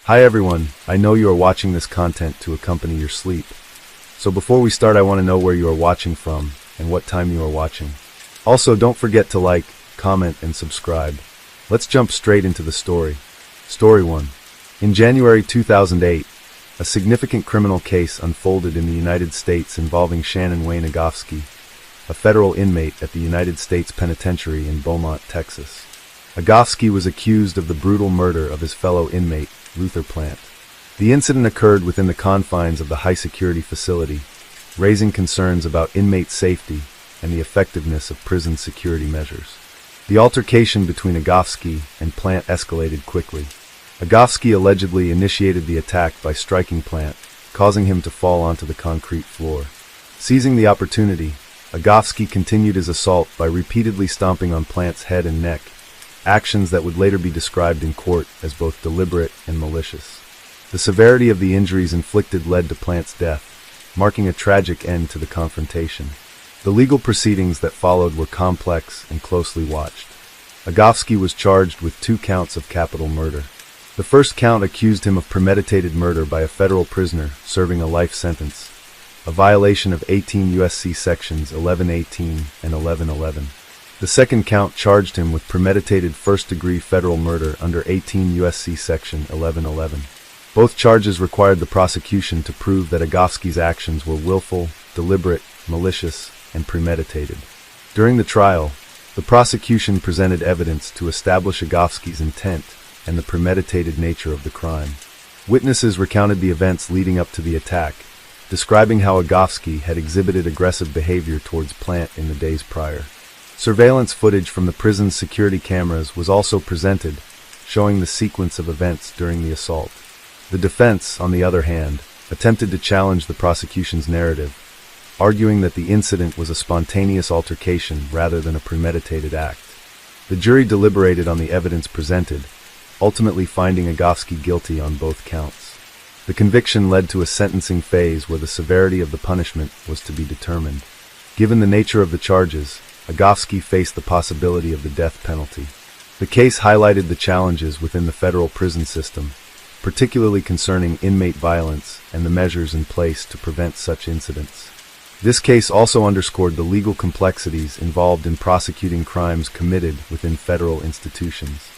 Hi everyone, I know you are watching this content to accompany your sleep. So before we start, I want to know where you are watching from and what time you are watching. Also, don't forget to like, comment, and subscribe. Let's jump straight into the story. Story 1. In January 2008, a significant criminal case unfolded in the United States involving Shannon Wayne Agofsky, a federal inmate at the United States Penitentiary in Beaumont, Texas. Agofsky was accused of the brutal murder of his fellow inmate, Luther Plant. The incident occurred within the confines of the high-security facility, raising concerns about inmate safety and the effectiveness of prison security measures. The altercation between Agofsky and Plant escalated quickly. Agofsky allegedly initiated the attack by striking Plant, causing him to fall onto the concrete floor. Seizing the opportunity, Agofsky continued his assault by repeatedly stomping on Plant's head and neck, actions that would later be described in court as both deliberate and malicious. The severity of the injuries inflicted led to Plant's death, marking a tragic end to the confrontation. The legal proceedings that followed were complex and closely watched. Agofsky was charged with 2 counts of capital murder. The first count accused him of premeditated murder by a federal prisoner serving a life sentence, a violation of 18 U.S.C. sections 1118 and 1111. The second count charged him with premeditated first-degree federal murder under 18 U.S.C. section 1111. Both charges required the prosecution to prove that Agofsky's actions were willful, deliberate, malicious, and premeditated. During the trial, the prosecution presented evidence to establish Agofsky's intent and the premeditated nature of the crime. Witnesses recounted the events leading up to the attack, describing how Agofsky had exhibited aggressive behavior towards Plant in the days prior. Surveillance footage from the prison's security cameras was also presented, showing the sequence of events during the assault. The defense, on the other hand, attempted to challenge the prosecution's narrative, arguing that the incident was a spontaneous altercation rather than a premeditated act. The jury deliberated on the evidence presented, ultimately finding Agofsky guilty on both counts. The conviction led to a sentencing phase where the severity of the punishment was to be determined. Given the nature of the charges, Agofsky faced the possibility of the death penalty. The case highlighted the challenges within the federal prison system, particularly concerning inmate violence and the measures in place to prevent such incidents. This case also underscored the legal complexities involved in prosecuting crimes committed within federal institutions.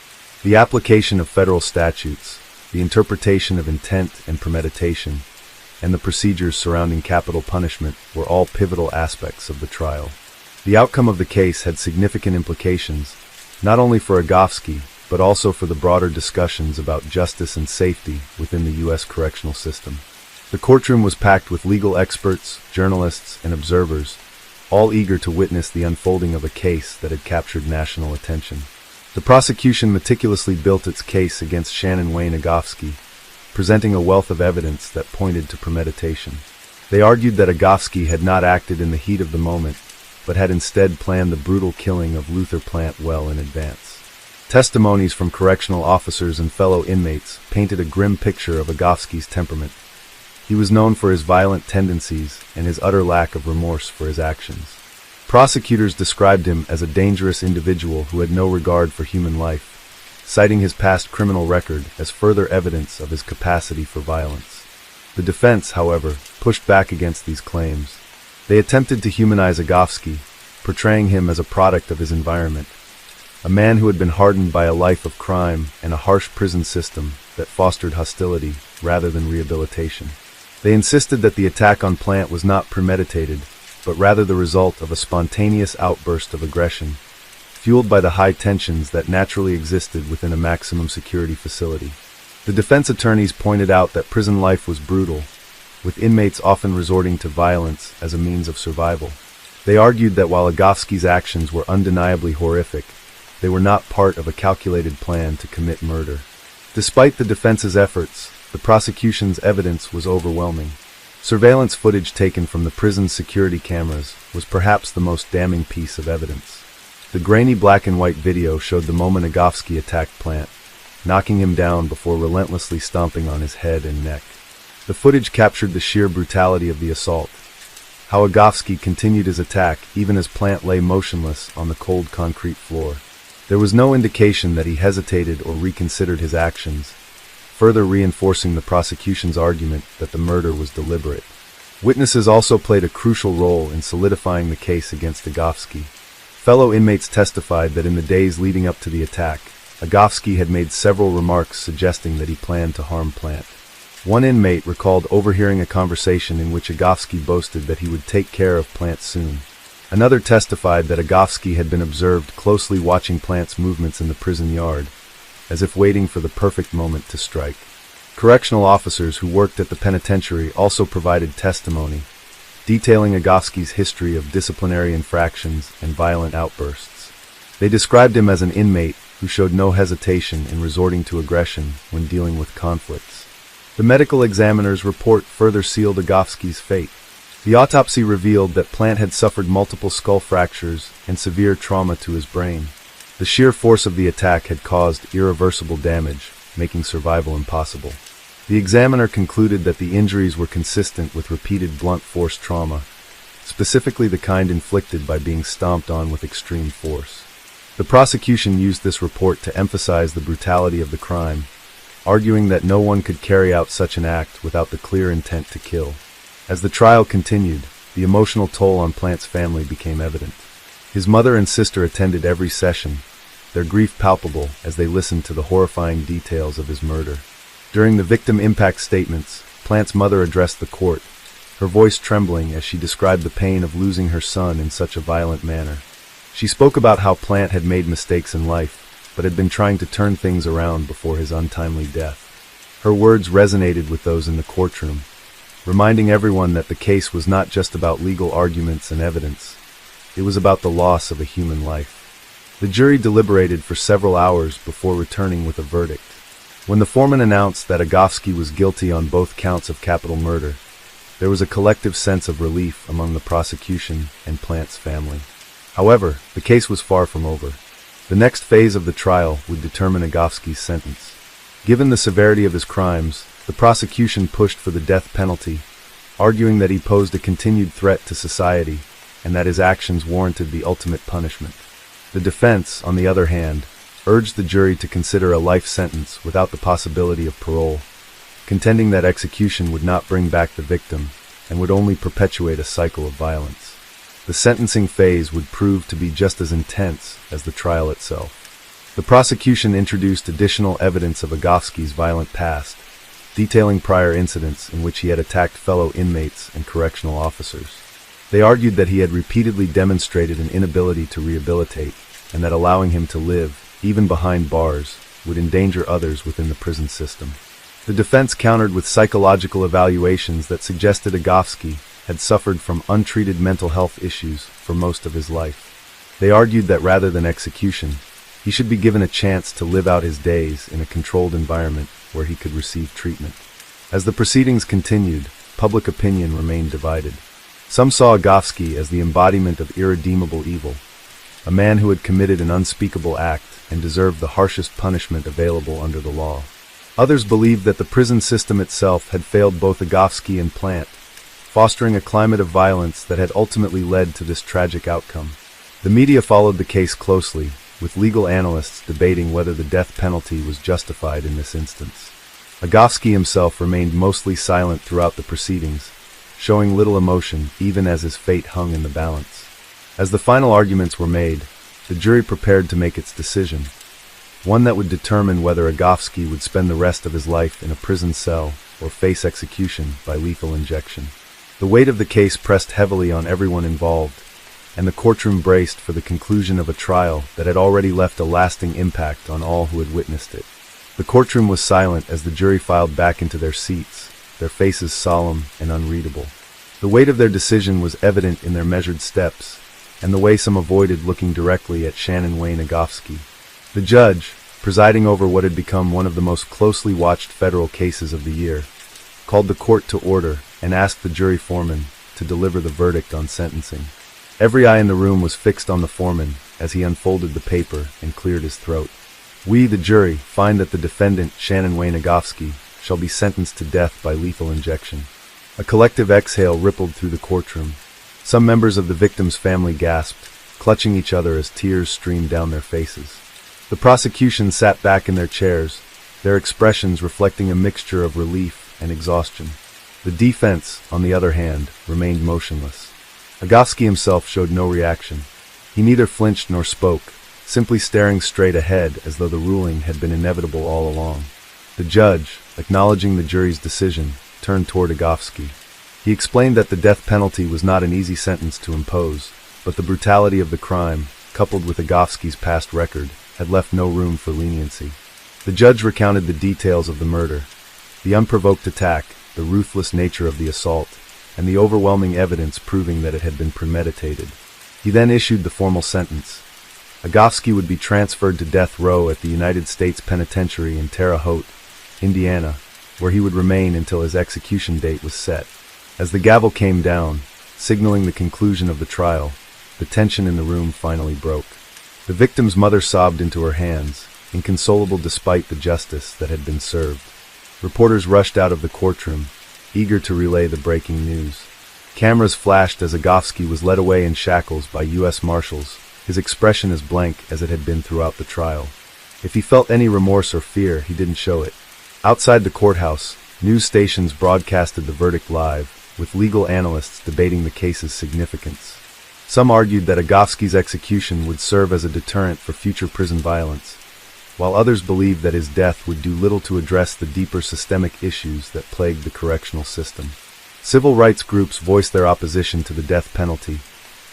The application of federal statutes, the interpretation of intent and premeditation, and the procedures surrounding capital punishment were all pivotal aspects of the trial. The outcome of the case had significant implications, not only for Agofsky, but also for the broader discussions about justice and safety within the U.S. correctional system. The courtroom was packed with legal experts, journalists, and observers, all eager to witness the unfolding of a case that had captured national attention. The prosecution meticulously built its case against Shannon Wayne Agofsky, presenting a wealth of evidence that pointed to premeditation. They argued that Agofsky had not acted in the heat of the moment, but had instead planned the brutal killing of Luther Plant well in advance. Testimonies from correctional officers and fellow inmates painted a grim picture of Agofsky's temperament. He was known for his violent tendencies and his utter lack of remorse for his actions. Prosecutors described him as a dangerous individual who had no regard for human life, citing his past criminal record as further evidence of his capacity for violence. The defense, however, pushed back against these claims. They attempted to humanize Agofsky, portraying him as a product of his environment, a man who had been hardened by a life of crime and a harsh prison system that fostered hostility rather than rehabilitation. They insisted that the attack on Plant was not premeditated, but rather the result of a spontaneous outburst of aggression, fueled by the high tensions that naturally existed within a maximum security facility. The defense attorneys pointed out that prison life was brutal, with inmates often resorting to violence as a means of survival. They argued that while Agofsky's actions were undeniably horrific, they were not part of a calculated plan to commit murder. Despite the defense's efforts, the prosecution's evidence was overwhelming. Surveillance footage taken from the prison's security cameras was perhaps the most damning piece of evidence. The grainy black and white video showed the moment Agofsky attacked Plant, knocking him down before relentlessly stomping on his head and neck. The footage captured the sheer brutality of the assault, how Agofsky continued his attack even as Plant lay motionless on the cold concrete floor. There was no indication that he hesitated or reconsidered his actions, further reinforcing the prosecution's argument that the murder was deliberate. Witnesses also played a crucial role in solidifying the case against Agofsky. Fellow inmates testified that in the days leading up to the attack, Agofsky had made several remarks suggesting that he planned to harm Plant. One inmate recalled overhearing a conversation in which Agofsky boasted that he would take care of Plant soon. Another testified that Agofsky had been observed closely watching Plant's movements in the prison yard, as if waiting for the perfect moment to strike. Correctional officers who worked at the penitentiary also provided testimony, detailing Agofsky's history of disciplinary infractions and violent outbursts. They described him as an inmate who showed no hesitation in resorting to aggression when dealing with conflicts. The medical examiner's report further sealed Agofsky's fate. The autopsy revealed that Plant had suffered multiple skull fractures and severe trauma to his brain. The sheer force of the attack had caused irreversible damage, making survival impossible. The examiner concluded that the injuries were consistent with repeated blunt force trauma, specifically the kind inflicted by being stomped on with extreme force. The prosecution used this report to emphasize the brutality of the crime, arguing that no one could carry out such an act without the clear intent to kill. As the trial continued, the emotional toll on Plant's family became evident. His mother and sister attended every session, their grief palpable as they listened to the horrifying details of his murder. During the victim impact statements, Plant's mother addressed the court, her voice trembling as she described the pain of losing her son in such a violent manner. She spoke about how Plant had made mistakes in life, but had been trying to turn things around before his untimely death. Her words resonated with those in the courtroom, reminding everyone that the case was not just about legal arguments and evidence. It was about the loss of a human life. The jury deliberated for several hours before returning with a verdict. When the foreman announced that Agofsky was guilty on both counts of capital murder, there was a collective sense of relief among the prosecution and Plant's family. However, the case was far from over. The next phase of the trial would determine Agofsky's sentence. Given the severity of his crimes, the prosecution pushed for the death penalty, arguing that he posed a continued threat to society and that his actions warranted the ultimate punishment. The defense, on the other hand, urged the jury to consider a life sentence without the possibility of parole, contending that execution would not bring back the victim and would only perpetuate a cycle of violence. The sentencing phase would prove to be just as intense as the trial itself. The prosecution introduced additional evidence of Agofsky's violent past, detailing prior incidents in which he had attacked fellow inmates and correctional officers. They argued that he had repeatedly demonstrated an inability to rehabilitate, and that allowing him to live, even behind bars, would endanger others within the prison system. The defense countered with psychological evaluations that suggested Agofsky had suffered from untreated mental health issues for most of his life. They argued that rather than execution, he should be given a chance to live out his days in a controlled environment where he could receive treatment. As the proceedings continued, public opinion remained divided. Some saw Agofsky as the embodiment of irredeemable evil, a man who had committed an unspeakable act and deserved the harshest punishment available under the law. Others believed that the prison system itself had failed both Agofsky and Plant, fostering a climate of violence that had ultimately led to this tragic outcome. The media followed the case closely, with legal analysts debating whether the death penalty was justified in this instance. Agofsky himself remained mostly silent throughout the proceedings, showing little emotion even as his fate hung in the balance. As the final arguments were made, the jury prepared to make its decision, one that would determine whether Agofsky would spend the rest of his life in a prison cell or face execution by lethal injection. The weight of the case pressed heavily on everyone involved, and the courtroom braced for the conclusion of a trial that had already left a lasting impact on all who had witnessed it. The courtroom was silent as the jury filed back into their seats, their faces solemn and unreadable. The weight of their decision was evident in their measured steps, and the way some avoided looking directly at Shannon Wayne Agofsky. The judge, presiding over what had become one of the most closely watched federal cases of the year, called the court to order and asked the jury foreman to deliver the verdict on sentencing. Every eye in the room was fixed on the foreman as he unfolded the paper and cleared his throat. "We, the jury, find that the defendant, Shannon Wayne Agofsky, shall be sentenced to death by lethal injection." A collective exhale rippled through the courtroom. Some members of the victim's family gasped, clutching each other as tears streamed down their faces. The prosecution sat back in their chairs, their expressions reflecting a mixture of relief and exhaustion. The defense, on the other hand, remained motionless. Agofsky himself showed no reaction. He neither flinched nor spoke, simply staring straight ahead as though the ruling had been inevitable all along. The judge, acknowledging the jury's decision, turned toward Agofsky. He explained that the death penalty was not an easy sentence to impose, but the brutality of the crime, coupled with Agofsky's past record, had left no room for leniency. The judge recounted the details of the murder, the unprovoked attack, the ruthless nature of the assault, and the overwhelming evidence proving that it had been premeditated. He then issued the formal sentence. Agofsky would be transferred to death row at the United States Penitentiary in Terre Haute, Indiana, where he would remain until his execution date was set. As the gavel came down, signaling the conclusion of the trial, the tension in the room finally broke. The victim's mother sobbed into her hands, inconsolable despite the justice that had been served. Reporters rushed out of the courtroom, eager to relay the breaking news. Cameras flashed as Agofsky was led away in shackles by U.S. Marshals, his expression as blank as it had been throughout the trial. If he felt any remorse or fear, he didn't show it. Outside the courthouse, news stations broadcasted the verdict live, with legal analysts debating the case's significance. Some argued that Agofsky's execution would serve as a deterrent for future prison violence, while others believed that his death would do little to address the deeper systemic issues that plagued the correctional system. Civil rights groups voiced their opposition to the death penalty,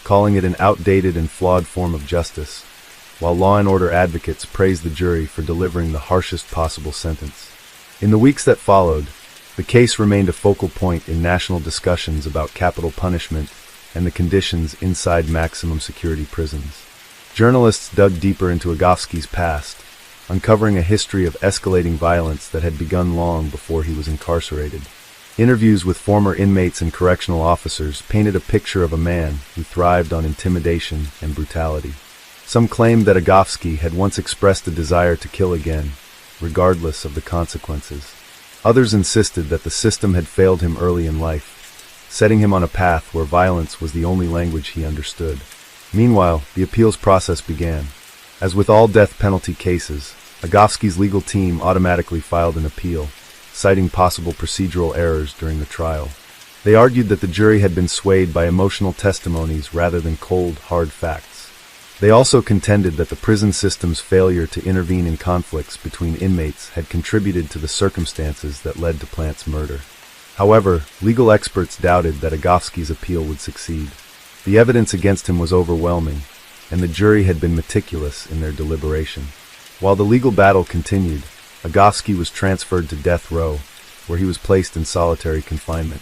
calling it an outdated and flawed form of justice, while law and order advocates praised the jury for delivering the harshest possible sentence. In the weeks that followed, the case remained a focal point in national discussions about capital punishment and the conditions inside maximum security prisons. Journalists dug deeper into Agofsky's past, uncovering a history of escalating violence that had begun long before he was incarcerated. Interviews with former inmates and correctional officers painted a picture of a man who thrived on intimidation and brutality. Some claimed that Agofsky had once expressed a desire to kill again, regardless of the consequences. Others insisted that the system had failed him early in life, setting him on a path where violence was the only language he understood. Meanwhile, the appeals process began. As with all death penalty cases, Agofsky's legal team automatically filed an appeal, citing possible procedural errors during the trial. They argued that the jury had been swayed by emotional testimonies rather than cold, hard facts. They also contended that the prison system's failure to intervene in conflicts between inmates had contributed to the circumstances that led to Plant's murder. However, legal experts doubted that Agofsky's appeal would succeed. The evidence against him was overwhelming, and the jury had been meticulous in their deliberation. While the legal battle continued, Agofsky was transferred to death row, where he was placed in solitary confinement.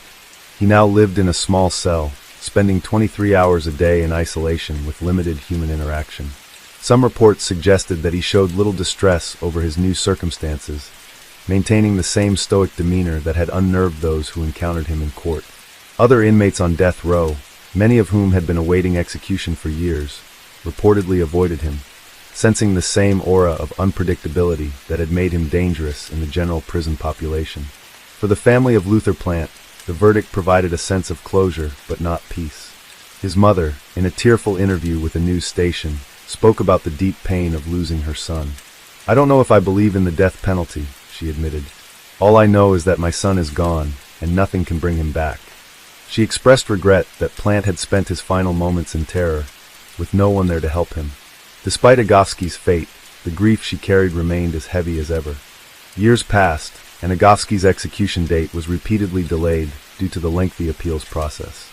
He now lived in a small cell, spending 23 hours a day in isolation with limited human interaction. Some reports suggested that he showed little distress over his new circumstances, maintaining the same stoic demeanor that had unnerved those who encountered him in court. Other inmates on death row, many of whom had been awaiting execution for years, reportedly avoided him, sensing the same aura of unpredictability that had made him dangerous in the general prison population. For the family of Luther Plant, the verdict provided a sense of closure, but not peace. His mother, in a tearful interview with a news station, spoke about the deep pain of losing her son. "I don't know if I believe in the death penalty," she admitted. "All I know is that my son is gone, and nothing can bring him back." She expressed regret that Plant had spent his final moments in terror, with no one there to help him. Despite Agofsky's fate, the grief she carried remained as heavy as ever. Years passed, and Agofsky's execution date was repeatedly delayed due to the lengthy appeals process.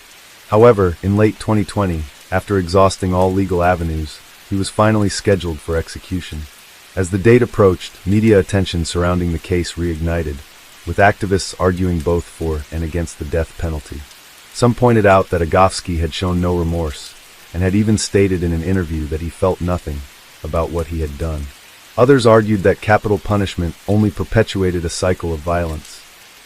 However, in late 2020, after exhausting all legal avenues, he was finally scheduled for execution. As the date approached, media attention surrounding the case reignited, with activists arguing both for and against the death penalty. Some pointed out that Agofsky had shown no remorse, and had even stated in an interview that he felt nothing about what he had done. Others argued that capital punishment only perpetuated a cycle of violence.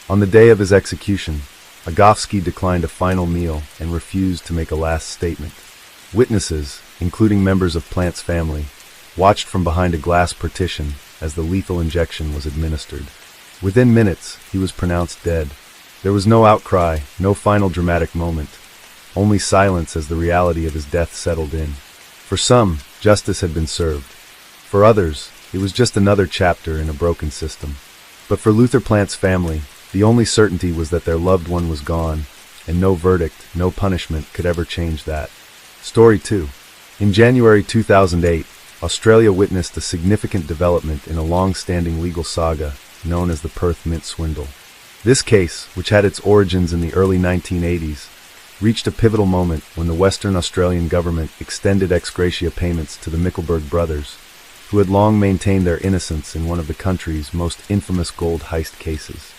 On the day of his execution, Agofsky declined a final meal and refused to make a last statement. Witnesses, including members of Plant's family, watched from behind a glass partition as the lethal injection was administered. Within minutes, he was pronounced dead. There was no outcry, no final dramatic moment, only silence as the reality of his death settled in. For some, justice had been served. For others, It was just another chapter in a broken system. But for Luther Plant's family, the only certainty was that their loved one was gone, and no verdict, no punishment could ever change that. Story 2. In January 2008, Australia witnessed a significant development in a long-standing legal saga known as the Perth Mint swindle. This case, which had its origins in the early 1980s, reached a pivotal moment when the Western Australian government extended ex gratia payments to the Mickelberg brothers, who had long maintained their innocence in one of the country's most infamous gold heist cases.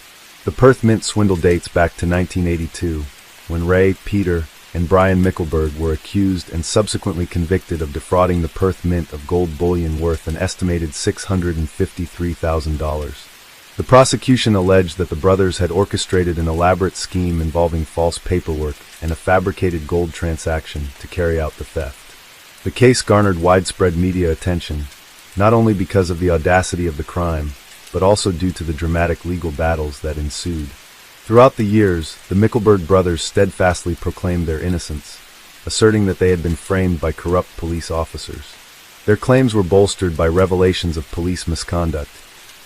The Perth Mint swindle dates back to 1982, when Ray, Peter, and Brian Mickelberg were accused and subsequently convicted of defrauding the Perth Mint of gold bullion worth an estimated $653,000. The prosecution alleged that the brothers had orchestrated an elaborate scheme involving false paperwork and a fabricated gold transaction to carry out the theft. The case garnered widespread media attention, not only because of the audacity of the crime, but also due to the dramatic legal battles that ensued. Throughout the years, the Mickelberg brothers steadfastly proclaimed their innocence, asserting that they had been framed by corrupt police officers. Their claims were bolstered by revelations of police misconduct,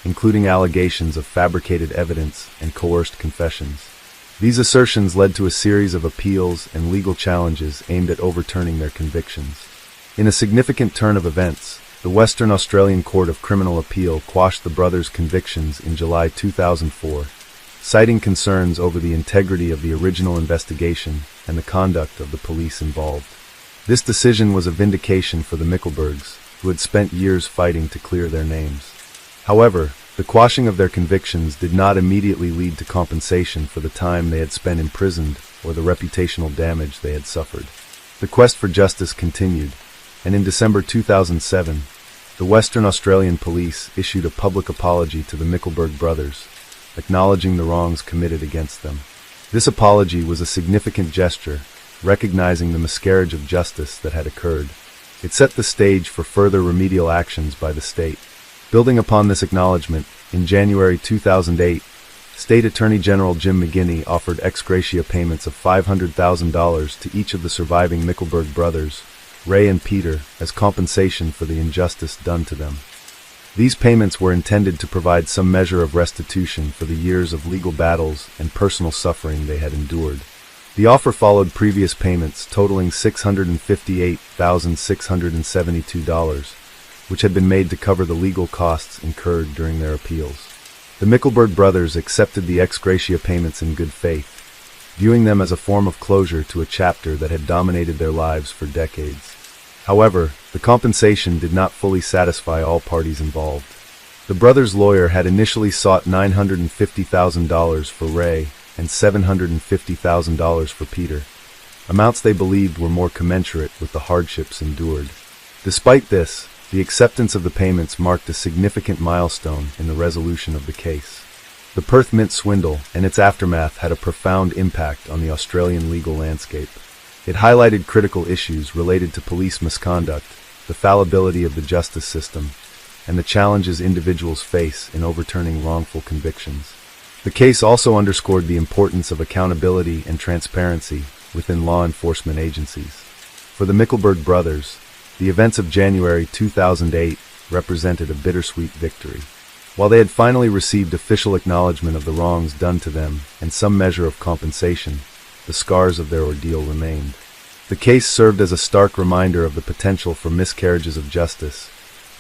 including allegations of fabricated evidence and coerced confessions. These assertions led to a series of appeals and legal challenges aimed at overturning their convictions. In a significant turn of events, the Western Australian Court of Criminal Appeal quashed the brothers' convictions in July 2004, citing concerns over the integrity of the original investigation and the conduct of the police involved. This decision was a vindication for the Mickelbergs, who had spent years fighting to clear their names. However, the quashing of their convictions did not immediately lead to compensation for the time they had spent imprisoned or the reputational damage they had suffered. The quest for justice continued, and in December 2007, the Western Australian Police issued a public apology to the Mickelberg brothers, acknowledging the wrongs committed against them. This apology was a significant gesture, recognizing the miscarriage of justice that had occurred. It set the stage for further remedial actions by the state. Building upon this acknowledgement, in January 2008, State Attorney General Jim McGinney offered ex gratia payments of $500,000 to each of the surviving Mickelberg brothers, Ray and Peter, as compensation for the injustice done to them. These payments were intended to provide some measure of restitution for the years of legal battles and personal suffering they had endured. The offer followed previous payments totaling $658,672, which had been made to cover the legal costs incurred during their appeals. The Mickelberg brothers accepted the ex gratia payments in good faith, viewing them as a form of closure to a chapter that had dominated their lives for decades. However, the compensation did not fully satisfy all parties involved. The brothers' lawyer had initially sought $950,000 for Ray and $750,000 for Peter, amounts they believed were more commensurate with the hardships endured. Despite this, the acceptance of the payments marked a significant milestone in the resolution of the case. The Perth Mint swindle and its aftermath had a profound impact on the Australian legal landscape. It highlighted critical issues related to police misconduct, the fallibility of the justice system, and the challenges individuals face in overturning wrongful convictions. The case also underscored the importance of accountability and transparency within law enforcement agencies. For the Mickelberg brothers, the events of January 2008 represented a bittersweet victory. While they had finally received official acknowledgement of the wrongs done to them and some measure of compensation, the scars of their ordeal remained. The case served as a stark reminder of the potential for miscarriages of justice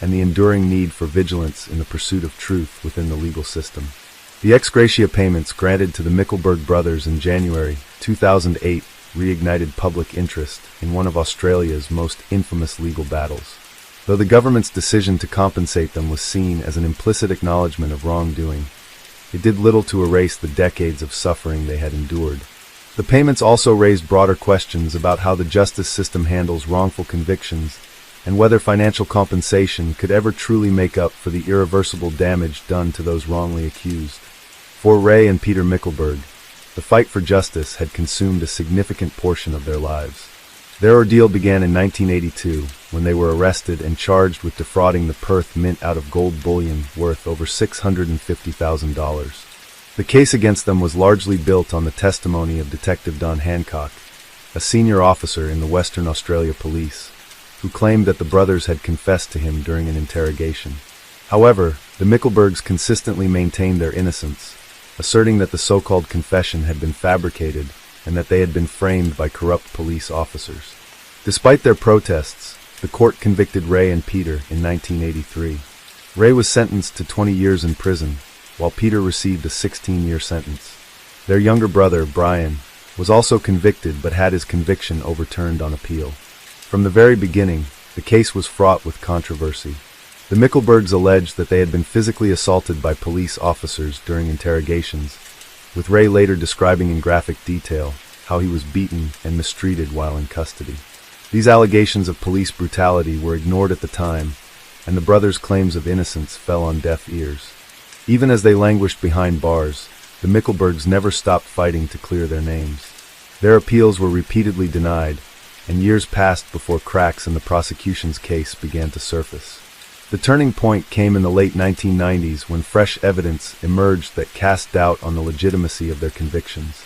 and the enduring need for vigilance in the pursuit of truth within the legal system. The ex gratia payments granted to the Mickelberg brothers in January 2008 reignited public interest in one of Australia's most infamous legal battles. Though the government's decision to compensate them was seen as an implicit acknowledgement of wrongdoing, it did little to erase the decades of suffering they had endured. The payments also raised broader questions about how the justice system handles wrongful convictions and whether financial compensation could ever truly make up for the irreversible damage done to those wrongly accused. For Ray and Peter Mickelberg, the fight for justice had consumed a significant portion of their lives. Their ordeal began in 1982, when they were arrested and charged with defrauding the Perth Mint out of gold bullion worth over $650,000. The case against them was largely built on the testimony of Detective Don Hancock, a senior officer in the Western Australia Police, who claimed that the brothers had confessed to him during an interrogation. However, the Mickelbergs consistently maintained their innocence, asserting that the so-called confession had been fabricated and that they had been framed by corrupt police officers. Despite their protests, the court convicted Ray and Peter in 1983. Ray was sentenced to 20 years in prison, while Peter received a 16-year sentence. Their younger brother, Brian, was also convicted but had his conviction overturned on appeal. From the very beginning, the case was fraught with controversy. The Mickelbergs alleged that they had been physically assaulted by police officers during interrogations, with Ray later describing in graphic detail how he was beaten and mistreated while in custody. These allegations of police brutality were ignored at the time, and the brothers' claims of innocence fell on deaf ears. Even as they languished behind bars, the Mickelbergs never stopped fighting to clear their names. Their appeals were repeatedly denied, and years passed before cracks in the prosecution's case began to surface. The turning point came in the late 1990s when fresh evidence emerged that cast doubt on the legitimacy of their convictions.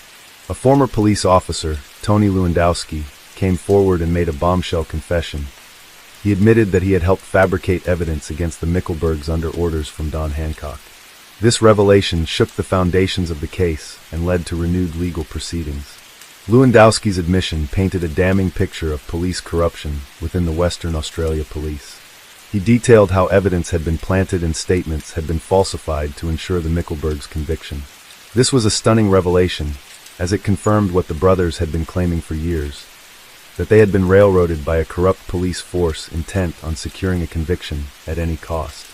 A former police officer, Tony Lewandowski, came forward and made a bombshell confession. He admitted that he had helped fabricate evidence against the Mickelbergs under orders from Don Hancock. This revelation shook the foundations of the case and led to renewed legal proceedings. Lewandowski's admission painted a damning picture of police corruption within the Western Australia Police. He detailed how evidence had been planted and statements had been falsified to ensure the Mickelbergs' conviction. This was a stunning revelation, as it confirmed what the brothers had been claiming for years, that they had been railroaded by a corrupt police force intent on securing a conviction at any cost.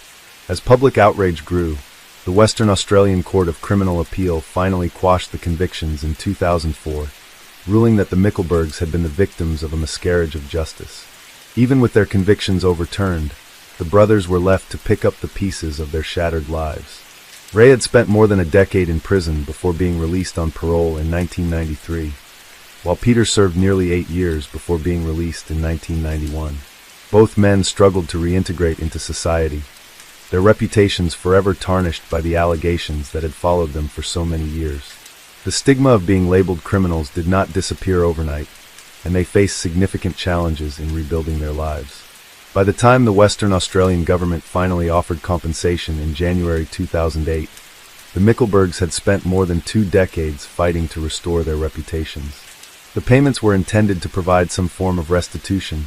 As public outrage grew, the Western Australian Court of Criminal Appeal finally quashed the convictions in 2004, ruling that the Mickelbergs had been the victims of a miscarriage of justice. Even with their convictions overturned, the brothers were left to pick up the pieces of their shattered lives. Ray had spent more than a decade in prison before being released on parole in 1993, while Peter served nearly 8 years before being released in 1991. Both men struggled to reintegrate into society, their reputations forever tarnished by the allegations that had followed them for so many years. The stigma of being labeled criminals did not disappear overnight, and they faced significant challenges in rebuilding their lives. By the time the Western Australian government finally offered compensation in January 2008, the Mickelbergs had spent more than 2 decades fighting to restore their reputations. The payments were intended to provide some form of restitution,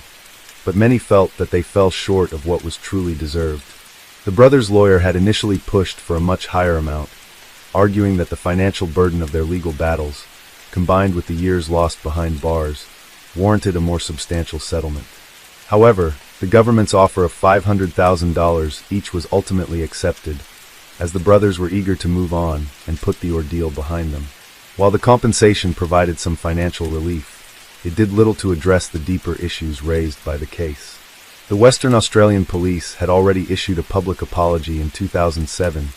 but many felt that they fell short of what was truly deserved. The brothers' lawyer had initially pushed for a much higher amount, arguing that the financial burden of their legal battles, combined with the years lost behind bars, warranted a more substantial settlement. However, the government's offer of $500,000 each was ultimately accepted, as the brothers were eager to move on and put the ordeal behind them. While the compensation provided some financial relief, it did little to address the deeper issues raised by the case. The Western Australian Police had already issued a public apology in 2007,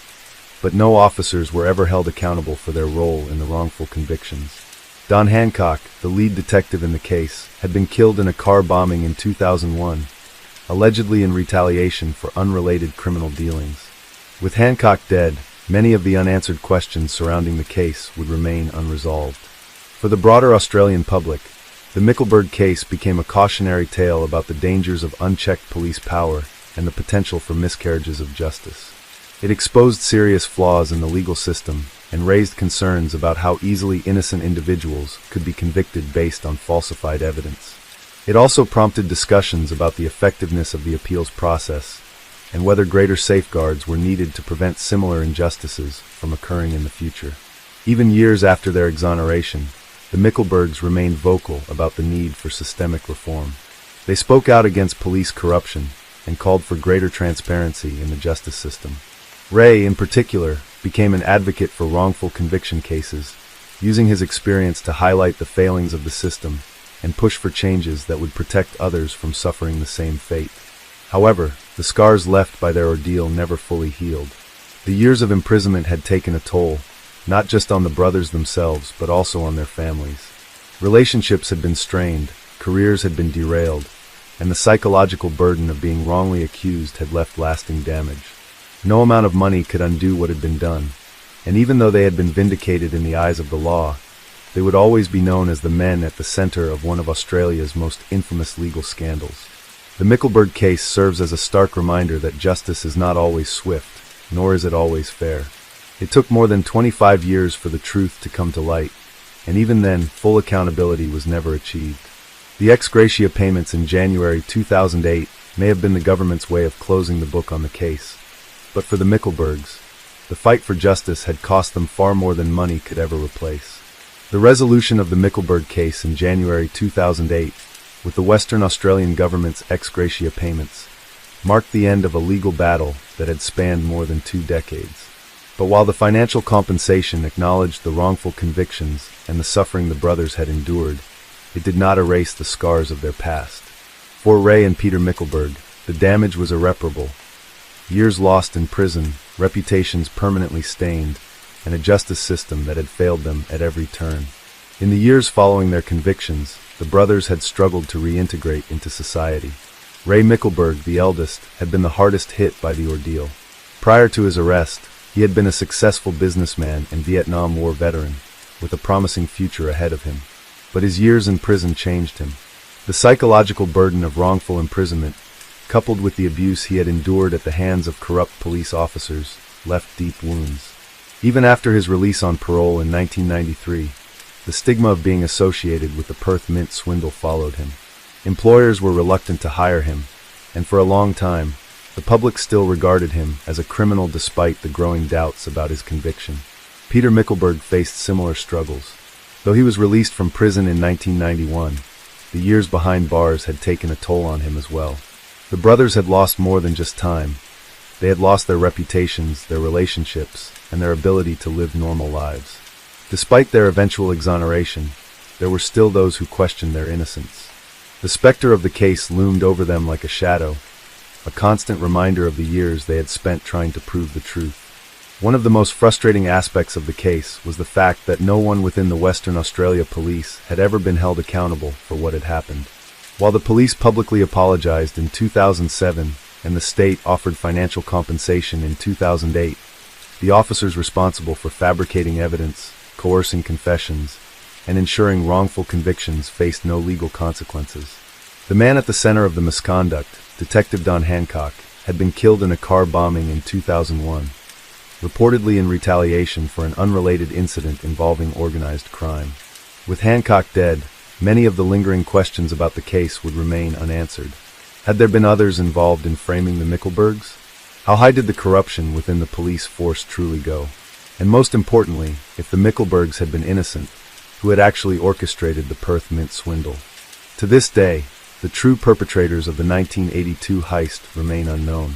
but no officers were ever held accountable for their role in the wrongful convictions. Don Hancock, the lead detective in the case, had been killed in a car bombing in 2001, allegedly in retaliation for unrelated criminal dealings. With Hancock dead, many of the unanswered questions surrounding the case would remain unresolved. For the broader Australian public, the Mickelberg case became a cautionary tale about the dangers of unchecked police power and the potential for miscarriages of justice. It exposed serious flaws in the legal system and raised concerns about how easily innocent individuals could be convicted based on falsified evidence. It also prompted discussions about the effectiveness of the appeals process and whether greater safeguards were needed to prevent similar injustices from occurring in the future. Even years after their exoneration, the Mickelbergs remained vocal about the need for systemic reform. They spoke out against police corruption and called for greater transparency in the justice system. Ray, in particular, became an advocate for wrongful conviction cases, using his experience to highlight the failings of the system and push for changes that would protect others from suffering the same fate. However, the scars left by their ordeal never fully healed. The years of imprisonment had taken a toll, not just on the brothers themselves, but also on their families. Relationships had been strained, careers had been derailed, and the psychological burden of being wrongly accused had left lasting damage. No amount of money could undo what had been done, and even though they had been vindicated in the eyes of the law, they would always be known as the men at the center of one of Australia's most infamous legal scandals. The Mickelberg case serves as a stark reminder that justice is not always swift, nor is it always fair. It took more than 25 years for the truth to come to light, and even then, full accountability was never achieved. The ex gratia payments in January 2008 may have been the government's way of closing the book on the case. But for the Mickelbergs, the fight for justice had cost them far more than money could ever replace. The resolution of the Mickelberg case in January 2008, with the Western Australian government's ex gratia payments, marked the end of a legal battle that had spanned more than 2 decades. But while the financial compensation acknowledged the wrongful convictions and the suffering the brothers had endured, it did not erase the scars of their past. For Ray and Peter Mickelberg, the damage was irreparable. Years lost in prison, reputations permanently stained, and a justice system that had failed them at every turn. In the years following their convictions, the brothers had struggled to reintegrate into society. Ray Mickelberg, the eldest, had been the hardest hit by the ordeal. Prior to his arrest, he had been a successful businessman and Vietnam War veteran, with a promising future ahead of him. But his years in prison changed him. The psychological burden of wrongful imprisonment, coupled with the abuse he had endured at the hands of corrupt police officers, left deep wounds. Even after his release on parole in 1993, the stigma of being associated with the Perth Mint swindle followed him. Employers were reluctant to hire him, and for a long time, the public still regarded him as a criminal despite the growing doubts about his conviction. Peter Mickelberg faced similar struggles. Though he was released from prison in 1991, the years behind bars had taken a toll on him as well. The brothers had lost more than just time. They had lost their reputations, their relationships, and their ability to live normal lives. Despite their eventual exoneration, there were still those who questioned their innocence. The specter of the case loomed over them like a shadow, a constant reminder of the years they had spent trying to prove the truth. One of the most frustrating aspects of the case was the fact that no one within the Western Australia police had ever been held accountable for what had happened. While the police publicly apologized in 2007 and the state offered financial compensation in 2008, the officers responsible for fabricating evidence, coercing confessions, and ensuring wrongful convictions faced no legal consequences. The man at the center of the misconduct, Detective Don Hancock, had been killed in a car bombing in 2001, reportedly in retaliation for an unrelated incident involving organized crime. With Hancock dead, many of the lingering questions about the case would remain unanswered. Had there been others involved in framing the Mickelbergs? How high did the corruption within the police force truly go? And most importantly, if the Mickelbergs had been innocent, who had actually orchestrated the Perth Mint swindle? To this day, the true perpetrators of the 1982 heist remain unknown.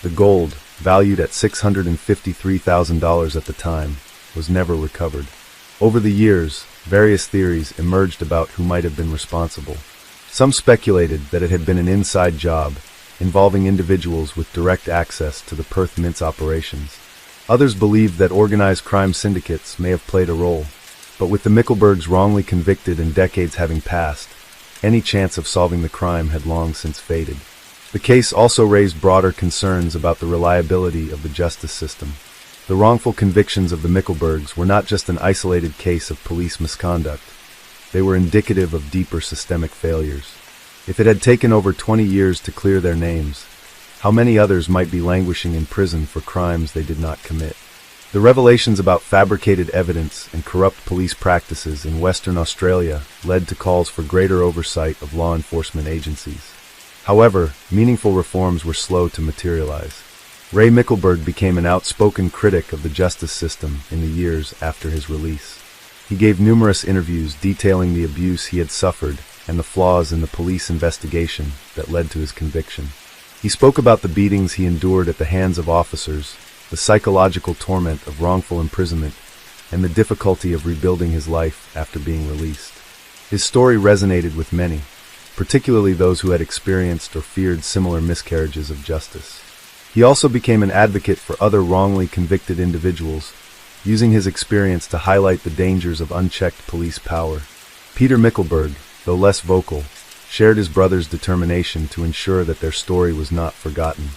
The gold, valued at $653,000 at the time, was never recovered. Over the years, various theories emerged about who might have been responsible. Some speculated that it had been an inside job, involving individuals with direct access to the Perth Mint's operations. Others believed that organized crime syndicates may have played a role. But with the Mickelbergs wrongly convicted and decades having passed, any chance of solving the crime had long since faded. The case also raised broader concerns about the reliability of the justice system. The wrongful convictions of the Mickelbergs were not just an isolated case of police misconduct. They were indicative of deeper systemic failures. If it had taken over 20 years to clear their names, how many others might be languishing in prison for crimes they did not commit? The revelations about fabricated evidence and corrupt police practices in Western Australia led to calls for greater oversight of law enforcement agencies. However, meaningful reforms were slow to materialize. Ray Mickelberg became an outspoken critic of the justice system in the years after his release. He gave numerous interviews detailing the abuse he had suffered and the flaws in the police investigation that led to his conviction. He spoke about the beatings he endured at the hands of officers, the psychological torment of wrongful imprisonment, and the difficulty of rebuilding his life after being released. His story resonated with many, particularly those who had experienced or feared similar miscarriages of justice. He also became an advocate for other wrongly convicted individuals, using his experience to highlight the dangers of unchecked police power. Peter Mickelberg, though less vocal, shared his brother's determination to ensure that their story was not forgotten.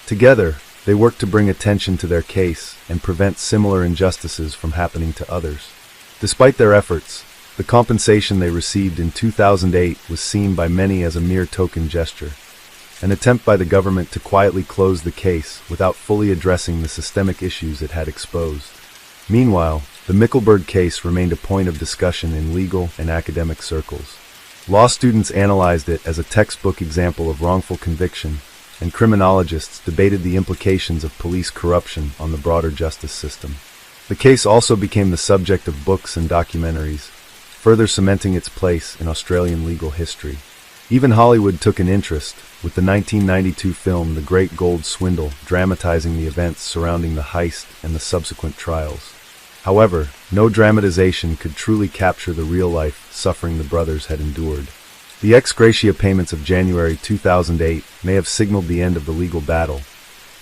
Together, they worked to bring attention to their case and prevent similar injustices from happening to others. Despite their efforts, the compensation they received in 2008 was seen by many as a mere token gesture. an attempt by the government to quietly close the case without fully addressing the systemic issues it had exposed. Meanwhile, the Mickelberg case remained a point of discussion in legal and academic circles. Law students analyzed it as a textbook example of wrongful conviction, and criminologists debated the implications of police corruption on the broader justice system. The case also became the subject of books and documentaries, further cementing its place in Australian legal history. Even Hollywood took an interest, with the 1992 film The Great Gold Swindle dramatizing the events surrounding the heist and the subsequent trials. However, no dramatization could truly capture the real-life suffering the brothers had endured. The ex gratia payments of January 2008 may have signaled the end of the legal battle,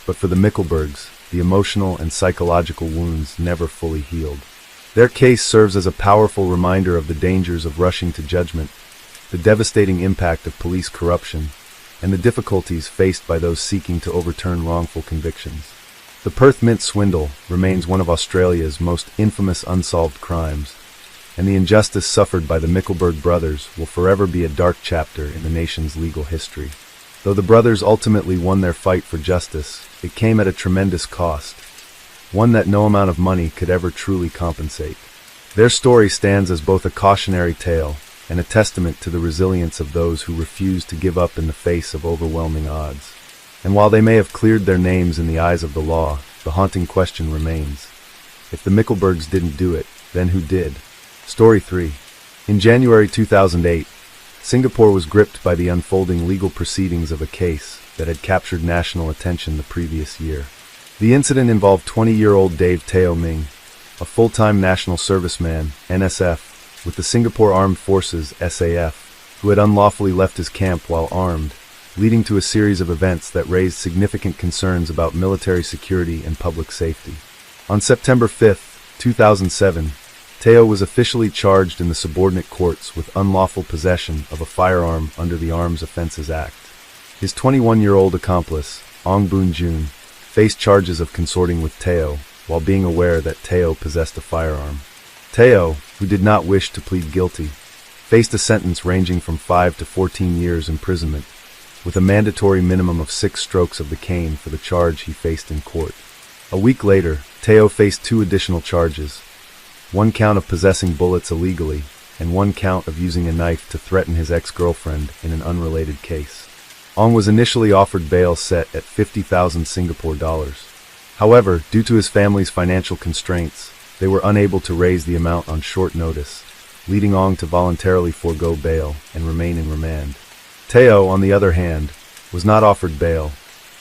but for the Mickelbergs, the emotional and psychological wounds never fully healed. Their case serves as a powerful reminder of the dangers of rushing to judgment, the devastating impact of police corruption, and the difficulties faced by those seeking to overturn wrongful convictions. The Perth Mint swindle remains one of Australia's most infamous unsolved crimes, and the injustice suffered by the Mickelberg brothers will forever be a dark chapter in the nation's legal history. Though the brothers ultimately won their fight for justice, it came at a tremendous cost, one that no amount of money could ever truly compensate. Their story stands as both a cautionary tale and a testament to the resilience of those who refuse to give up in the face of overwhelming odds. And while they may have cleared their names in the eyes of the law, the haunting question remains. If the Mickelbergs didn't do it, then who did? Story 3. In January 2008, Singapore was gripped by the unfolding legal proceedings of a case that had captured national attention the previous year. The incident involved 20-year-old Dave Teo Ming, a full-time national serviceman, NSF, with the Singapore Armed Forces, SAF, who had unlawfully left his camp while armed, leading to a series of events that raised significant concerns about military security and public safety. On September 5, 2007, Teo was officially charged in the subordinate courts with unlawful possession of a firearm under the Arms Offences Act. His 21-year-old accomplice, Ong Boon Jun, faced charges of consorting with Teo while being aware that Teo possessed a firearm. Teo, who did not wish to plead guilty, faced a sentence ranging from 5 to 14 years imprisonment, with a mandatory minimum of 6 strokes of the cane for the charge he faced in court. A week later, Teo faced 2 additional charges, 1 count of possessing bullets illegally, and 1 count of using a knife to threaten his ex-girlfriend in an unrelated case. Ong was initially offered bail set at 50,000 Singapore dollars. However, due to his family's financial constraints, they were unable to raise the amount on short notice, leading Ong to voluntarily forego bail and remain in remand. Teo, on the other hand, was not offered bail,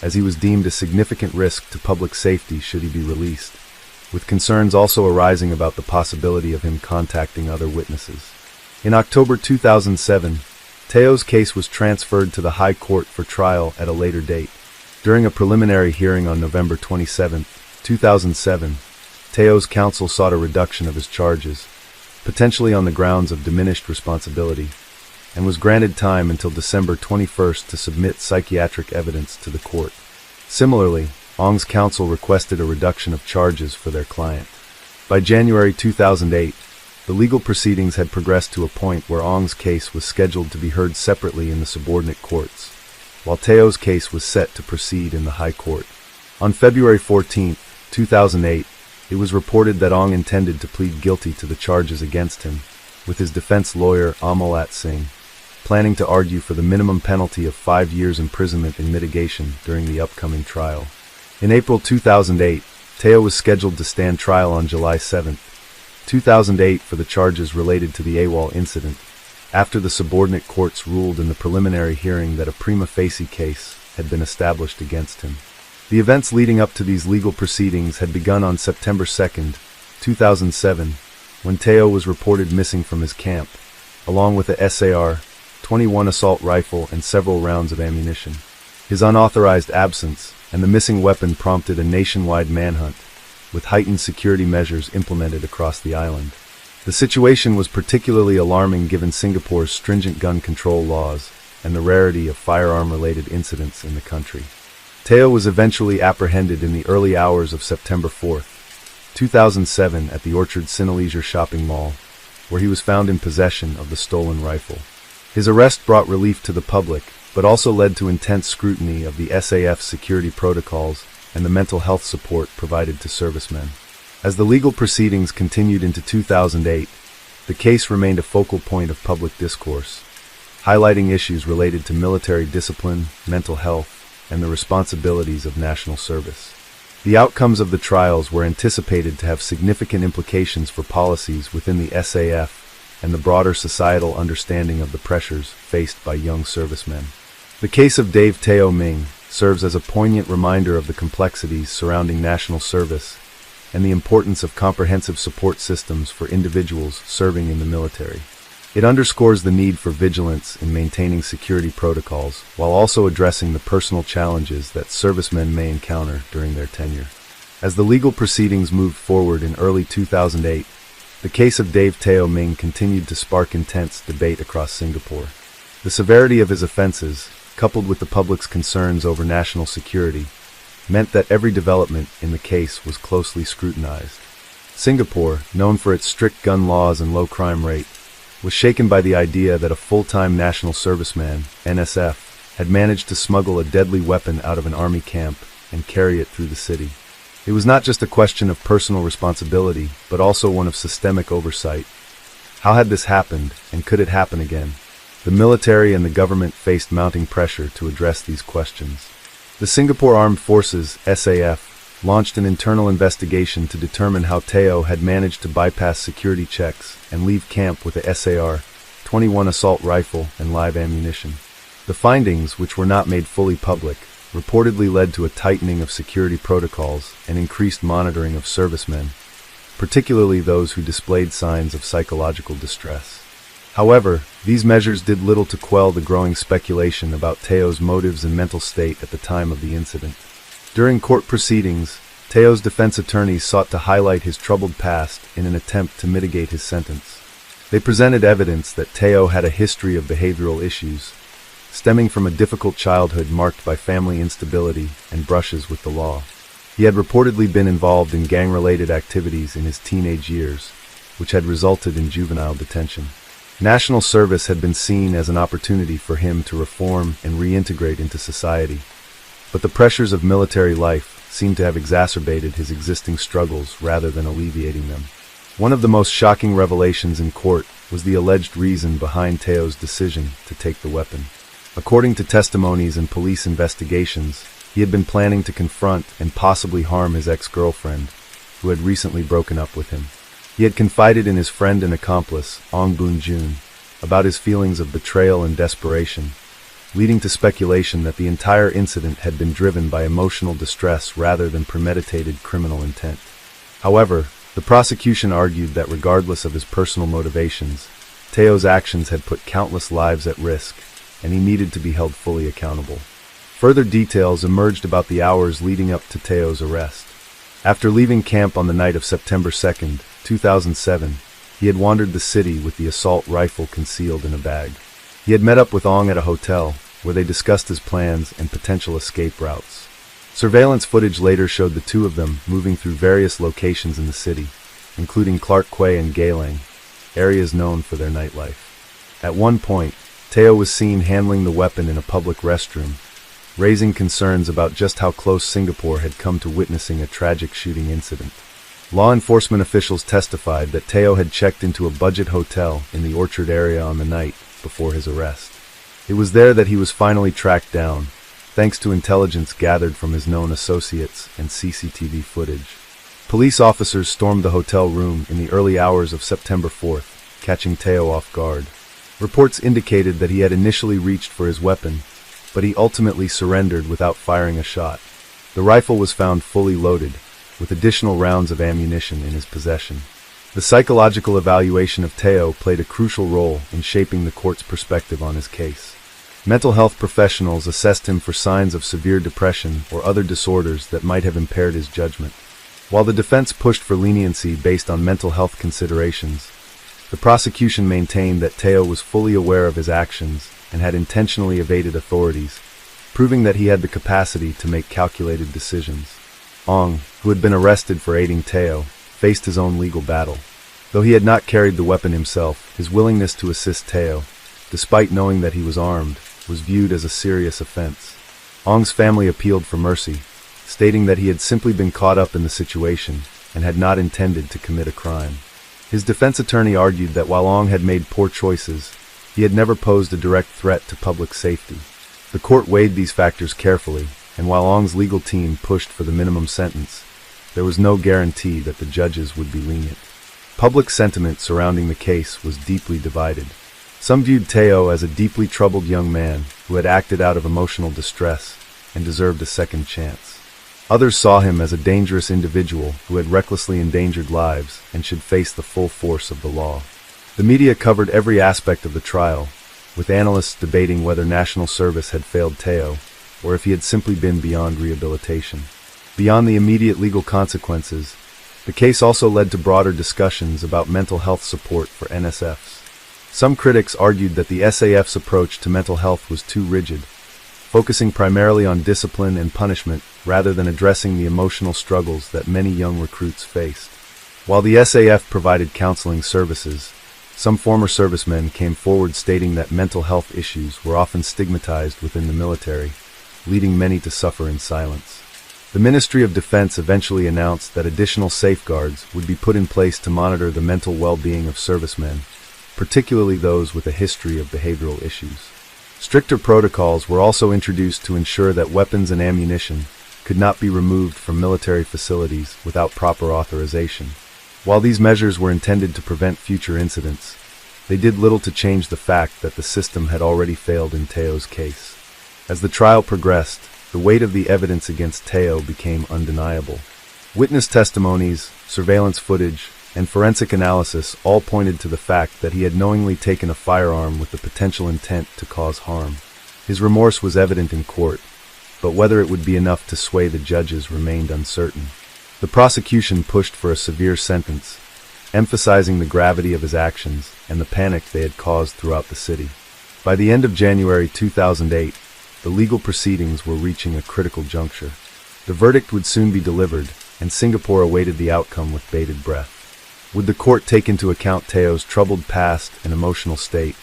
as he was deemed a significant risk to public safety should he be released, with concerns also arising about the possibility of him contacting other witnesses. In October 2007, Teo's case was transferred to the High Court for trial at a later date. During a preliminary hearing on November 27, 2007, Teo's counsel sought a reduction of his charges, potentially on the grounds of diminished responsibility, and was granted time until December 21 to submit psychiatric evidence to the court. Similarly, Ong's counsel requested a reduction of charges for their client. By January 2008, the legal proceedings had progressed to a point where Ong's case was scheduled to be heard separately in the subordinate courts, while Teo's case was set to proceed in the High Court. On February 14, 2008, it was reported that Ong intended to plead guilty to the charges against him, with his defense lawyer Amalat Singh planning to argue for the minimum penalty of 5 years imprisonment in mitigation during the upcoming trial. In April 2008, Teo was scheduled to stand trial on July 7, 2008 for the charges related to the AWOL incident, after the subordinate courts ruled in the preliminary hearing that a prima facie case had been established against him. The events leading up to these legal proceedings had begun on September 2, 2007, when Teo was reported missing from his camp, along with a SAR-21 assault rifle and several rounds of ammunition. His unauthorized absence and the missing weapon prompted a nationwide manhunt, with heightened security measures implemented across the island. The situation was particularly alarming given Singapore's stringent gun control laws and the rarity of firearm-related incidents in the country. Teo was eventually apprehended in the early hours of September 4, 2007 at the Orchard Cineleisure shopping mall, where he was found in possession of the stolen rifle. His arrest brought relief to the public, but also led to intense scrutiny of the SAF's security protocols and the mental health support provided to servicemen. As the legal proceedings continued into 2008, the case remained a focal point of public discourse, highlighting issues related to military discipline, mental health, and the responsibilities of national service. The outcomes of the trials were anticipated to have significant implications for policies within the SAF and the broader societal understanding of the pressures faced by young servicemen. The case of Dave Teo Ming serves as a poignant reminder of the complexities surrounding national service and the importance of comprehensive support systems for individuals serving in the military. It underscores the need for vigilance in maintaining security protocols while also addressing the personal challenges that servicemen may encounter during their tenure. As the legal proceedings moved forward in early 2008, the case of Dave Teo Ming continued to spark intense debate across Singapore. The severity of his offenses, coupled with the public's concerns over national security, meant that every development in the case was closely scrutinized. Singapore, known for its strict gun laws and low crime rate, was shaken by the idea that a full-time national serviceman, NSF, had managed to smuggle a deadly weapon out of an army camp and carry it through the city. It was not just a question of personal responsibility, but also one of systemic oversight. How had this happened, and could it happen again? The military and the government faced mounting pressure to address these questions. The Singapore Armed Forces, SAF, launched an internal investigation to determine how Teo had managed to bypass security checks and leave camp with a SAR-21 assault rifle and live ammunition. The findings, which were not made fully public, reportedly led to a tightening of security protocols and increased monitoring of servicemen, particularly those who displayed signs of psychological distress. However, these measures did little to quell the growing speculation about Teo's motives and mental state at the time of the incident. During court proceedings, Teo's defense attorneys sought to highlight his troubled past in an attempt to mitigate his sentence. They presented evidence that Teo had a history of behavioral issues, stemming from a difficult childhood marked by family instability and brushes with the law. He had reportedly been involved in gang-related activities in his teenage years, which had resulted in juvenile detention. National service had been seen as an opportunity for him to reform and reintegrate into society, but the pressures of military life seemed to have exacerbated his existing struggles rather than alleviating them. One of the most shocking revelations in court was the alleged reason behind Teo's decision to take the weapon. According to testimonies and police investigations, he had been planning to confront and possibly harm his ex-girlfriend, who had recently broken up with him. He had confided in his friend and accomplice, Ong Boon Jun, about his feelings of betrayal and desperation, leading to speculation that the entire incident had been driven by emotional distress rather than premeditated criminal intent. However, the prosecution argued that regardless of his personal motivations, Teo's actions had put countless lives at risk, and he needed to be held fully accountable. Further details emerged about the hours leading up to Teo's arrest. After leaving camp on the night of September 2, 2007, he had wandered the city with the assault rifle concealed in a bag. He had met up with Ong at a hotel, where they discussed his plans and potential escape routes. Surveillance footage later showed the two of them moving through various locations in the city, including Clark Quay and Geylang, areas known for their nightlife. At one point, Teo was seen handling the weapon in a public restroom, raising concerns about just how close Singapore had come to witnessing a tragic shooting incident. Law enforcement officials testified that Teo had checked into a budget hotel in the Orchard area on the night before his arrest. It was there that he was finally tracked down, thanks to intelligence gathered from his known associates and CCTV footage. Police officers stormed the hotel room in the early hours of September 4th, catching Teo off guard. Reports indicated that he had initially reached for his weapon, but he ultimately surrendered without firing a shot. The rifle was found fully loaded, with additional rounds of ammunition in his possession. The psychological evaluation of Teo played a crucial role in shaping the court's perspective on his case. Mental health professionals assessed him for signs of severe depression or other disorders that might have impaired his judgment. While the defense pushed for leniency based on mental health considerations, the prosecution maintained that Teo was fully aware of his actions and had intentionally evaded authorities, proving that he had the capacity to make calculated decisions. Ong, who had been arrested for aiding Teo, faced his own legal battle. Though he had not carried the weapon himself, his willingness to assist Teo, despite knowing that he was armed, was viewed as a serious offense. Ong's family appealed for mercy, stating that he had simply been caught up in the situation and had not intended to commit a crime. His defense attorney argued that while Ong had made poor choices, he had never posed a direct threat to public safety. The court weighed these factors carefully, and while Ong's legal team pushed for the minimum sentence, there was no guarantee that the judges would be lenient. Public sentiment surrounding the case was deeply divided. Some viewed Teo as a deeply troubled young man who had acted out of emotional distress and deserved a second chance. Others saw him as a dangerous individual who had recklessly endangered lives and should face the full force of the law. The media covered every aspect of the trial, with analysts debating whether national service had failed Teo or if he had simply been beyond rehabilitation. Beyond the immediate legal consequences, the case also led to broader discussions about mental health support for NSFs. Some critics argued that the SAF's approach to mental health was too rigid, focusing primarily on discipline and punishment rather than addressing the emotional struggles that many young recruits faced. While the SAF provided counseling services, some former servicemen came forward stating that mental health issues were often stigmatized within the military, leading many to suffer in silence. The Ministry of Defense eventually announced that additional safeguards would be put in place to monitor the mental well-being of servicemen, particularly those with a history of behavioral issues. Stricter protocols were also introduced to ensure that weapons and ammunition could not be removed from military facilities without proper authorization. While these measures were intended to prevent future incidents, they did little to change the fact that the system had already failed in Teo's case. As the trial progressed, the weight of the evidence against Teo became undeniable. Witness testimonies, surveillance footage, and forensic analysis all pointed to the fact that he had knowingly taken a firearm with the potential intent to cause harm. His remorse was evident in court, but whether it would be enough to sway the judges remained uncertain. The prosecution pushed for a severe sentence, emphasizing the gravity of his actions and the panic they had caused throughout the city. By the end of January 2008, the legal proceedings were reaching a critical juncture. The verdict would soon be delivered, and Singapore awaited the outcome with bated breath. Would the court take into account Teo's troubled past and emotional state,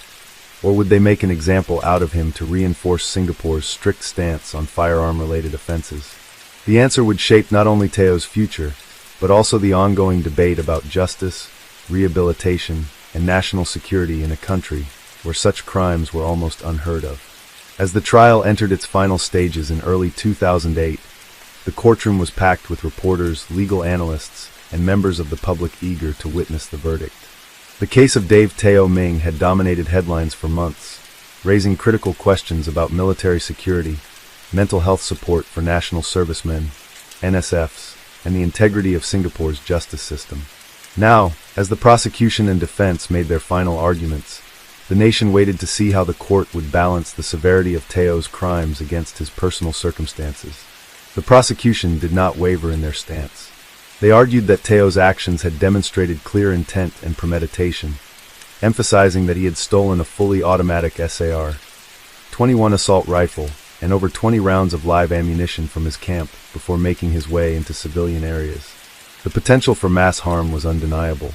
or would they make an example out of him to reinforce Singapore's strict stance on firearm-related offenses? The answer would shape not only Teo's future, but also the ongoing debate about justice, rehabilitation, and national security in a country where such crimes were almost unheard of. As the trial entered its final stages in early 2008, the courtroom was packed with reporters, legal analysts, and members of the public eager to witness the verdict. The case of Dave Teo Ming had dominated headlines for months, raising critical questions about military security, mental health support for national servicemen, NSFs, and the integrity of Singapore's justice system. Now, as the prosecution and defense made their final arguments, the nation waited to see how the court would balance the severity of Teo's crimes against his personal circumstances. The prosecution did not waver in their stance. They argued that Teo's actions had demonstrated clear intent and premeditation, emphasizing that he had stolen a fully automatic SAR-21 assault rifle and over 20 rounds of live ammunition from his camp before making his way into civilian areas. The potential for mass harm was undeniable.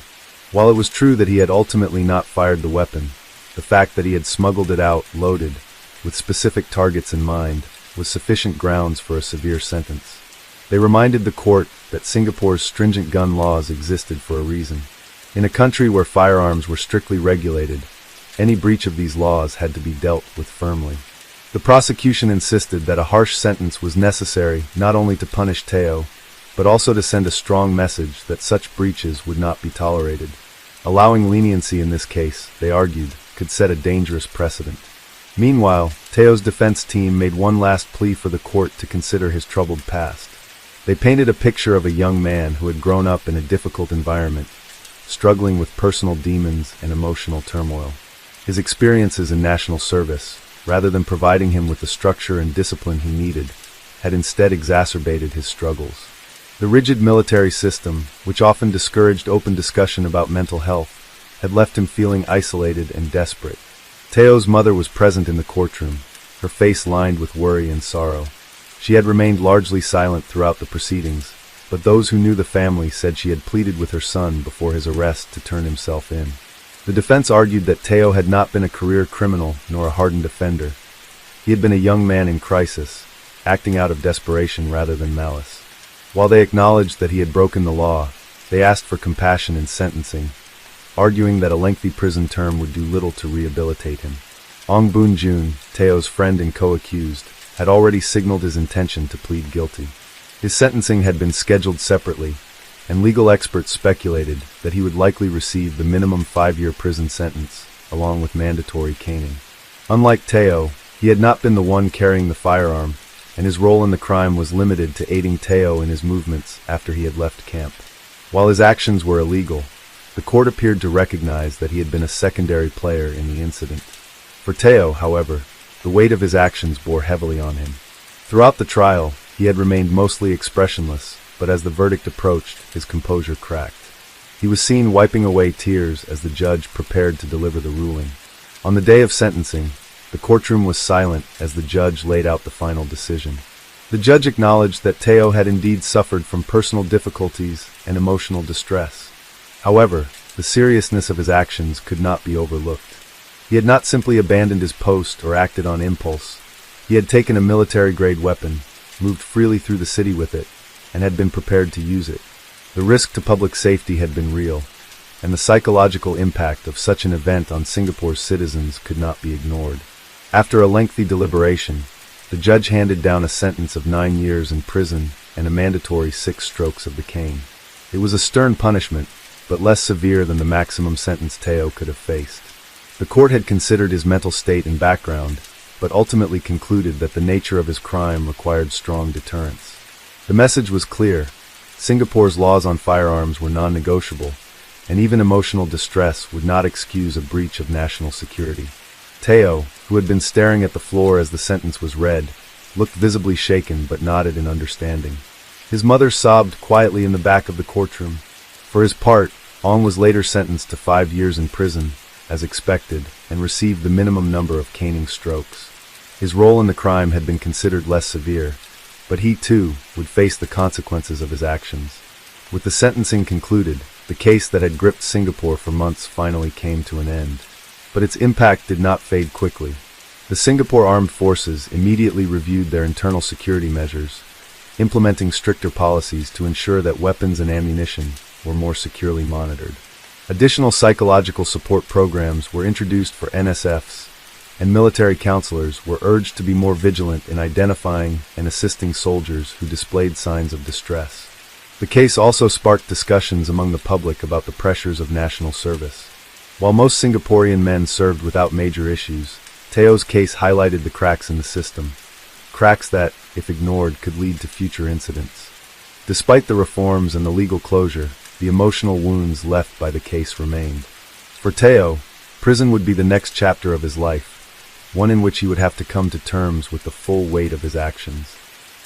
While it was true that he had ultimately not fired the weapon, the fact that he had smuggled it out, loaded, with specific targets in mind, was sufficient grounds for a severe sentence. They reminded the court that Singapore's stringent gun laws existed for a reason. In a country where firearms were strictly regulated, any breach of these laws had to be dealt with firmly. The prosecution insisted that a harsh sentence was necessary not only to punish Teo, but also to send a strong message that such breaches would not be tolerated. Allowing leniency in this case, they argued, could set a dangerous precedent. Meanwhile, Teo's defense team made one last plea for the court to consider his troubled past. They painted a picture of a young man who had grown up in a difficult environment, struggling with personal demons and emotional turmoil. His experiences in national service, rather than providing him with the structure and discipline he needed, had instead exacerbated his struggles. The rigid military system, which often discouraged open discussion about mental health, had left him feeling isolated and desperate. Teo's mother was present in the courtroom, her face lined with worry and sorrow. She had remained largely silent throughout the proceedings, but those who knew the family said she had pleaded with her son before his arrest to turn himself in. The defense argued that Teo had not been a career criminal nor a hardened offender, He had been a young man in crisis, acting out of desperation rather than malice. While they acknowledged that he had broken the law, they asked for compassion in sentencing, arguing that a lengthy prison term would do little to rehabilitate him. Ong Boon-jun, Taeo's friend and co-accused, had already signaled his intention to plead guilty. His sentencing had been scheduled separately, and legal experts speculated that he would likely receive the minimum 5-year prison sentence, along with mandatory caning. Unlike Taeo, he had not been the one carrying the firearm, and his role in the crime was limited to aiding Taeo in his movements after he had left camp. While his actions were illegal, the court appeared to recognize that he had been a secondary player in the incident. For Taeo, however, the weight of his actions bore heavily on him. Throughout the trial, he had remained mostly expressionless, but as the verdict approached, his composure cracked. He was seen wiping away tears as the judge prepared to deliver the ruling. On the day of sentencing, the courtroom was silent as the judge laid out the final decision. The judge acknowledged that Taeo had indeed suffered from personal difficulties and emotional distress. However, the seriousness of his actions could not be overlooked. He had not simply abandoned his post or acted on impulse. He had taken a military-grade weapon, moved freely through the city with it, and had been prepared to use it. The risk to public safety had been real, and the psychological impact of such an event on Singapore's citizens could not be ignored. After a lengthy deliberation, the judge handed down a sentence of 9 years in prison and a mandatory 6 strokes of the cane. It was a stern punishment, but less severe than the maximum sentence Taeo could have faced. The court had considered his mental state and background, but ultimately concluded that the nature of his crime required strong deterrence. The message was clear. Singapore's laws on firearms were non-negotiable, and even emotional distress would not excuse a breach of national security. Taeo, who had been staring at the floor as the sentence was read, looked visibly shaken but nodded in understanding. His mother sobbed quietly in the back of the courtroom. For his part, Ong was later sentenced to 5 years in prison, as expected, and received the minimum number of caning strokes. His role in the crime had been considered less severe, but he too would face the consequences of his actions. With the sentencing concluded, the case that had gripped Singapore for months finally came to an end. But its impact did not fade quickly. The Singapore Armed Forces immediately reviewed their internal security measures, implementing stricter policies to ensure that weapons and ammunition were more securely monitored. Additional psychological support programs were introduced for NSFs, and military counselors were urged to be more vigilant in identifying and assisting soldiers who displayed signs of distress. The case also sparked discussions among the public about the pressures of national service. While most Singaporean men served without major issues, Taeo's case highlighted the cracks in the system, cracks that, if ignored, could lead to future incidents. Despite the reforms and the legal closure, the emotional wounds left by the case remained. For Taeo, prison would be the next chapter of his life, one in which he would have to come to terms with the full weight of his actions.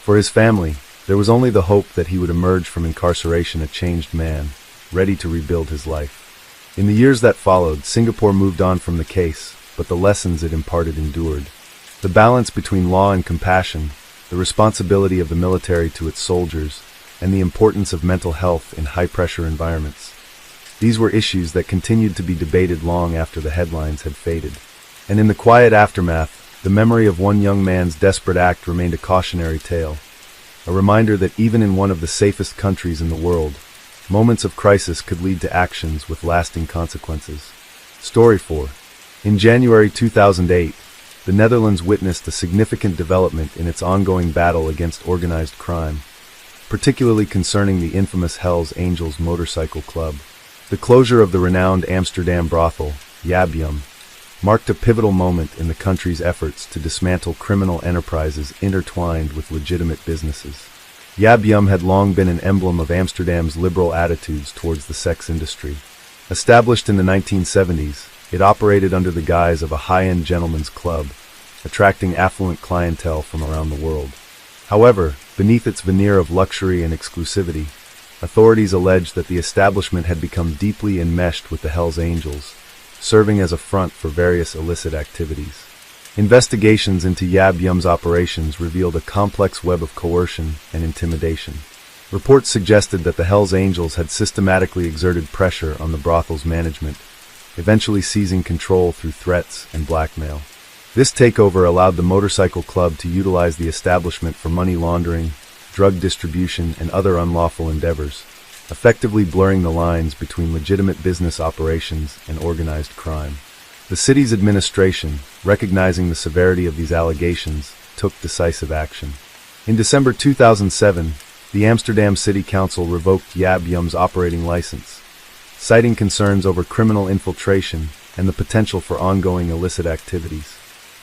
For his family, there was only the hope that he would emerge from incarceration a changed man, ready to rebuild his life. In the years that followed, Singapore moved on from the case, but the lessons it imparted endured. The balance between law and compassion, the responsibility of the military to its soldiers, and the importance of mental health in high-pressure environments. These were issues that continued to be debated long after the headlines had faded. And in the quiet aftermath, the memory of one young man's desperate act remained a cautionary tale, a reminder that even in one of the safest countries in the world, moments of crisis could lead to actions with lasting consequences. Story 4. In January 2008, the Netherlands witnessed a significant development in its ongoing battle against organized crime, particularly concerning the infamous Hells Angels motorcycle club. The closure of the renowned Amsterdam brothel, Yabyum, marked a pivotal moment in the country's efforts to dismantle criminal enterprises intertwined with legitimate businesses. Yabyum had long been an emblem of Amsterdam's liberal attitudes towards the sex industry. Established in the 1970s, it operated under the guise of a high-end gentlemen's club, attracting affluent clientele from around the world. However, beneath its veneer of luxury and exclusivity, authorities alleged that the establishment had become deeply enmeshed with the Hells Angels, serving as a front for various illicit activities. Investigations into Yabyum's operations revealed a complex web of coercion and intimidation. Reports suggested that the Hells Angels had systematically exerted pressure on the brothel's management, eventually seizing control through threats and blackmail. This takeover allowed the motorcycle club to utilize the establishment for money laundering, drug distribution, and other unlawful endeavors, effectively blurring the lines between legitimate business operations and organized crime. The city's administration, recognizing the severity of these allegations, took decisive action. In December 2007, the Amsterdam City Council revoked Yab Yum's operating license, citing concerns over criminal infiltration and the potential for ongoing illicit activities.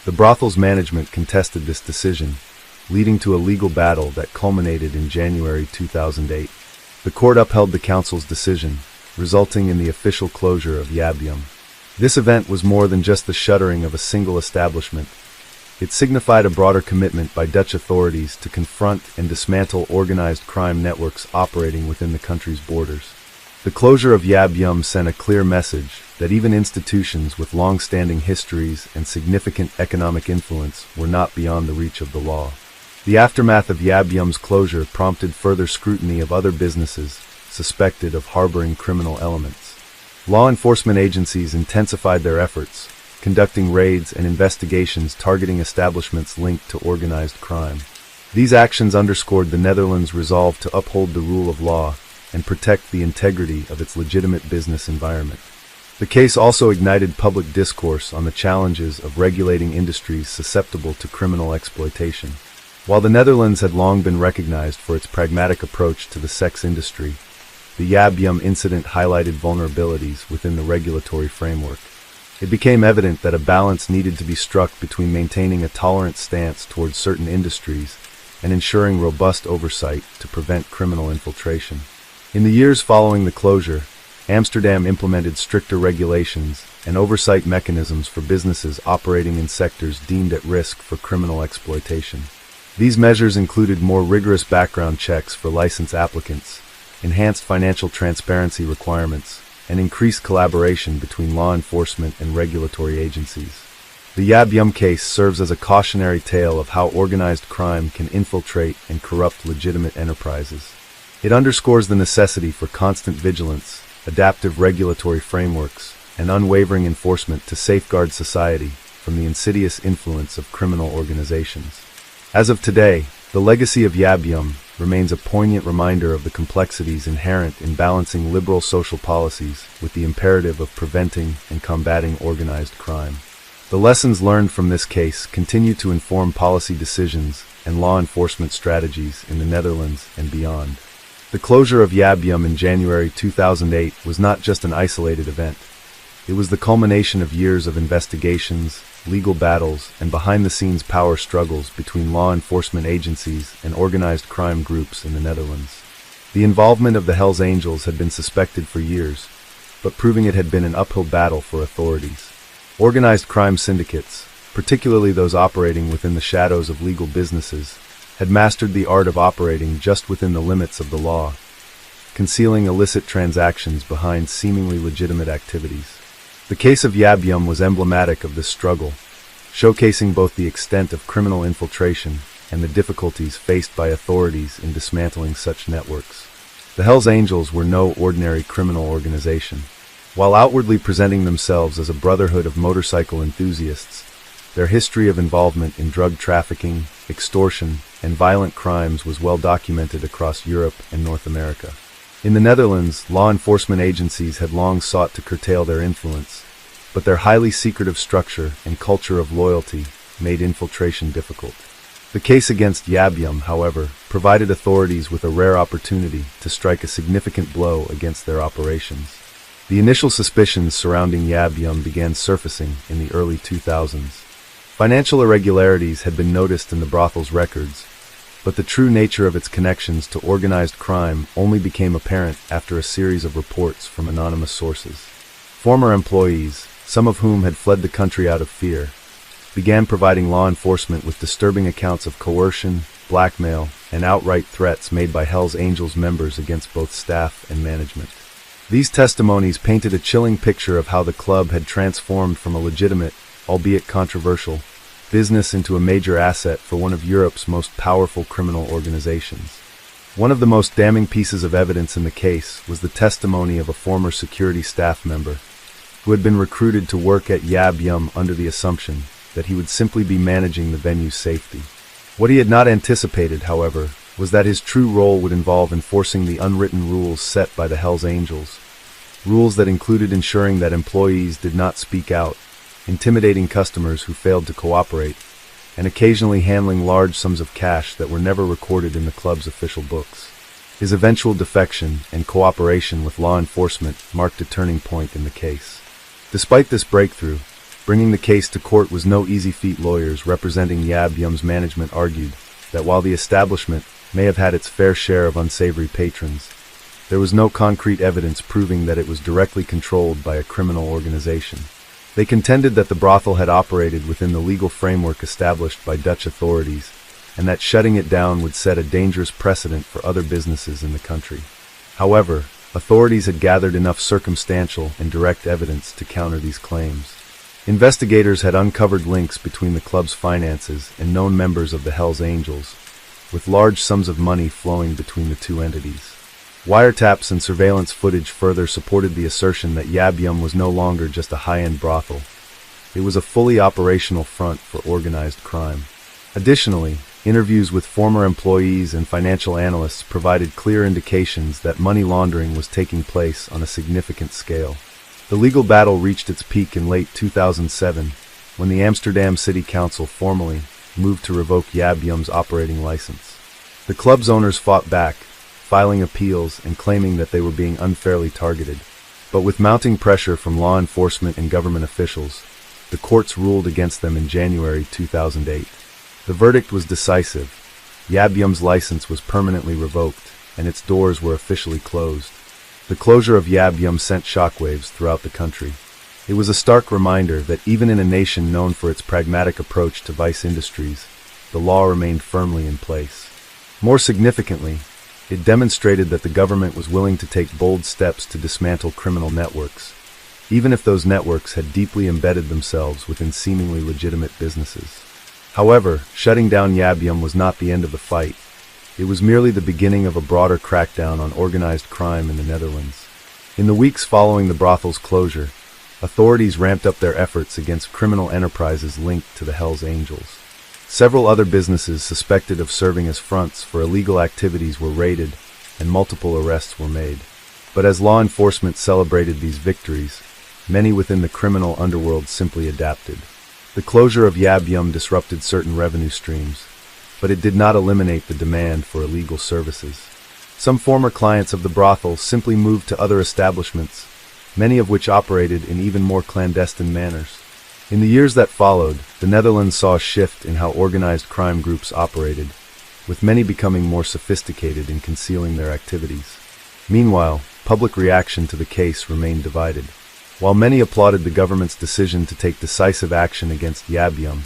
The brothel's management contested this decision, leading to a legal battle that culminated in January 2008. The court upheld the council's decision, resulting in the official closure of Yab Yum. This event was more than just the shuttering of a single establishment. It signified a broader commitment by Dutch authorities to confront and dismantle organized crime networks operating within the country's borders. The closure of Yab Yum sent a clear message that even institutions with long-standing histories and significant economic influence were not beyond the reach of the law. The aftermath of Yab Yum's closure prompted further scrutiny of other businesses suspected of harboring criminal elements. Law enforcement agencies intensified their efforts, conducting raids and investigations targeting establishments linked to organized crime. These actions underscored the Netherlands' resolve to uphold the rule of law and protect the integrity of its legitimate business environment. The case also ignited public discourse on the challenges of regulating industries susceptible to criminal exploitation. While the Netherlands had long been recognized for its pragmatic approach to the sex industry, the Yab Yum incident highlighted vulnerabilities within the regulatory framework. It became evident that a balance needed to be struck between maintaining a tolerant stance towards certain industries and ensuring robust oversight to prevent criminal infiltration. In the years following the closure, Amsterdam implemented stricter regulations and oversight mechanisms for businesses operating in sectors deemed at risk for criminal exploitation. These measures included more rigorous background checks for license applicants, enhanced financial transparency requirements, and increased collaboration between law enforcement and regulatory agencies. The Yab Yum case serves as a cautionary tale of how organized crime can infiltrate and corrupt legitimate enterprises. It underscores the necessity for constant vigilance, adaptive regulatory frameworks, and unwavering enforcement to safeguard society from the insidious influence of criminal organizations. As of today, the legacy of Yab Yum remains a poignant reminder of the complexities inherent in balancing liberal social policies with the imperative of preventing and combating organized crime. The lessons learned from this case continue to inform policy decisions and law enforcement strategies in the Netherlands and beyond. The closure of Yab Yum in January 2008 was not just an isolated event. It was the culmination of years of investigations, legal battles, and behind-the-scenes power struggles between law enforcement agencies and organized crime groups in the Netherlands. The involvement of the Hells Angels had been suspected for years, but proving it had been an uphill battle for authorities. Organized crime syndicates, particularly those operating within the shadows of legal businesses, had mastered the art of operating just within the limits of the law, concealing illicit transactions behind seemingly legitimate activities. The case of Yab Yum was emblematic of this struggle, showcasing both the extent of criminal infiltration and the difficulties faced by authorities in dismantling such networks. The Hells Angels were no ordinary criminal organization. While outwardly presenting themselves as a brotherhood of motorcycle enthusiasts, their history of involvement in drug trafficking, extortion, and violent crimes was well documented across Europe and North America. In the Netherlands, law enforcement agencies had long sought to curtail their influence, but their highly secretive structure and culture of loyalty made infiltration difficult. The case against Yab Yum, however, provided authorities with a rare opportunity to strike a significant blow against their operations. The initial suspicions surrounding Yab Yum began surfacing in the early 2000s. Financial irregularities had been noticed in the brothel's records, but the true nature of its connections to organized crime only became apparent after a series of reports from anonymous sources. Former employees, some of whom had fled the country out of fear, began providing law enforcement with disturbing accounts of coercion, blackmail, and outright threats made by Hells Angels members against both staff and management. These testimonies painted a chilling picture of how the club had transformed from a legitimate, albeit controversial, business into a major asset for one of Europe's most powerful criminal organizations. One of the most damning pieces of evidence in the case was the testimony of a former security staff member who had been recruited to work at Yab Yum under the assumption that he would simply be managing the venue's safety. What he had not anticipated, however, was that his true role would involve enforcing the unwritten rules set by the Hells Angels, rules that included ensuring that employees did not speak out, intimidating customers who failed to cooperate, and occasionally handling large sums of cash that were never recorded in the club's official books. His eventual defection and cooperation with law enforcement marked a turning point in the case. Despite this breakthrough, bringing the case to court was no easy feat. Lawyers representing Yab Yum's management argued that while the establishment may have had its fair share of unsavory patrons, there was no concrete evidence proving that it was directly controlled by a criminal organization. They contended that the brothel had operated within the legal framework established by Dutch authorities, and that shutting it down would set a dangerous precedent for other businesses in the country. However, authorities had gathered enough circumstantial and direct evidence to counter these claims. Investigators had uncovered links between the club's finances and known members of the Hells Angels, with large sums of money flowing between the two entities. Wiretaps and surveillance footage further supported the assertion that Yab Yum was no longer just a high-end brothel. It was a fully operational front for organized crime. Additionally, interviews with former employees and financial analysts provided clear indications that money laundering was taking place on a significant scale. The legal battle reached its peak in late 2007, when the Amsterdam City Council formally moved to revoke Yab Yum's operating license. The club's owners fought back, filing appeals and claiming that they were being unfairly targeted. But with mounting pressure from law enforcement and government officials, the courts ruled against them in January 2008. The verdict was decisive. Yab Yum's license was permanently revoked, and its doors were officially closed. The closure of Yab Yum sent shockwaves throughout the country. It was a stark reminder that even in a nation known for its pragmatic approach to vice industries, the law remained firmly in place. More significantly, it demonstrated that the government was willing to take bold steps to dismantle criminal networks, even if those networks had deeply embedded themselves within seemingly legitimate businesses. However, shutting down Yab Yum was not the end of the fight. It was merely the beginning of a broader crackdown on organized crime in the Netherlands. In the weeks following the brothel's closure, authorities ramped up their efforts against criminal enterprises linked to the Hells Angels. Several other businesses suspected of serving as fronts for illegal activities were raided, and multiple arrests were made. But as law enforcement celebrated these victories, many within the criminal underworld simply adapted. The closure of Yab Yum disrupted certain revenue streams, but it did not eliminate the demand for illegal services. Some former clients of the brothel simply moved to other establishments, many of which operated in even more clandestine manners. In the years that followed, the Netherlands saw a shift in how organized crime groups operated, with many becoming more sophisticated in concealing their activities. Meanwhile, public reaction to the case remained divided. While many applauded the government's decision to take decisive action against Yab Yum,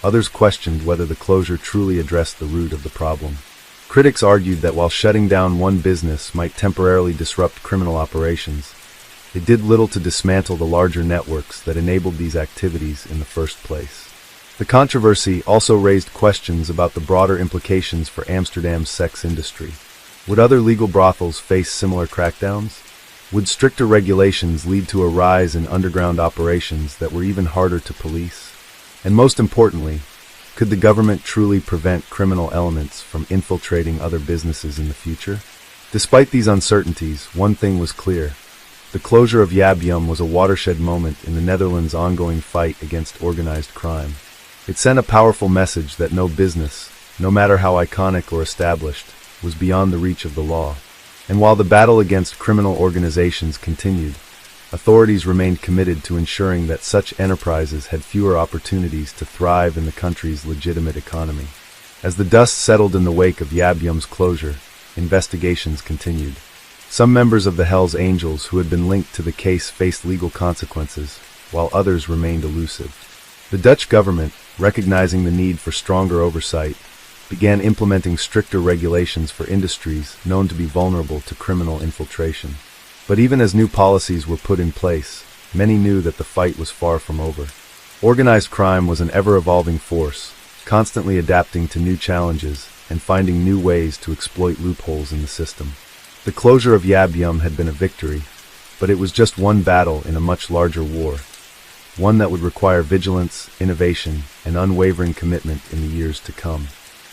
others questioned whether the closure truly addressed the root of the problem. Critics argued that while shutting down one business might temporarily disrupt criminal operations, it did little to dismantle the larger networks that enabled these activities in the first place. The controversy also raised questions about the broader implications for Amsterdam's sex industry. Would other legal brothels face similar crackdowns? Would stricter regulations lead to a rise in underground operations that were even harder to police? And most importantly, could the government truly prevent criminal elements from infiltrating other businesses in the future? Despite these uncertainties, one thing was clear. The closure of Yab Yum was a watershed moment in the Netherlands' ongoing fight against organized crime. It sent a powerful message that no business, no matter how iconic or established, was beyond the reach of the law. And while the battle against criminal organizations continued, authorities remained committed to ensuring that such enterprises had fewer opportunities to thrive in the country's legitimate economy. As the dust settled in the wake of Yab Yum's closure, investigations continued. Some members of the Hells Angels who had been linked to the case faced legal consequences, while others remained elusive. The Dutch government, recognizing the need for stronger oversight, began implementing stricter regulations for industries known to be vulnerable to criminal infiltration. But even as new policies were put in place, many knew that the fight was far from over. Organized crime was an ever-evolving force, constantly adapting to new challenges and finding new ways to exploit loopholes in the system. The closure of Yab Yum had been a victory, but it was just one battle in a much larger war. one that would require vigilance, innovation, and unwavering commitment in the years to come.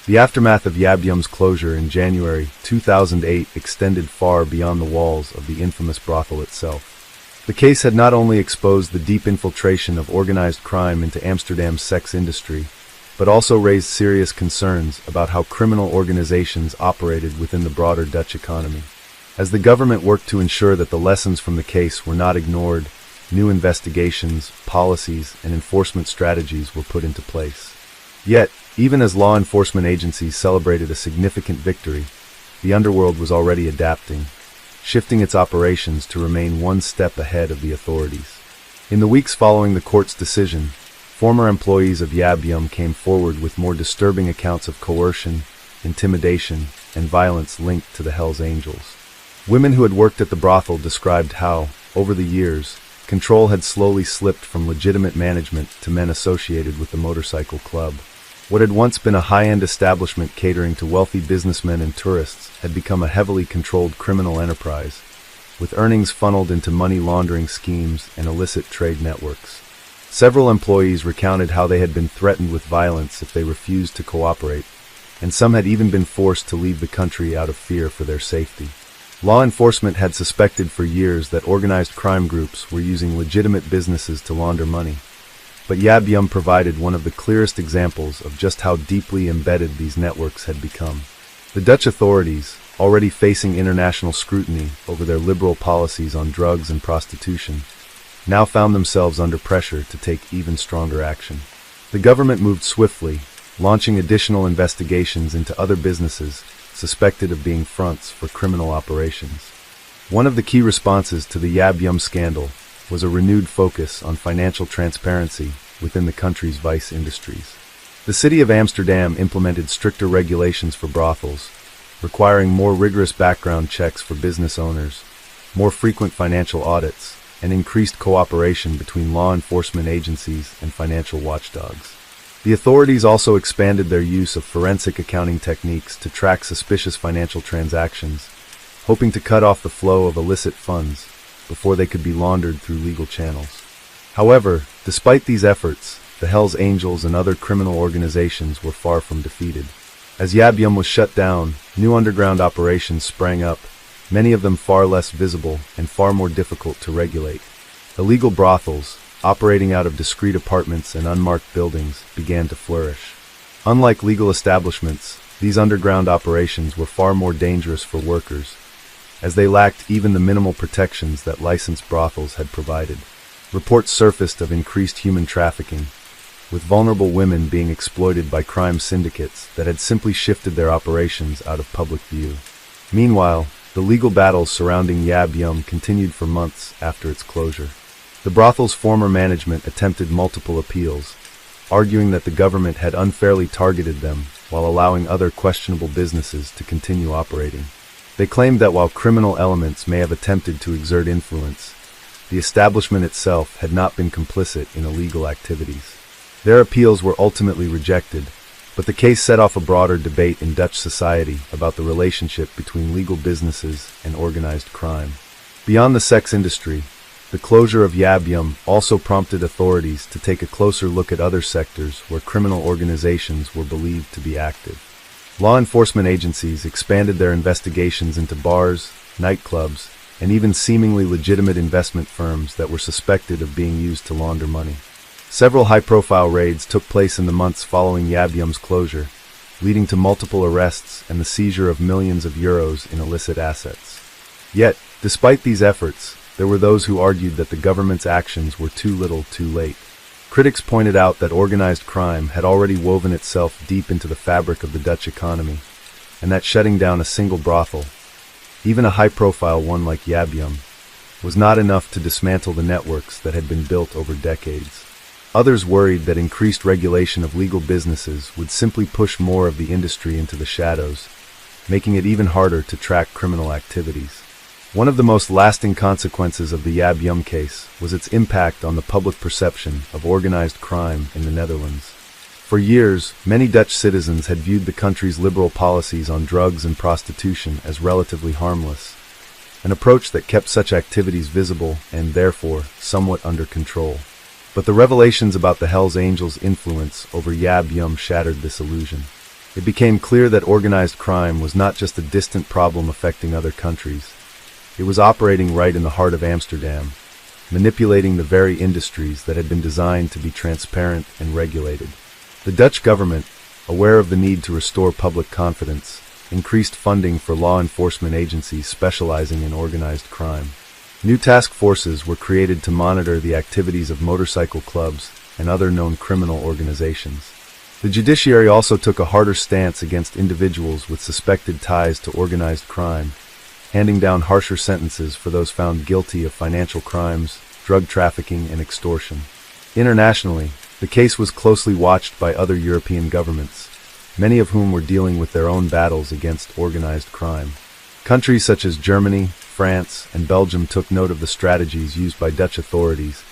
The aftermath of Yab Yum's closure in January 2008 extended far beyond the walls of the infamous brothel itself. The case had not only exposed the deep infiltration of organized crime into Amsterdam's sex industry, but also raised serious concerns about how criminal organizations operated within the broader Dutch economy. As the government worked to ensure that the lessons from the case were not ignored, new investigations, policies, and enforcement strategies were put into place. Yet, even as law enforcement agencies celebrated a significant victory, the underworld was already adapting, shifting its operations to remain one step ahead of the authorities. In the weeks following the court's decision, former employees of Yab Yum came forward with more disturbing accounts of coercion, intimidation, and violence linked to the Hells Angels. Women who had worked at the brothel described how, over the years, control had slowly slipped from legitimate management to men associated with the motorcycle club. What had once been a high-end establishment catering to wealthy businessmen and tourists had become a heavily controlled criminal enterprise, with earnings funneled into money laundering schemes and illicit trade networks. Several employees recounted how they had been threatened with violence if they refused to cooperate, and some had even been forced to leave the country out of fear for their safety. Law enforcement had suspected for years that organized crime groups were using legitimate businesses to launder money, but Yab Yum provided one of the clearest examples of just how deeply embedded these networks had become. The Dutch authorities, already facing international scrutiny over their liberal policies on drugs and prostitution, now found themselves under pressure to take even stronger action. The government moved swiftly, launching additional investigations into other businesses suspected of being fronts for criminal operations. One of the key responses to the Yab Yum scandal was a renewed focus on financial transparency within the country's vice industries. The city of Amsterdam implemented stricter regulations for brothels, requiring more rigorous background checks for business owners, more frequent financial audits, and increased cooperation between law enforcement agencies and financial watchdogs. The authorities also expanded their use of forensic accounting techniques to track suspicious financial transactions, hoping to cut off the flow of illicit funds before they could be laundered through legal channels. However, despite these efforts, the Hells Angels and other criminal organizations were far from defeated. As Yab Yum was shut down, new underground operations sprang up, many of them far less visible and far more difficult to regulate. Illegal brothels, operating out of discreet apartments and unmarked buildings, began to flourish. Unlike legal establishments, these underground operations were far more dangerous for workers, as they lacked even the minimal protections that licensed brothels had provided. Reports surfaced of increased human trafficking, with vulnerable women being exploited by crime syndicates that had simply shifted their operations out of public view. Meanwhile, the legal battles surrounding Yab Yum continued for months after its closure. The brothel's former management attempted multiple appeals, arguing that the government had unfairly targeted them while allowing other questionable businesses to continue operating. They claimed that while criminal elements may have attempted to exert influence, the establishment itself had not been complicit in illegal activities. Their appeals were ultimately rejected, but the case set off a broader debate in Dutch society about the relationship between legal businesses and organized crime. Beyond the sex industry, the closure of Yab Yum also prompted authorities to take a closer look at other sectors where criminal organizations were believed to be active. Law enforcement agencies expanded their investigations into bars, nightclubs, and even seemingly legitimate investment firms that were suspected of being used to launder money. Several high-profile raids took place in the months following Yab Yum's closure, leading to multiple arrests and the seizure of millions of euros in illicit assets. Yet, despite these efforts, there were those who argued that the government's actions were too little, too late. Critics pointed out that organized crime had already woven itself deep into the fabric of the Dutch economy, and that shutting down a single brothel, even a high-profile one like Yab Yum, was not enough to dismantle the networks that had been built over decades. Others worried that increased regulation of legal businesses would simply push more of the industry into the shadows, making it even harder to track criminal activities. One of the most lasting consequences of the Yab Yum case was its impact on the public perception of organized crime in the Netherlands. For years, many Dutch citizens had viewed the country's liberal policies on drugs and prostitution as relatively harmless, an approach that kept such activities visible and, therefore, somewhat under control. But the revelations about the Hells Angels' influence over Yab Yum shattered this illusion. It became clear that organized crime was not just a distant problem affecting other countries. It was operating right in the heart of Amsterdam, manipulating the very industries that had been designed to be transparent and regulated. The Dutch government, aware of the need to restore public confidence, increased funding for law enforcement agencies specializing in organized crime. New task forces were created to monitor the activities of motorcycle clubs and other known criminal organizations. The judiciary also took a harder stance against individuals with suspected ties to organized crime, handing down harsher sentences for those found guilty of financial crimes, drug trafficking, and extortion. Internationally, the case was closely watched by other European governments, many of whom were dealing with their own battles against organized crime. Countries such as Germany, France, and Belgium took note of the strategies used by Dutch authorities,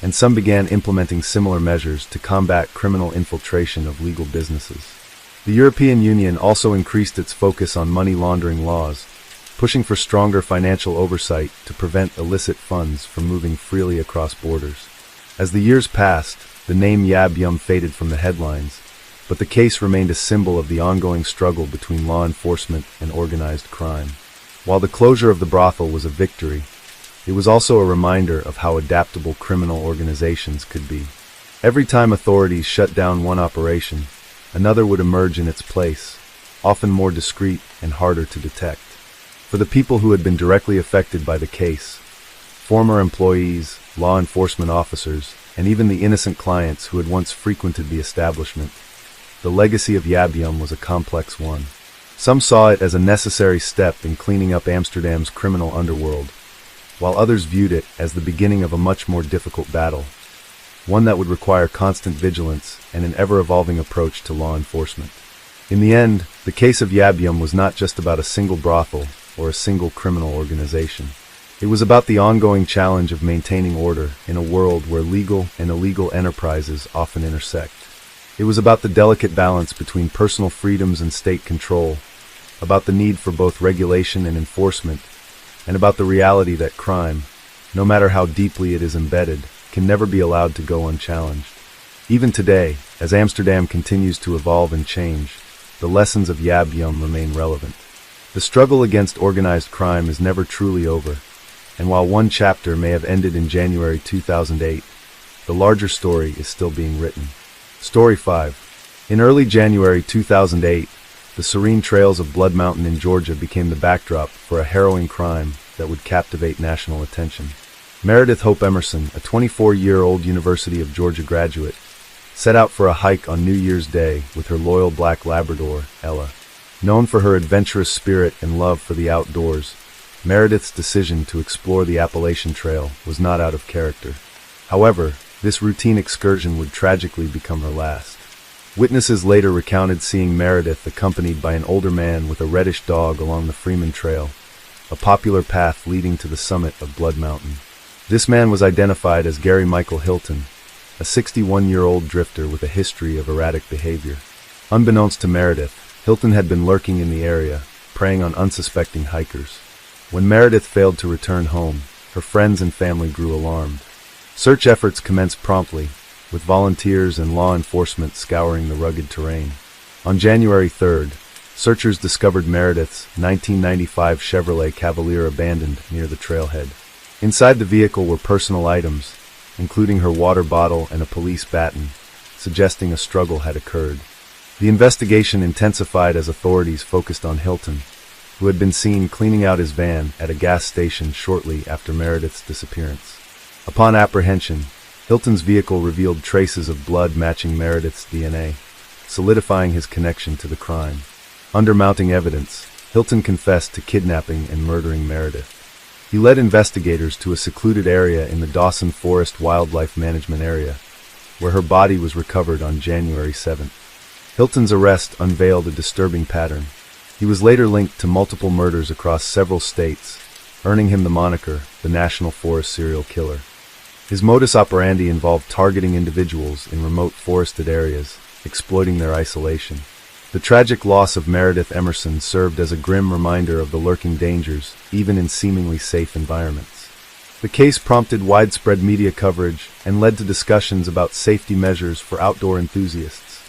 and some began implementing similar measures to combat criminal infiltration of legal businesses. The European Union also increased its focus on money laundering laws, pushing for stronger financial oversight to prevent illicit funds from moving freely across borders. As the years passed, the name Yab Yum faded from the headlines, but the case remained a symbol of the ongoing struggle between law enforcement and organized crime. While the closure of the brothel was a victory, it was also a reminder of how adaptable criminal organizations could be. Every time authorities shut down one operation, another would emerge in its place, often more discreet and harder to detect. For the people who had been directly affected by the case, former employees, law enforcement officers, and even the innocent clients who had once frequented the establishment, the legacy of Yab Yum was a complex one. Some saw it as a necessary step in cleaning up Amsterdam's criminal underworld, while others viewed it as the beginning of a much more difficult battle, one that would require constant vigilance and an ever-evolving approach to law enforcement. In the end, the case of Yab Yum was not just about a single brothel or a single criminal organization. It was about the ongoing challenge of maintaining order in a world where legal and illegal enterprises often intersect. It was about the delicate balance between personal freedoms and state control, about the need for both regulation and enforcement, and about the reality that crime, no matter how deeply it is embedded, can never be allowed to go unchallenged. Even today, as Amsterdam continues to evolve and change, the lessons of Yab Yum remain relevant. The struggle against organized crime is never truly over, and while one chapter may have ended in January 2008, the larger story is still being written. Story 5. In early January 2008, the serene trails of Blood Mountain in Georgia became the backdrop for a harrowing crime that would captivate national attention. Meredith Hope Emerson, a 24-year-old University of Georgia graduate, set out for a hike on New Year's Day with her loyal black Labrador, Ella. Known for her adventurous spirit and love for the outdoors, Meredith's decision to explore the Appalachian Trail was not out of character. However, this routine excursion would tragically become her last. Witnesses later recounted seeing Meredith accompanied by an older man with a reddish dog along the Freeman Trail, a popular path leading to the summit of Blood Mountain. This man was identified as Gary Michael Hilton, a 61-year-old drifter with a history of erratic behavior. Unbeknownst to Meredith, Hilton had been lurking in the area, preying on unsuspecting hikers. When Meredith failed to return home, her friends and family grew alarmed. Search efforts commenced promptly, with volunteers and law enforcement scouring the rugged terrain. On January 3rd, searchers discovered Meredith's 1995 Chevrolet Cavalier abandoned near the trailhead. Inside the vehicle were personal items, including her water bottle and a police baton, suggesting a struggle had occurred. The investigation intensified as authorities focused on Hilton, who had been seen cleaning out his van at a gas station shortly after Meredith's disappearance. Upon apprehension, Hilton's vehicle revealed traces of blood matching Meredith's DNA, solidifying his connection to the crime. Under mounting evidence, Hilton confessed to kidnapping and murdering Meredith. He led investigators to a secluded area in the Dawson Forest Wildlife Management Area, where her body was recovered on January 7th. Hilton's arrest unveiled a disturbing pattern. He was later linked to multiple murders across several states, earning him the moniker, the National Forest Serial Killer. His modus operandi involved targeting individuals in remote forested areas, exploiting their isolation. The tragic loss of Meredith Emerson served as a grim reminder of the lurking dangers, even in seemingly safe environments. The case prompted widespread media coverage and led to discussions about safety measures for outdoor enthusiasts.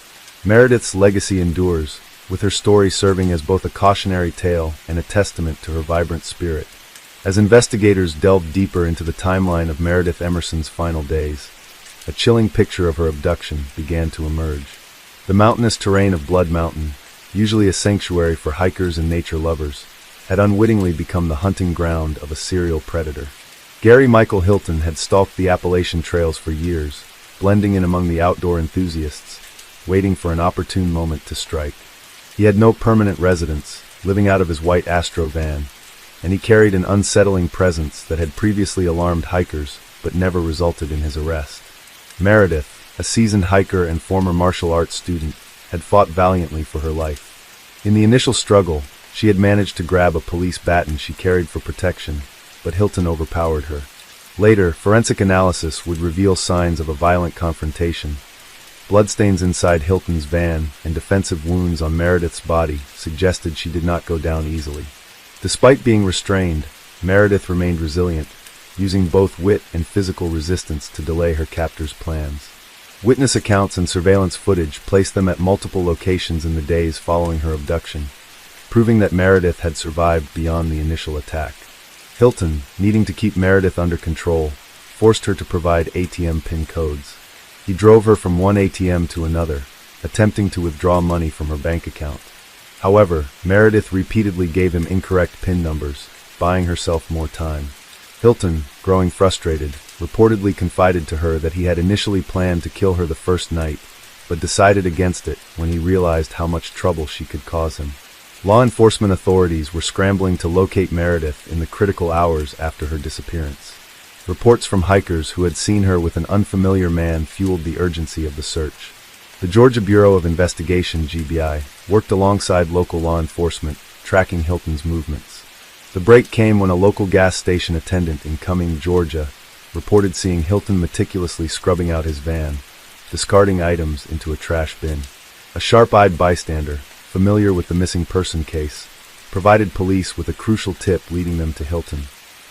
Meredith's legacy endures, with her story serving as both a cautionary tale and a testament to her vibrant spirit. As investigators delved deeper into the timeline of Meredith Emerson's final days, a chilling picture of her abduction began to emerge. The mountainous terrain of Blood Mountain, usually a sanctuary for hikers and nature lovers, had unwittingly become the hunting ground of a serial predator. Gary Michael Hilton had stalked the Appalachian trails for years, blending in among the outdoor enthusiasts, waiting for an opportune moment to strike. He had no permanent residence, living out of his white Astro van, and he carried an unsettling presence that had previously alarmed hikers but never resulted in his arrest. Meredith, a seasoned hiker and former martial arts student, had fought valiantly for her life. In the initial struggle, she had managed to grab a police baton she carried for protection, but Hilton overpowered her. Later, forensic analysis would reveal signs of a violent confrontation. Bloodstains inside Hilton's van and defensive wounds on Meredith's body suggested she did not go down easily. Despite being restrained, Meredith remained resilient, using both wit and physical resistance to delay her captor's plans. Witness accounts and surveillance footage placed them at multiple locations in the days following her abduction, proving that Meredith had survived beyond the initial attack. Hilton, needing to keep Meredith under control, forced her to provide ATM PIN codes. He drove her from one ATM to another, attempting to withdraw money from her bank account. However, Meredith repeatedly gave him incorrect PIN numbers, buying herself more time. Hilton, growing frustrated, reportedly confided to her that he had initially planned to kill her the first night, but decided against it when he realized how much trouble she could cause him. Law enforcement authorities were scrambling to locate Meredith in the critical hours after her disappearance. Reports from hikers who had seen her with an unfamiliar man fueled the urgency of the search. The Georgia Bureau of Investigation (GBI) worked alongside local law enforcement, tracking Hilton's movements. The break came when a local gas station attendant in Cumming, Georgia, reported seeing Hilton meticulously scrubbing out his van, discarding items into a trash bin. A sharp-eyed bystander, familiar with the missing person case, provided police with a crucial tip leading them to Hilton.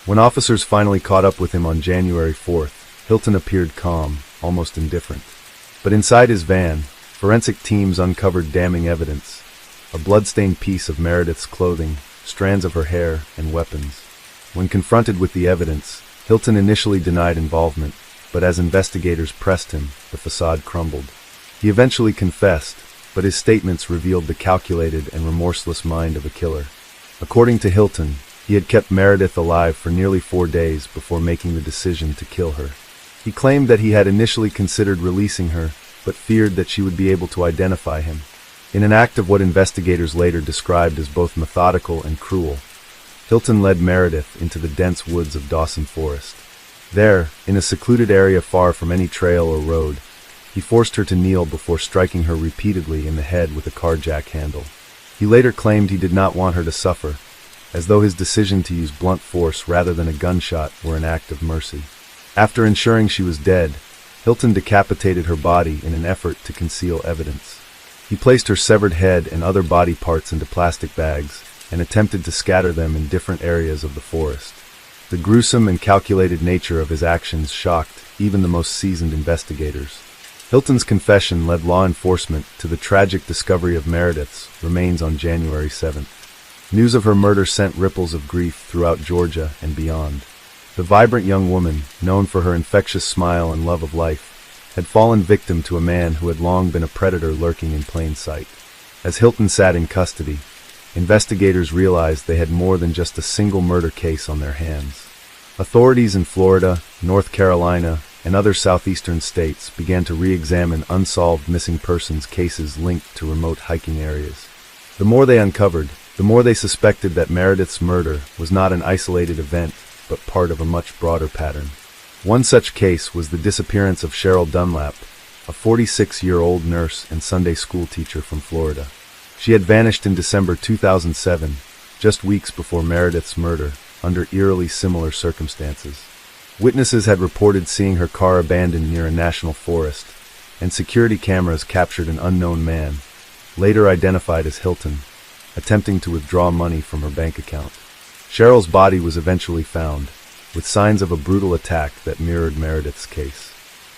When officers finally caught up with him on January 4th, Hilton appeared calm, almost indifferent. But inside his van, forensic teams uncovered damning evidence: a blood-stained piece of Meredith's clothing, strands of her hair, and weapons. When confronted with the evidence, Hilton initially denied involvement, but as investigators pressed him, the facade crumbled. He eventually confessed, but his statements revealed the calculated and remorseless mind of a killer. According to Hilton, he had kept Meredith alive for nearly 4 days before making the decision to kill her. He claimed that he had initially considered releasing her, but feared that she would be able to identify him. In an act of what investigators later described as both methodical and cruel, Hilton led Meredith into the dense woods of Dawson Forest. There, in a secluded area far from any trail or road, he forced her to kneel before striking her repeatedly in the head with a car jack handle. He later claimed he did not want her to suffer, as though his decision to use blunt force rather than a gunshot were an act of mercy. After ensuring she was dead, Hilton decapitated her body in an effort to conceal evidence. He placed her severed head and other body parts into plastic bags and attempted to scatter them in different areas of the forest. The gruesome and calculated nature of his actions shocked even the most seasoned investigators. Hilton's confession led law enforcement to the tragic discovery of Meredith's remains on January 7th. News of her murder sent ripples of grief throughout Georgia and beyond. The vibrant young woman, known for her infectious smile and love of life, had fallen victim to a man who had long been a predator lurking in plain sight. As Hilton sat in custody, investigators realized they had more than just a single murder case on their hands. Authorities in Florida, North Carolina, and other southeastern states began to re-examine unsolved missing persons cases linked to remote hiking areas. The more they uncovered, the more they suspected that Meredith's murder was not an isolated event, but part of a much broader pattern. One such case was the disappearance of Cheryl Dunlap, a 46-year-old nurse and Sunday school teacher from Florida. She had vanished in December 2007, just weeks before Meredith's murder, under eerily similar circumstances. Witnesses had reported seeing her car abandoned near a national forest, and security cameras captured an unknown man, later identified as Hilton, attempting to withdraw money from her bank account. Cheryl's body was eventually found, with signs of a brutal attack that mirrored Meredith's case.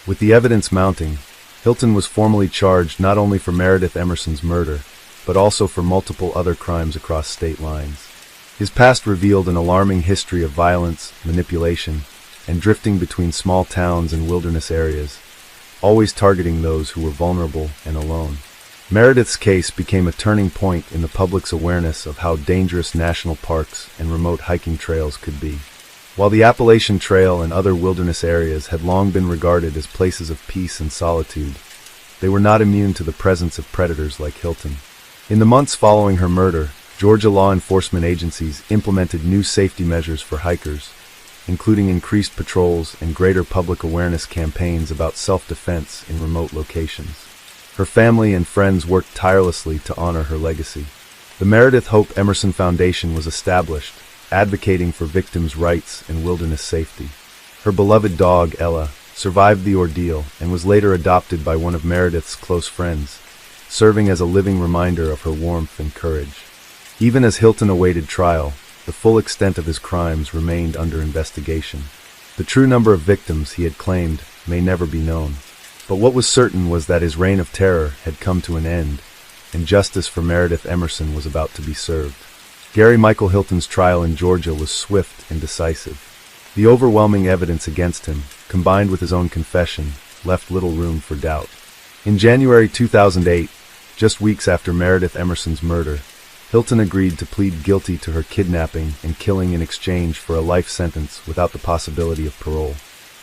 With the evidence mounting, Hilton was formally charged not only for Meredith Emerson's murder, but also for multiple other crimes across state lines. His past revealed an alarming history of violence, manipulation, and drifting between small towns and wilderness areas, always targeting those who were vulnerable and alone. Meredith's case became a turning point in the public's awareness of how dangerous national parks and remote hiking trails could be. While the Appalachian Trail and other wilderness areas had long been regarded as places of peace and solitude, they were not immune to the presence of predators like Hilton. In the months following her murder, Georgia law enforcement agencies implemented new safety measures for hikers, including increased patrols and greater public awareness campaigns about self-defense in remote locations. Her family and friends worked tirelessly to honor her legacy. The Meredith Hope Emerson Foundation was established, advocating for victims' rights and wilderness safety. Her beloved dog, Ella, survived the ordeal and was later adopted by one of Meredith's close friends, serving as a living reminder of her warmth and courage. Even as Hilton awaited trial, the full extent of his crimes remained under investigation. The true number of victims he had claimed may never be known. But what was certain was that his reign of terror had come to an end, and justice for Meredith Emerson was about to be served. Gary Michael Hilton's trial in Georgia was swift and decisive. The overwhelming evidence against him, combined with his own confession, left little room for doubt. In January 2008, just weeks after Meredith Emerson's murder, Hilton agreed to plead guilty to her kidnapping and killing in exchange for a life sentence without the possibility of parole.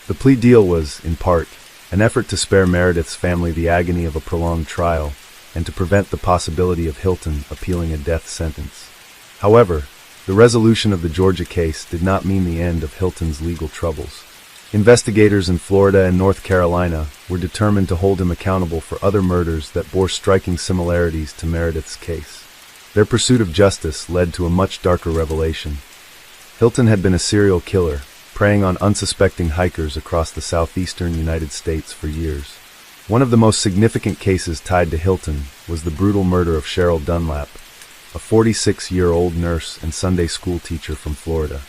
The plea deal was, in part, an effort to spare Meredith's family the agony of a prolonged trial and to prevent the possibility of Hilton appealing a death sentence. However, the resolution of the Georgia case did not mean the end of Hilton's legal troubles. Investigators in Florida and North Carolina were determined to hold him accountable for other murders that bore striking similarities to Meredith's case. Their pursuit of justice led to a much darker revelation. Hilton had been a serial killer, preying on unsuspecting hikers across the southeastern United States for years. One of the most significant cases tied to Hilton was the brutal murder of Cheryl Dunlap, a 46-year-old nurse and Sunday school teacher from Florida.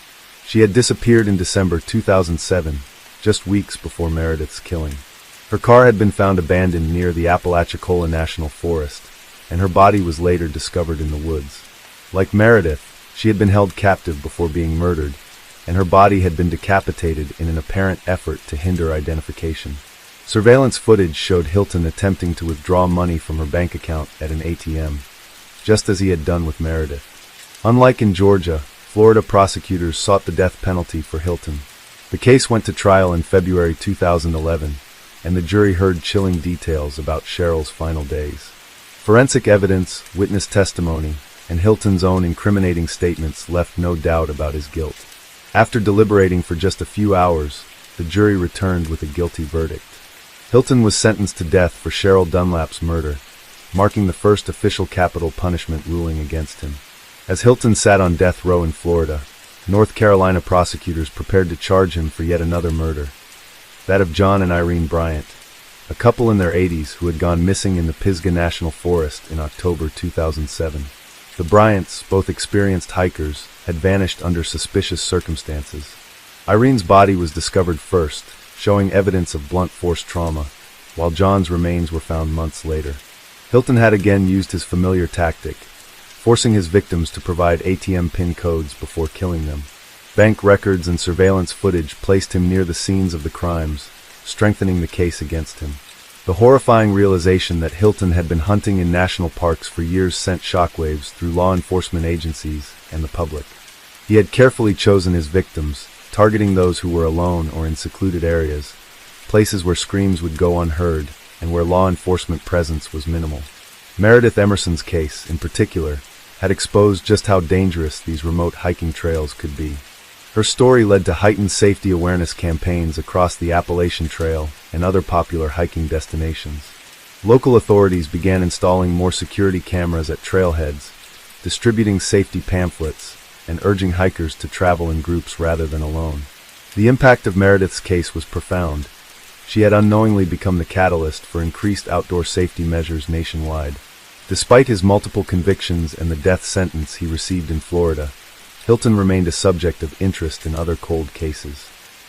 She had disappeared in December 2007, just weeks before Meredith's killing. Her car had been found abandoned near the Apalachicola National Forest, and her body was later discovered in the woods. Like Meredith, she had been held captive before being murdered, and her body had been decapitated in an apparent effort to hinder identification. Surveillance footage showed Hilton attempting to withdraw money from her bank account at an ATM, just as he had done with Meredith. Unlike in Georgia, Florida prosecutors sought the death penalty for Hilton. The case went to trial in February 2011, and the jury heard chilling details about Cheryl's final days. Forensic evidence, witness testimony, and Hilton's own incriminating statements left no doubt about his guilt. After deliberating for just a few hours, the jury returned with a guilty verdict. Hilton was sentenced to death for Cheryl Dunlap's murder, marking the first official capital punishment ruling against him. As Hilton sat on death row in Florida, North Carolina prosecutors prepared to charge him for yet another murder, that of John and Irene Bryant, a couple in their 80s who had gone missing in the Pisgah National Forest in October 2007. The Bryants, both experienced hikers, had vanished under suspicious circumstances. Irene's body was discovered first, showing evidence of blunt force trauma, while John's remains were found months later. Hilton had again used his familiar tactic, forcing his victims to provide ATM PIN codes before killing them. Bank records and surveillance footage placed him near the scenes of the crimes, strengthening the case against him. The horrifying realization that Hilton had been hunting in national parks for years sent shockwaves through law enforcement agencies and the public. He had carefully chosen his victims, targeting those who were alone or in secluded areas, places where screams would go unheard and where law enforcement presence was minimal. Meredith Emerson's case, in particular, had exposed just how dangerous these remote hiking trails could be. Her story led to heightened safety awareness campaigns across the Appalachian Trail and other popular hiking destinations. Local authorities began installing more security cameras at trailheads, distributing safety pamphlets, and urging hikers to travel in groups rather than alone. The impact of Meredith's case was profound. She had unknowingly become the catalyst for increased outdoor safety measures nationwide. Despite his multiple convictions and the death sentence he received in Florida, Hilton remained a subject of interest in other cold cases.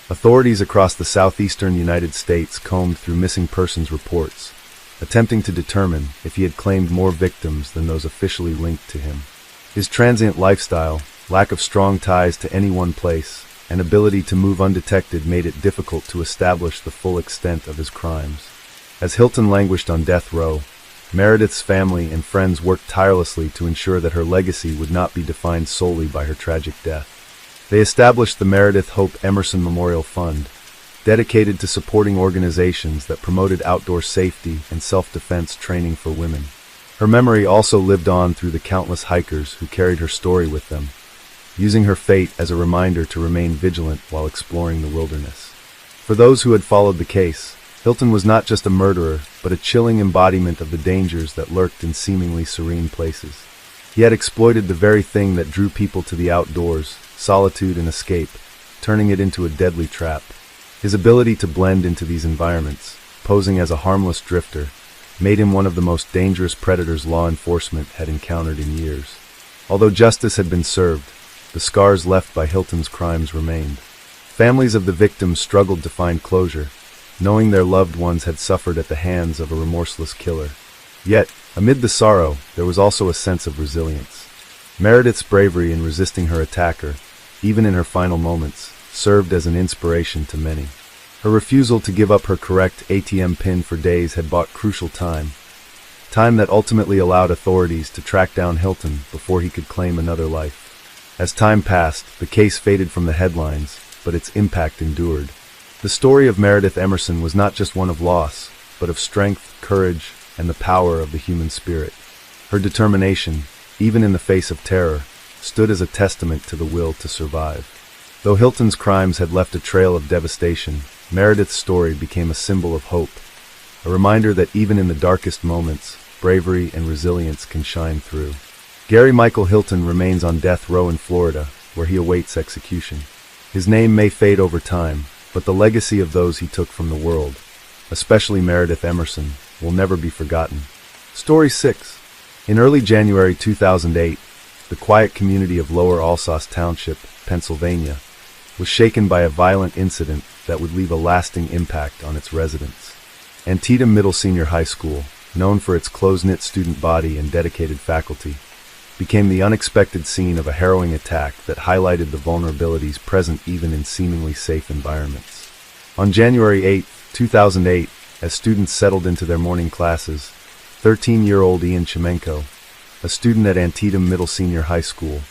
Authorities across the southeastern United States combed through missing persons reports, attempting to determine if he had claimed more victims than those officially linked to him. His transient lifestyle, lack of strong ties to any one place, and ability to move undetected made it difficult to establish the full extent of his crimes. As Hilton languished on death row, Meredith's family and friends worked tirelessly to ensure that her legacy would not be defined solely by her tragic death. They established the Meredith Hope Emerson Memorial Fund, dedicated to supporting organizations that promoted outdoor safety and self-defense training for women. Her memory also lived on through the countless hikers who carried her story with them, using her fate as a reminder to remain vigilant while exploring the wilderness. For those who had followed the case, Hilton was not just a murderer, but a chilling embodiment of the dangers that lurked in seemingly serene places. He had exploited the very thing that drew people to the outdoors, solitude and escape, turning it into a deadly trap. His ability to blend into these environments, posing as a harmless drifter, made him one of the most dangerous predators law enforcement had encountered in years. Although justice had been served, the scars left by Hilton's crimes remained. Families of the victims struggled to find closure, knowing their loved ones had suffered at the hands of a remorseless killer. Yet, amid the sorrow, there was also a sense of resilience. Meredith's bravery in resisting her attacker, even in her final moments, served as an inspiration to many. Her refusal to give up her correct ATM PIN for days had bought crucial time that ultimately allowed authorities to track down Hilton before he could claim another life. As time passed, the case faded from the headlines, but its impact endured. The story of Meredith Emerson was not just one of loss, but of strength, courage, and the power of the human spirit. Her determination, even in the face of terror, stood as a testament to the will to survive. Though Hilton's crimes had left a trail of devastation, Meredith's story became a symbol of hope, a reminder that even in the darkest moments, bravery and resilience can shine through. Gary Michael Hilton remains on death row in Florida, where he awaits execution. His name may fade over time, but the legacy of those he took from the world, especially Meredith Emerson, will never be forgotten. Story 6. In early January 2008, the quiet community of Lower Alsace Township, Pennsylvania, was shaken by a violent incident that would leave a lasting impact on its residents. Antietam Middle Senior High School, known for its close-knit student body and dedicated faculty, became the unexpected scene of a harrowing attack that highlighted the vulnerabilities present even in seemingly safe environments. On January 8, 2008, as students settled into their morning classes, 13-year-old Ian Chimenko, a student at Antietam Middle Senior High School,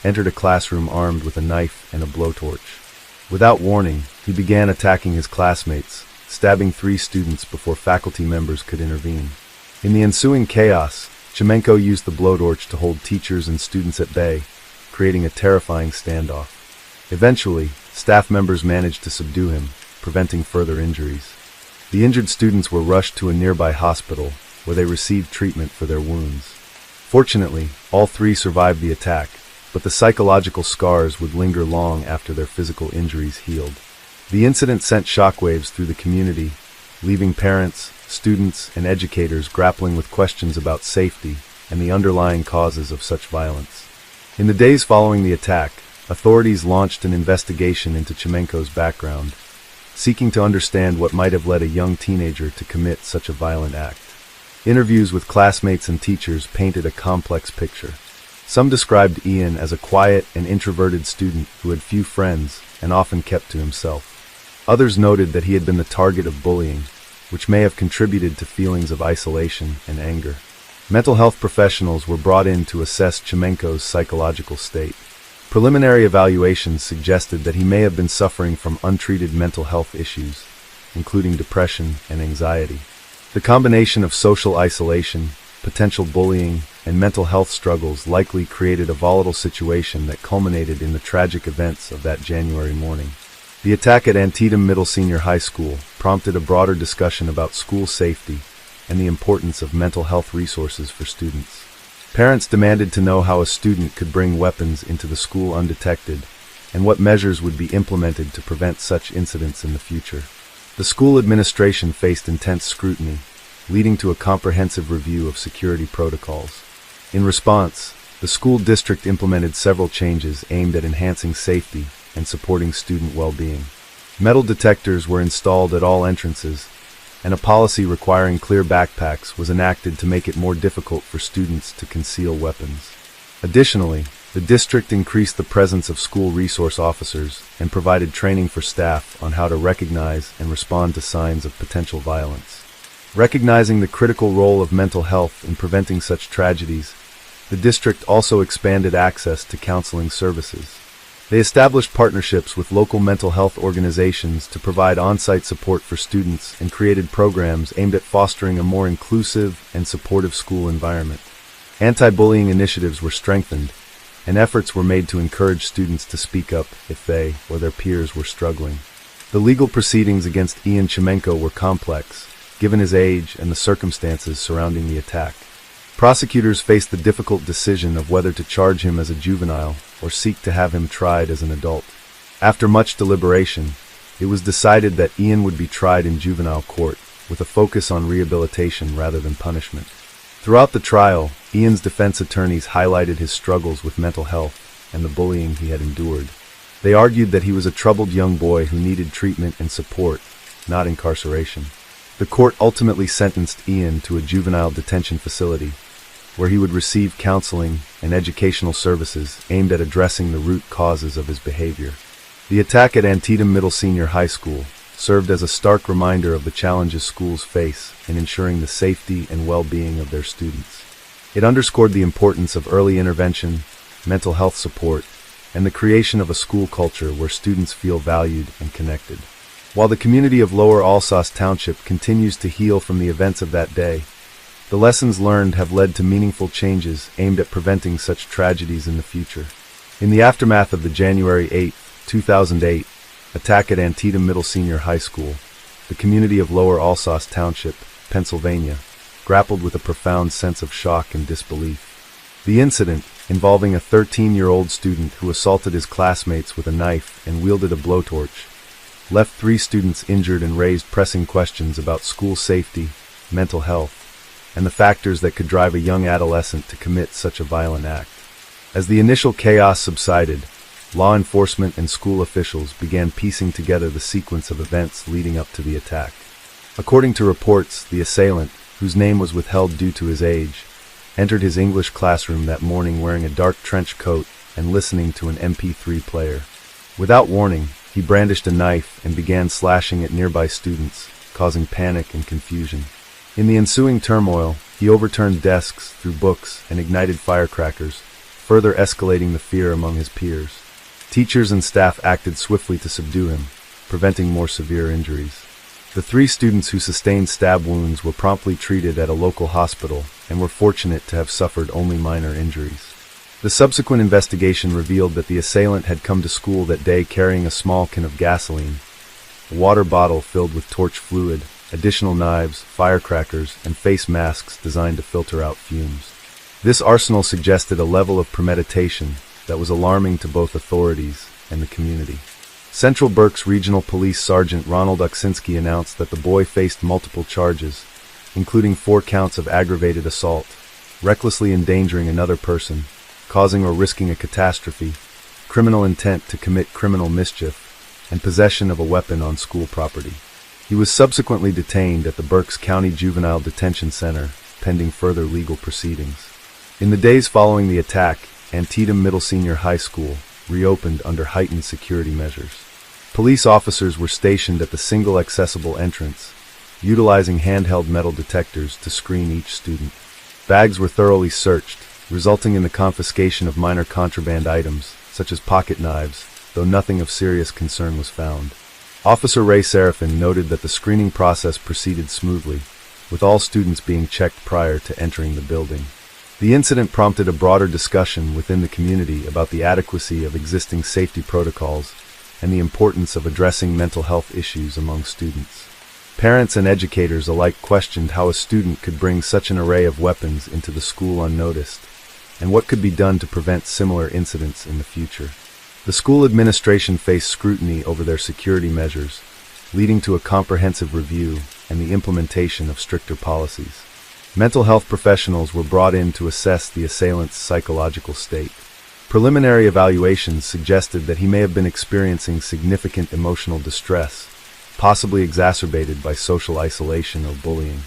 entered a classroom armed with a knife and a blowtorch. Without warning, he began attacking his classmates, stabbing 3 students before faculty members could intervene. In the ensuing chaos, Chimenko used the blowtorch to hold teachers and students at bay, creating a terrifying standoff. Eventually, staff members managed to subdue him, preventing further injuries. The injured students were rushed to a nearby hospital, where they received treatment for their wounds. Fortunately, all 3 survived the attack, but the psychological scars would linger long after their physical injuries healed. The incident sent shockwaves through the community, leaving parents, students, and educators grappling with questions about safety and the underlying causes of such violence. In the days following the attack, authorities launched an investigation into Chimenko's background, seeking to understand what might have led a young teenager to commit such a violent act. Interviews with classmates and teachers painted a complex picture. Some described Ian as a quiet and introverted student who had few friends and often kept to himself. Others noted that he had been the target of bullying, which may have contributed to feelings of isolation and anger. Mental health professionals were brought in to assess Chimenko's psychological state. Preliminary evaluations suggested that he may have been suffering from untreated mental health issues, including depression and anxiety. The combination of social isolation, potential bullying, and mental health struggles likely created a volatile situation that culminated in the tragic events of that January morning. The attack at Antietam Middle Senior High School prompted a broader discussion about school safety and the importance of mental health resources for students. Parents demanded to know how a student could bring weapons into the school undetected and what measures would be implemented to prevent such incidents in the future. The school administration faced intense scrutiny, leading to a comprehensive review of security protocols. In response, the school district implemented several changes aimed at enhancing safety and supporting student well-being. Metal detectors were installed at all entrances, and a policy requiring clear backpacks was enacted to make it more difficult for students to conceal weapons. Additionally, the district increased the presence of school resource officers and provided training for staff on how to recognize and respond to signs of potential violence. Recognizing the critical role of mental health in preventing such tragedies, the district also expanded access to counseling services. They established partnerships with local mental health organizations to provide on-site support for students and created programs aimed at fostering a more inclusive and supportive school environment. Anti-bullying initiatives were strengthened, and efforts were made to encourage students to speak up if they or their peers were struggling. The legal proceedings against Ian Chimenko were complex, given his age and the circumstances surrounding the attack. Prosecutors faced the difficult decision of whether to charge him as a juvenile or seek to have him tried as an adult. After much deliberation, it was decided that Ian would be tried in juvenile court, with a focus on rehabilitation rather than punishment. Throughout the trial, Ian's defense attorneys highlighted his struggles with mental health and the bullying he had endured. They argued that he was a troubled young boy who needed treatment and support, not incarceration. The court ultimately sentenced Ian to a juvenile detention facility, where he would receive counseling and educational services aimed at addressing the root causes of his behavior. The attack at Antietam Middle Senior High School served as a stark reminder of the challenges schools face in ensuring the safety and well-being of their students. It underscored the importance of early intervention, mental health support, and the creation of a school culture where students feel valued and connected. While the community of Lower Alsace Township continues to heal from the events of that day, the lessons learned have led to meaningful changes aimed at preventing such tragedies in the future. In the aftermath of the January 8, 2008, attack at Antietam Middle Senior High School, the community of Lower Alsace Township, Pennsylvania, grappled with a profound sense of shock and disbelief. The incident, involving a 13-year-old student who assaulted his classmates with a knife and wielded a blowtorch, left 3 students injured and raised pressing questions about school safety, mental health, and the factors that could drive a young adolescent to commit such a violent act. As the initial chaos subsided, law enforcement and school officials began piecing together the sequence of events leading up to the attack. According to reports, the assailant, whose name was withheld due to his age, entered his English classroom that morning wearing a dark trench coat and listening to an MP3 player. Without warning, he brandished a knife and began slashing at nearby students, causing panic and confusion. In the ensuing turmoil, he overturned desks, threw books, and ignited firecrackers, further escalating the fear among his peers. Teachers and staff acted swiftly to subdue him, preventing more severe injuries. The 3 students who sustained stab wounds were promptly treated at a local hospital and were fortunate to have suffered only minor injuries. The subsequent investigation revealed that the assailant had come to school that day carrying a small can of gasoline, a water bottle filled with torch fluid, additional knives, firecrackers, and face masks designed to filter out fumes. This arsenal suggested a level of premeditation that was alarming to both authorities and the community. Central Berks Regional Police Sergeant Ronald Uksinski announced that the boy faced multiple charges, including 4 counts of aggravated assault, recklessly endangering another person, causing or risking a catastrophe, criminal intent to commit criminal mischief, and possession of a weapon on school property. He was subsequently detained at the Berks County Juvenile Detention Center, pending further legal proceedings. In the days following the attack, Antietam Middle Senior High School reopened under heightened security measures. Police officers were stationed at the single accessible entrance, utilizing handheld metal detectors to screen each student. Bags were thoroughly searched, resulting in the confiscation of minor contraband items, such as pocket knives, though nothing of serious concern was found. Officer Ray Seraphin noted that the screening process proceeded smoothly, with all students being checked prior to entering the building. The incident prompted a broader discussion within the community about the adequacy of existing safety protocols and the importance of addressing mental health issues among students. Parents and educators alike questioned how a student could bring such an array of weapons into the school unnoticed, and what could be done to prevent similar incidents in the future. The school administration faced scrutiny over their security measures, leading to a comprehensive review and the implementation of stricter policies. Mental health professionals were brought in to assess the assailant's psychological state. Preliminary evaluations suggested that he may have been experiencing significant emotional distress, possibly exacerbated by social isolation or bullying.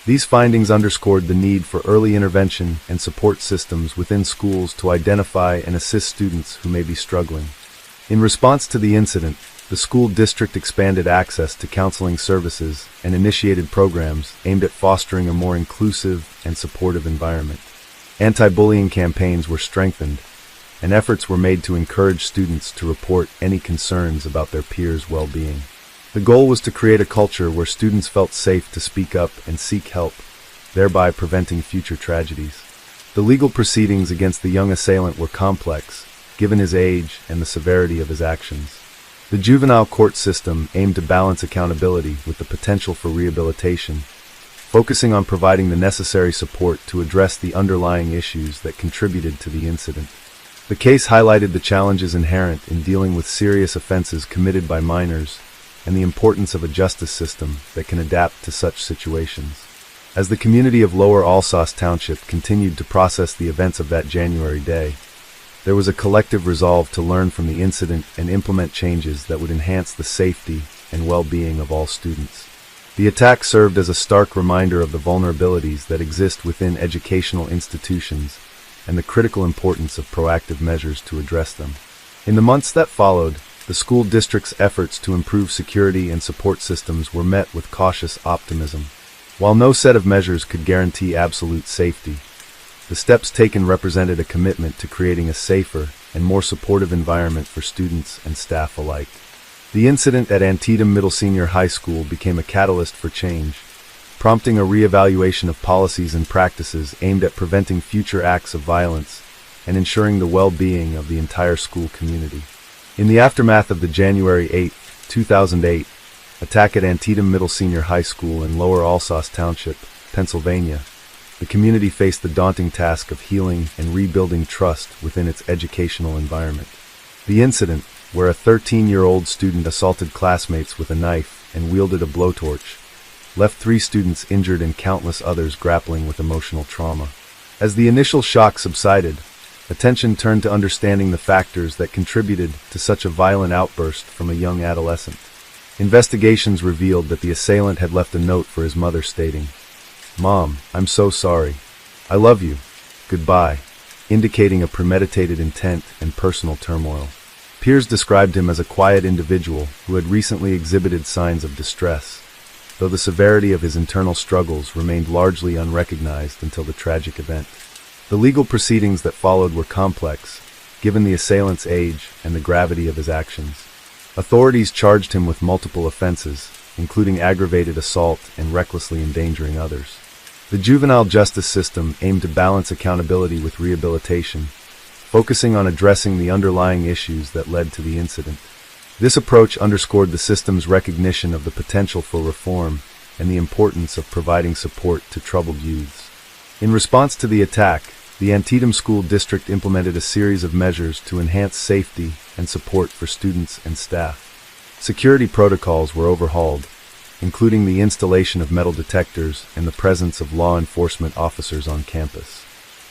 These findings underscored the need for early intervention and support systems within schools to identify and assist students who may be struggling. In response to the incident, the school district expanded access to counseling services and initiated programs aimed at fostering a more inclusive and supportive environment. Anti-bullying campaigns were strengthened, and efforts were made to encourage students to report any concerns about their peers' well-being. The goal was to create a culture where students felt safe to speak up and seek help, thereby preventing future tragedies. The legal proceedings against the young assailant were complex, given his age and the severity of his actions. The juvenile court system aimed to balance accountability with the potential for rehabilitation, focusing on providing the necessary support to address the underlying issues that contributed to the incident. The case highlighted the challenges inherent in dealing with serious offenses committed by minors and the importance of a justice system that can adapt to such situations. As the community of Lower Alsace Township continued to process the events of that January day, there was a collective resolve to learn from the incident and implement changes that would enhance the safety and well-being of all students. The attack served as a stark reminder of the vulnerabilities that exist within educational institutions and the critical importance of proactive measures to address them. In the months that followed, the school district's efforts to improve security and support systems were met with cautious optimism. While no set of measures could guarantee absolute safety, the steps taken represented a commitment to creating a safer and more supportive environment for students and staff alike. The incident at Antietam Middle Senior High School became a catalyst for change, prompting a re-evaluation of policies and practices aimed at preventing future acts of violence and ensuring the well-being of the entire school community. In the aftermath of the January 8, 2008, attack at Antietam Middle Senior High School in Lower Alsace Township, Pennsylvania, the community faced the daunting task of healing and rebuilding trust within its educational environment. The incident, where a 13-year-old student assaulted classmates with a knife and wielded a blowtorch, left 3 students injured and countless others grappling with emotional trauma. As the initial shock subsided, attention turned to understanding the factors that contributed to such a violent outburst from a young adolescent. Investigations revealed that the assailant had left a note for his mother stating, "Mom, I'm so sorry. I love you. Goodbye," indicating a premeditated intent and personal turmoil. Peers described him as a quiet individual who had recently exhibited signs of distress, though the severity of his internal struggles remained largely unrecognized until the tragic event. The legal proceedings that followed were complex, given the assailant's age and the gravity of his actions. Authorities charged him with multiple offenses, including aggravated assault and recklessly endangering others. The juvenile justice system aimed to balance accountability with rehabilitation, focusing on addressing the underlying issues that led to the incident. This approach underscored the system's recognition of the potential for reform and the importance of providing support to troubled youths. In response to the attack, the Antietam School District implemented a series of measures to enhance safety and support for students and staff. Security protocols were overhauled, including the installation of metal detectors and the presence of law enforcement officers on campus.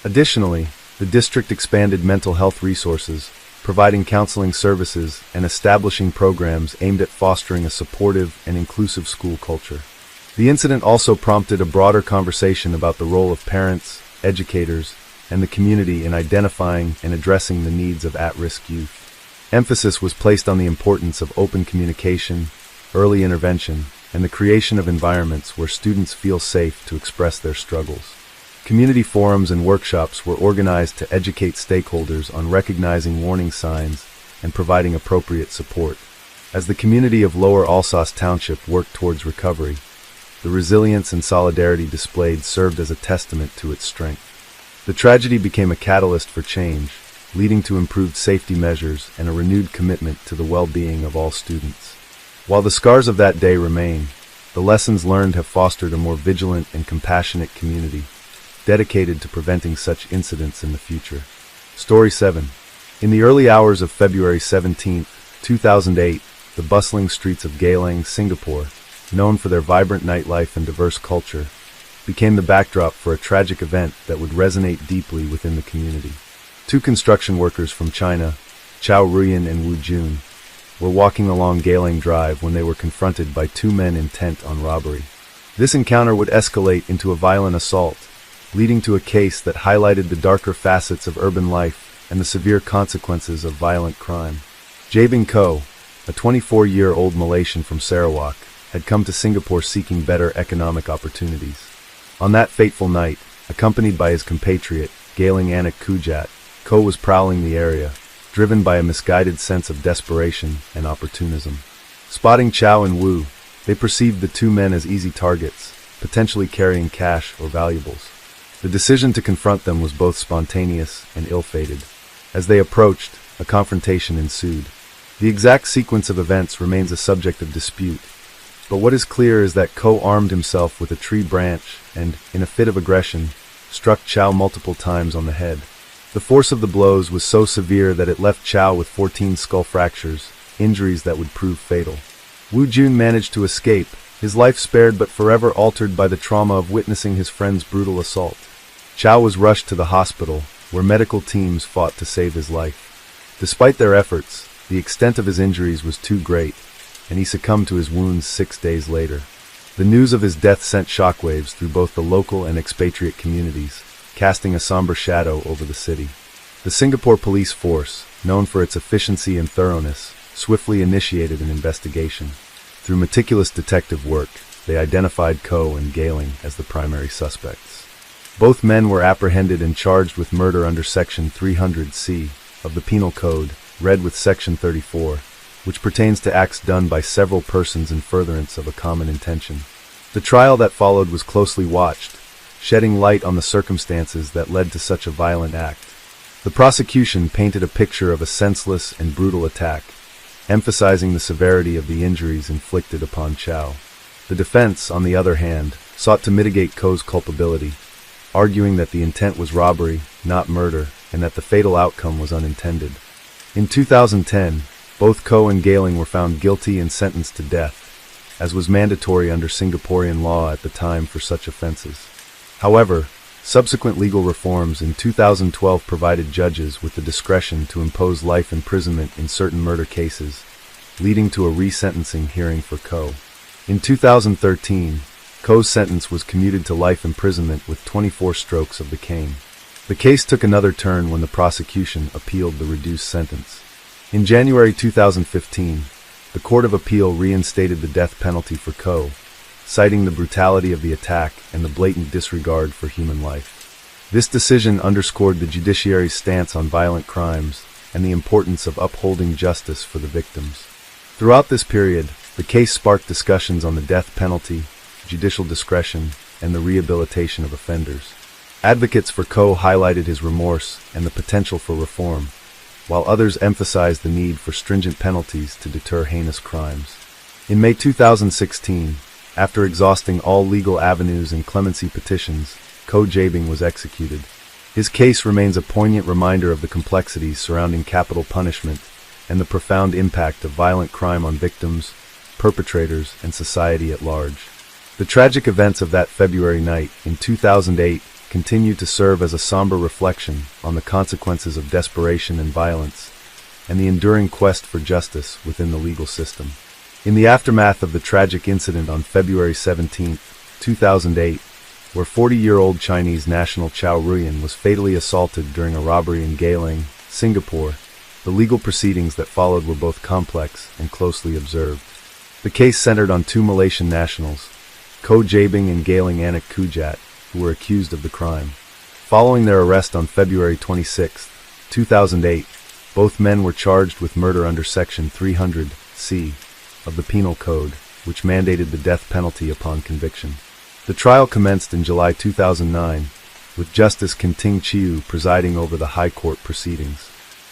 Additionally, the district expanded mental health resources, providing counseling services and establishing programs aimed at fostering a supportive and inclusive school culture. The incident also prompted a broader conversation about the role of parents, educators, and the community in identifying and addressing the needs of at-risk youth. Emphasis was placed on the importance of open communication, early intervention, and the creation of environments where students feel safe to express their struggles. Community forums and workshops were organized to educate stakeholders on recognizing warning signs and providing appropriate support. As the community of Lower Alsace Township worked towards recovery, the resilience and solidarity displayed served as a testament to its strength. The tragedy became a catalyst for change, leading to improved safety measures and a renewed commitment to the well-being of all students. While the scars of that day remain, the lessons learned have fostered a more vigilant and compassionate community, dedicated to preventing such incidents in the future. Story 7. In the early hours of February 17, 2008, the bustling streets of Geylang, Singapore, known for their vibrant nightlife and diverse culture, became the backdrop for a tragic event that would resonate deeply within the community. Two construction workers from China, Chao Ruyan and Wu Jun, were walking along Galing Drive when they were confronted by two men intent on robbery. This encounter would escalate into a violent assault, leading to a case that highlighted the darker facets of urban life and the severe consequences of violent crime. Jabing Ko, a 24-year-old Malaysian from Sarawak, had come to Singapore seeking better economic opportunities. On that fateful night, accompanied by his compatriot, Galing Anak Kujat, Ko was prowling the area, driven by a misguided sense of desperation and opportunism. Spotting Chow and Wu, they perceived the two men as easy targets, potentially carrying cash or valuables. The decision to confront them was both spontaneous and ill-fated. As they approached, a confrontation ensued. The exact sequence of events remains a subject of dispute, but what is clear is that Ko armed himself with a tree branch and, in a fit of aggression, struck Chow multiple times on the head. The force of the blows was so severe that it left Chow with 14 skull fractures, injuries that would prove fatal. Wu Jun managed to escape, his life spared but forever altered by the trauma of witnessing his friend's brutal assault. Chow was rushed to the hospital, where medical teams fought to save his life. Despite their efforts, the extent of his injuries was too great, and he succumbed to his wounds 6 days later. The news of his death sent shockwaves through both the local and expatriate communities, casting a somber shadow over the city. The Singapore police force, known for its efficiency and thoroughness, swiftly initiated an investigation. Through meticulous detective work, they identified Ko and Galing as the primary suspects. Both men were apprehended and charged with murder under Section 300C of the Penal Code, read with Section 34, which pertains to acts done by several persons in furtherance of a common intention. The trial that followed was closely watched, shedding light on the circumstances that led to such a violent act. The prosecution painted a picture of a senseless and brutal attack, emphasizing the severity of the injuries inflicted upon Chow. The defense, on the other hand, sought to mitigate Ko's culpability, arguing that the intent was robbery, not murder, and that the fatal outcome was unintended. In 2010, both Ko and Galing were found guilty and sentenced to death, as was mandatory under Singaporean law at the time for such offenses. However, subsequent legal reforms in 2012 provided judges with the discretion to impose life imprisonment in certain murder cases, leading to a resentencing hearing for Ko. In 2013, Ko's sentence was commuted to life imprisonment with 24 strokes of the cane. The case took another turn when the prosecution appealed the reduced sentence. In January 2015, the Court of Appeal reinstated the death penalty for Ko, citing the brutality of the attack and the blatant disregard for human life. This decision underscored the judiciary's stance on violent crimes and the importance of upholding justice for the victims. Throughout this period, the case sparked discussions on the death penalty, judicial discretion, and the rehabilitation of offenders. Advocates for Ko highlighted his remorse and the potential for reform, while others emphasized the need for stringent penalties to deter heinous crimes. In May 2016, after exhausting all legal avenues and clemency petitions, Ko Jabing was executed. His case remains a poignant reminder of the complexities surrounding capital punishment and the profound impact of violent crime on victims, perpetrators, and society at large. The tragic events of that February night in 2008 continue to serve as a somber reflection on the consequences of desperation and violence, and the enduring quest for justice within the legal system. In the aftermath of the tragic incident on February 17, 2008, where 40-year-old Chinese national Chao Ruyan was fatally assaulted during a robbery in Galing, Singapore, the legal proceedings that followed were both complex and closely observed. The case centered on two Malaysian nationals, Ko Jabing and Galing Anak Kujat, who were accused of the crime. Following their arrest on February 26, 2008, both men were charged with murder under Section 300C of the Penal Code, which mandated the death penalty upon conviction. The trial commenced in July 2009, with Justice Kin Ting Chiu presiding over the High Court proceedings.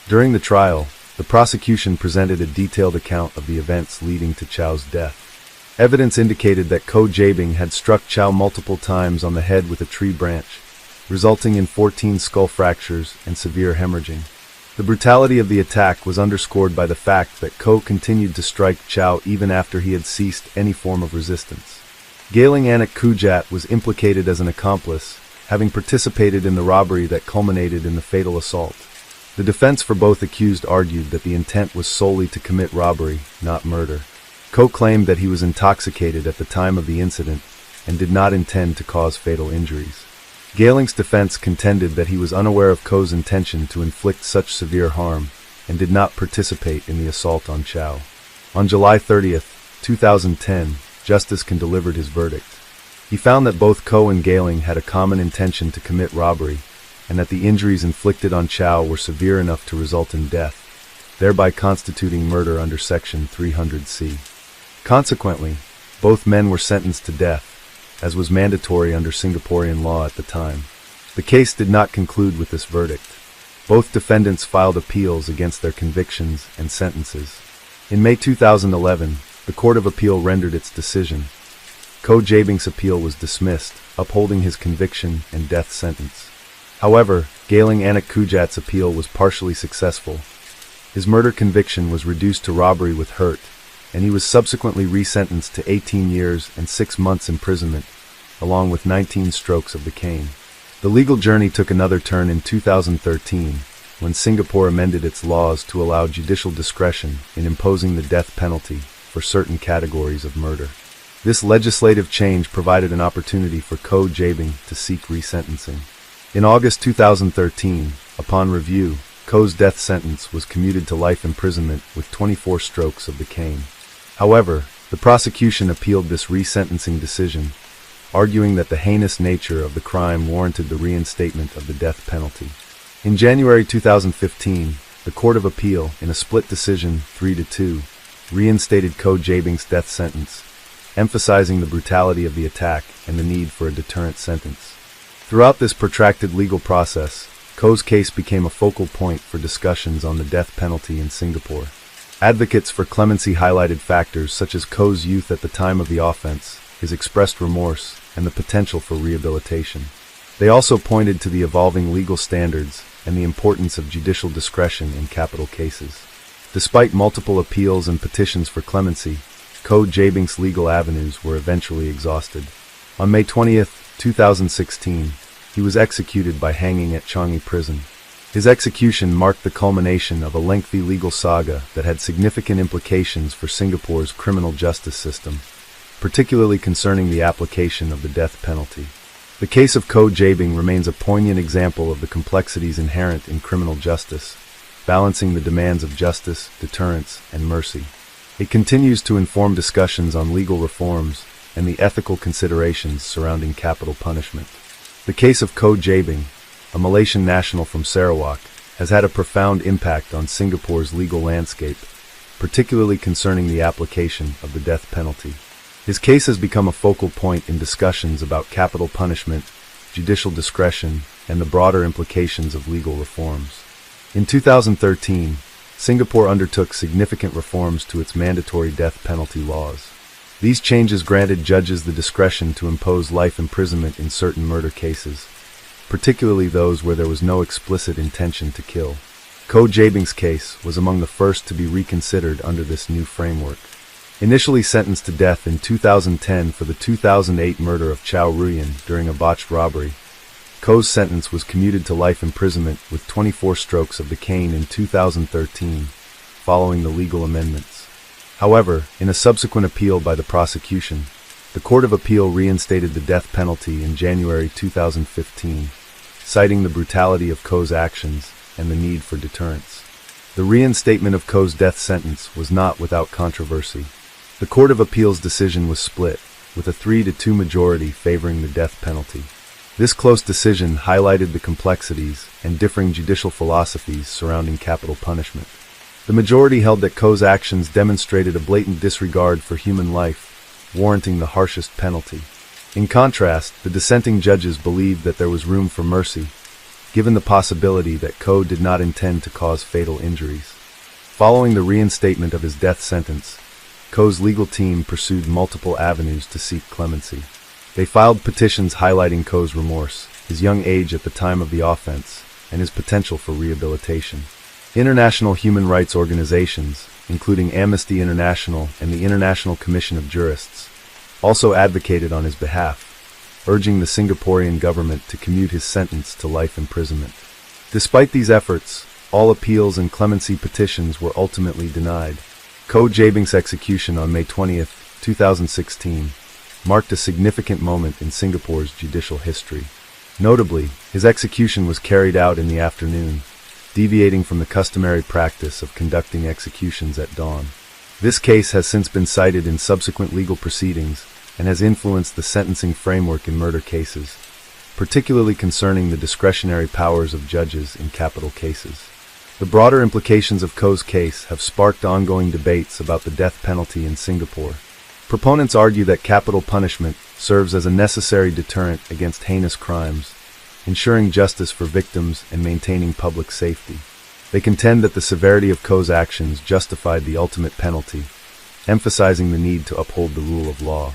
During the trial, the prosecution presented a detailed account of the events leading to Chow's death. Evidence indicated that Ko Jabing had struck Chow multiple times on the head with a tree branch, resulting in 14 skull fractures and severe hemorrhaging. The brutality of the attack was underscored by the fact that Ko continued to strike Chow even after he had ceased any form of resistance. Gailing Anik Kujat was implicated as an accomplice, having participated in the robbery that culminated in the fatal assault. The defense for both accused argued that the intent was solely to commit robbery, not murder. Ko claimed that he was intoxicated at the time of the incident and did not intend to cause fatal injuries. Gailing's defense contended that he was unaware of Ko's intention to inflict such severe harm and did not participate in the assault on Chow. On July 30, 2010, Justice delivered his verdict. He found that both Ko and Gailing had a common intention to commit robbery, and that the injuries inflicted on Chow were severe enough to result in death, thereby constituting murder under Section 300C. Consequently, both men were sentenced to death, as was mandatory under Singaporean law at the time. The case did not conclude with this verdict. Both defendants filed appeals against their convictions and sentences. In May 2011, the Court of Appeal rendered its decision. Ko Jabing's appeal was dismissed, upholding his conviction and death sentence. However, Gailing Anik Kujat's appeal was partially successful. His murder conviction was reduced to robbery with hurt, and he was subsequently resentenced to 18 years and 6 months imprisonment, along with 19 strokes of the cane. The legal journey took another turn in 2013, when Singapore amended its laws to allow judicial discretion in imposing the death penalty for certain categories of murder. This legislative change provided an opportunity for Ko Jabing to seek resentencing. In August 2013, upon review, Ko's death sentence was commuted to life imprisonment with 24 strokes of the cane. However, the prosecution appealed this resentencing decision, arguing that the heinous nature of the crime warranted the reinstatement of the death penalty. In January 2015, the Court of Appeal, in a split decision 3-2, reinstated Ko Jabing's death sentence, emphasizing the brutality of the attack and the need for a deterrent sentence. Throughout this protracted legal process, Ko's case became a focal point for discussions on the death penalty in Singapore. Advocates for clemency highlighted factors such as Ko's youth at the time of the offense, his expressed remorse, and the potential for rehabilitation. They also pointed to the evolving legal standards and the importance of judicial discretion in capital cases. Despite multiple appeals and petitions for clemency, Ko Jabing's legal avenues were eventually exhausted. On May 20, 2016, he was executed by hanging at Changi Prison. His execution marked the culmination of a lengthy legal saga that had significant implications for Singapore's criminal justice system, particularly concerning the application of the death penalty. The case of Ko Jabing remains a poignant example of the complexities inherent in criminal justice, balancing the demands of justice, deterrence, and mercy. It continues to inform discussions on legal reforms and the ethical considerations surrounding capital punishment. The case of Ko Jabing, a Malaysian national from Sarawak, has had a profound impact on Singapore's legal landscape, particularly concerning the application of the death penalty. His case has become a focal point in discussions about capital punishment, judicial discretion, and the broader implications of legal reforms. In 2013, Singapore undertook significant reforms to its mandatory death penalty laws. These changes granted judges the discretion to impose life imprisonment in certain murder cases, particularly those where there was no explicit intention to kill. Ko Jabing's case was among the first to be reconsidered under this new framework. Initially sentenced to death in 2010 for the 2008 murder of Chow Ruyan during a botched robbery, Ko's sentence was commuted to life imprisonment with 24 strokes of the cane in 2013, following the legal amendments. However, in a subsequent appeal by the prosecution, the Court of Appeal reinstated the death penalty in January 2015, citing the brutality of Ko's actions and the need for deterrence. The reinstatement of Ko's death sentence was not without controversy. The Court of Appeal's decision was split, with a 3-2 majority favoring the death penalty. This close decision highlighted the complexities and differing judicial philosophies surrounding capital punishment. The majority held that Ko's actions demonstrated a blatant disregard for human life, warranting the harshest penalty. In contrast, the dissenting judges believed that there was room for mercy, given the possibility that Ko did not intend to cause fatal injuries. Following the reinstatement of his death sentence, Ko's legal team pursued multiple avenues to seek clemency. They filed petitions highlighting Ko's remorse, his young age at the time of the offense, and his potential for rehabilitation. International human rights organizations, including Amnesty International and the International Commission of Jurists, also advocated on his behalf, urging the Singaporean government to commute his sentence to life imprisonment. Despite these efforts, all appeals and clemency petitions were ultimately denied. Koh Jae-bing's execution on May 20, 2016, marked a significant moment in Singapore's judicial history. Notably, his execution was carried out in the afternoon, deviating from the customary practice of conducting executions at dawn. This case has since been cited in subsequent legal proceedings and has influenced the sentencing framework in murder cases, particularly concerning the discretionary powers of judges in capital cases. The broader implications of Koh's case have sparked ongoing debates about the death penalty in Singapore. Proponents argue that capital punishment serves as a necessary deterrent against heinous crimes, ensuring justice for victims and maintaining public safety. They contend that the severity of Koh's actions justified the ultimate penalty, emphasizing the need to uphold the rule of law.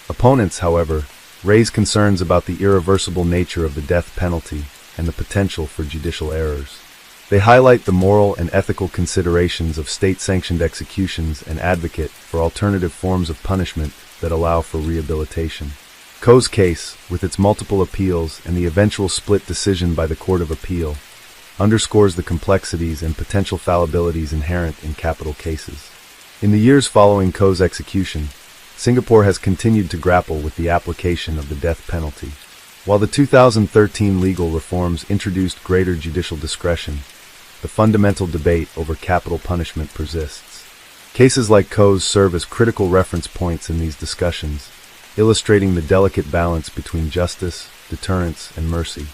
Opponents, however, raise concerns about the irreversible nature of the death penalty and the potential for judicial errors. They highlight the moral and ethical considerations of state-sanctioned executions and advocate for alternative forms of punishment that allow for rehabilitation. Koh's case, with its multiple appeals and the eventual split decision by the Court of Appeal, underscores the complexities and potential fallibilities inherent in capital cases. In the years following Koh's execution, Singapore has continued to grapple with the application of the death penalty. While the 2013 legal reforms introduced greater judicial discretion, the fundamental debate over capital punishment persists. Cases like Koh's serve as critical reference points in these discussions, illustrating the delicate balance between justice, deterrence, and mercy.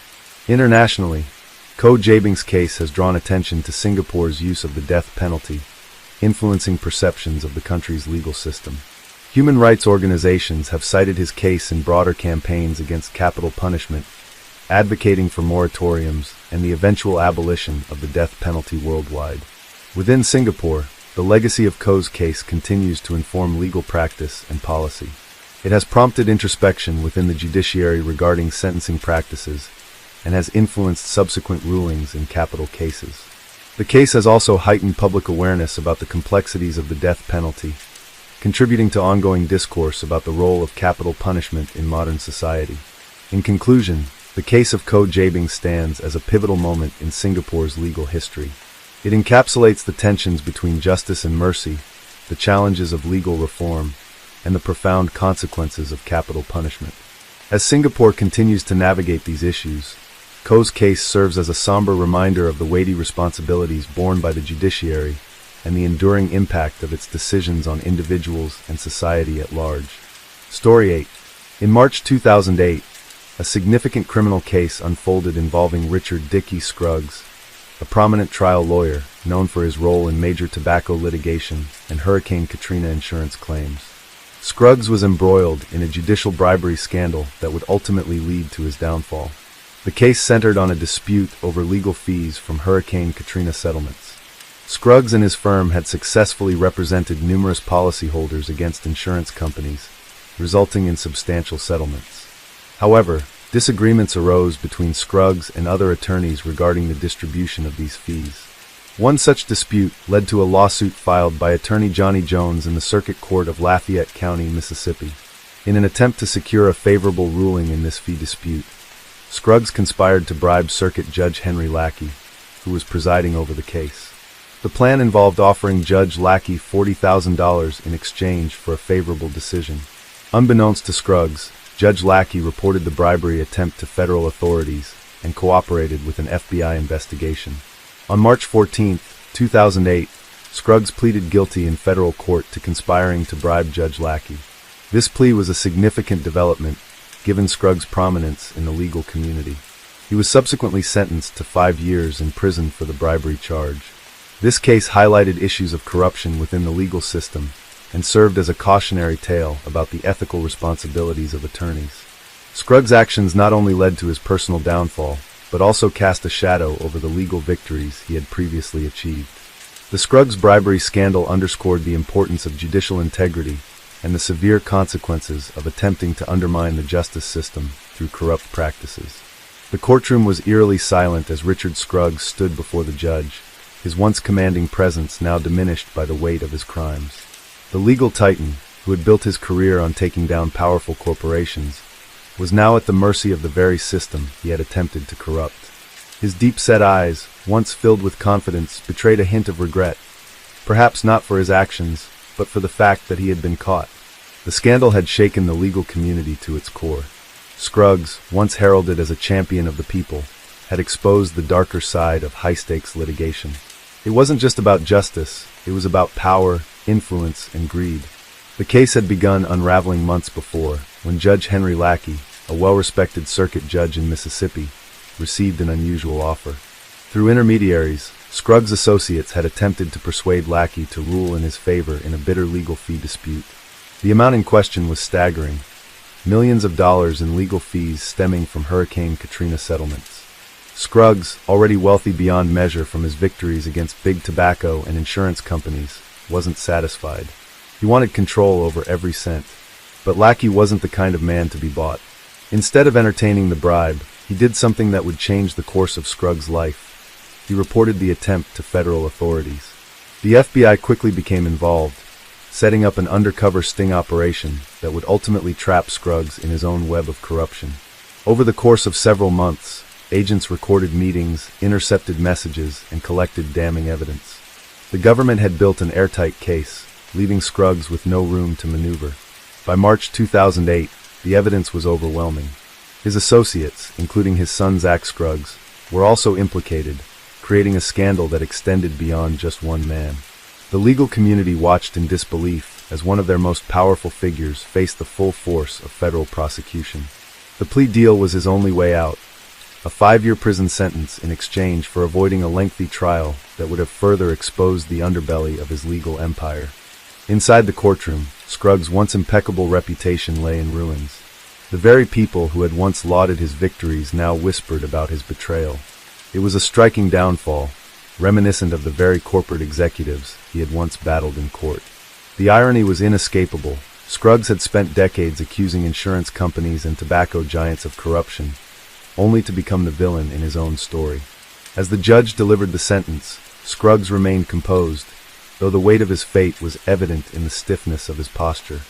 Internationally, Koh Jae-bing's case has drawn attention to Singapore's use of the death penalty, influencing perceptions of the country's legal system. Human rights organizations have cited his case in broader campaigns against capital punishment, advocating for moratoriums and the eventual abolition of the death penalty worldwide. Within Singapore, the legacy of Koh's case continues to inform legal practice and policy. It has prompted introspection within the judiciary regarding sentencing practices and has influenced subsequent rulings in capital cases. The case has also heightened public awareness about the complexities of the death penalty, contributing to ongoing discourse about the role of capital punishment in modern society. In conclusion, the case of Koh Jae-bing stands as a pivotal moment in Singapore's legal history. It encapsulates the tensions between justice and mercy, the challenges of legal reform, and the profound consequences of capital punishment. As Singapore continues to navigate these issues, Koh's case serves as a somber reminder of the weighty responsibilities borne by the judiciary and the enduring impact of its decisions on individuals and society at large. Story 8. In March 2008, a significant criminal case unfolded involving Richard "Dickie" Scruggs, a prominent trial lawyer known for his role in major tobacco litigation and Hurricane Katrina insurance claims. Scruggs was embroiled in a judicial bribery scandal that would ultimately lead to his downfall. The case centered on a dispute over legal fees from Hurricane Katrina settlements. Scruggs and his firm had successfully represented numerous policyholders against insurance companies, resulting in substantial settlements. However, disagreements arose between Scruggs and other attorneys regarding the distribution of these fees. One such dispute led to a lawsuit filed by attorney Johnny Jones in the Circuit Court of Lafayette County, Mississippi. In an attempt to secure a favorable ruling in this fee dispute, Scruggs conspired to bribe Circuit Judge Henry Lackey, who was presiding over the case. The plan involved offering Judge Lackey $40,000 in exchange for a favorable decision. Unbeknownst to Scruggs, Judge Lackey reported the bribery attempt to federal authorities and cooperated with an FBI investigation. On March 14, 2008, Scruggs pleaded guilty in federal court to conspiring to bribe Judge Lackey. This plea was a significant development, given Scruggs' prominence in the legal community. He was subsequently sentenced to 5 years in prison for the bribery charge. This case highlighted issues of corruption within the legal system and served as a cautionary tale about the ethical responsibilities of attorneys. Scruggs' actions not only led to his personal downfall, but also cast a shadow over the legal victories he had previously achieved. The Scruggs bribery scandal underscored the importance of judicial integrity and the severe consequences of attempting to undermine the justice system through corrupt practices. The courtroom was eerily silent as Richard Scruggs stood before the judge, his once commanding presence now diminished by the weight of his crimes. The legal titan, who had built his career on taking down powerful corporations, was now at the mercy of the very system he had attempted to corrupt. His deep-set eyes, once filled with confidence, betrayed a hint of regret, perhaps not for his actions, but for the fact that he had been caught. The scandal had shaken the legal community to its core. Scruggs, once heralded as a champion of the people, had exposed the darker side of high-stakes litigation. It wasn't just about justice, it was about power, influence, and greed. The case had begun unraveling months before, when Judge Henry Lackey, a well-respected circuit judge in Mississippi, received an unusual offer. Through intermediaries, Scruggs' associates had attempted to persuade Lackey to rule in his favor in a bitter legal fee dispute. The amount in question was staggering, millions of dollars in legal fees stemming from Hurricane Katrina settlements. Scruggs, already wealthy beyond measure from his victories against big tobacco and insurance companies, wasn't satisfied. He wanted control over every cent. But Lackey wasn't the kind of man to be bought. Instead of entertaining the bribe, he did something that would change the course of Scruggs' life. He reported the attempt to federal authorities. The FBI quickly became involved, setting up an undercover sting operation that would ultimately trap Scruggs in his own web of corruption. Over the course of several months, agents recorded meetings, intercepted messages, and collected damning evidence. The government had built an airtight case, leaving Scruggs with no room to maneuver. By March 2008, the evidence was overwhelming. His associates, including his son Zach Scruggs, were also implicated, creating a scandal that extended beyond just one man. The legal community watched in disbelief as one of their most powerful figures faced the full force of federal prosecution. The plea deal was his only way out, a 5-year prison sentence in exchange for avoiding a lengthy trial that would have further exposed the underbelly of his legal empire. Inside the courtroom, Scruggs' once impeccable reputation lay in ruins. The very people who had once lauded his victories now whispered about his betrayal. It was a striking downfall, reminiscent of the very corporate executives he had once battled in court. The irony was inescapable. Scruggs had spent decades accusing insurance companies and tobacco giants of corruption, only to become the villain in his own story. As the judge delivered the sentence, Scruggs remained composed, though the weight of his fate was evident in the stiffness of his posture.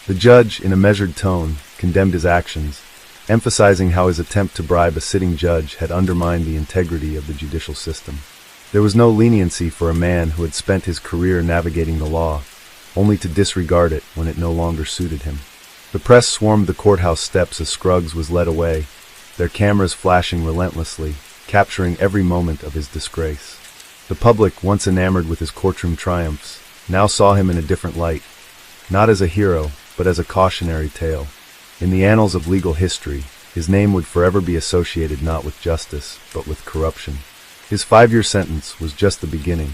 The judge, in a measured tone, condemned his actions, emphasizing how his attempt to bribe a sitting judge had undermined the integrity of the judicial system. There was no leniency for a man who had spent his career navigating the law, only to disregard it when it no longer suited him. The press swarmed the courthouse steps as Scruggs was led away, their cameras flashing relentlessly, capturing every moment of his disgrace. The public, once enamored with his courtroom triumphs, now saw him in a different light, not as a hero, but as a cautionary tale. In the annals of legal history, his name would forever be associated not with justice, but with corruption. His 5-year sentence was just the beginning.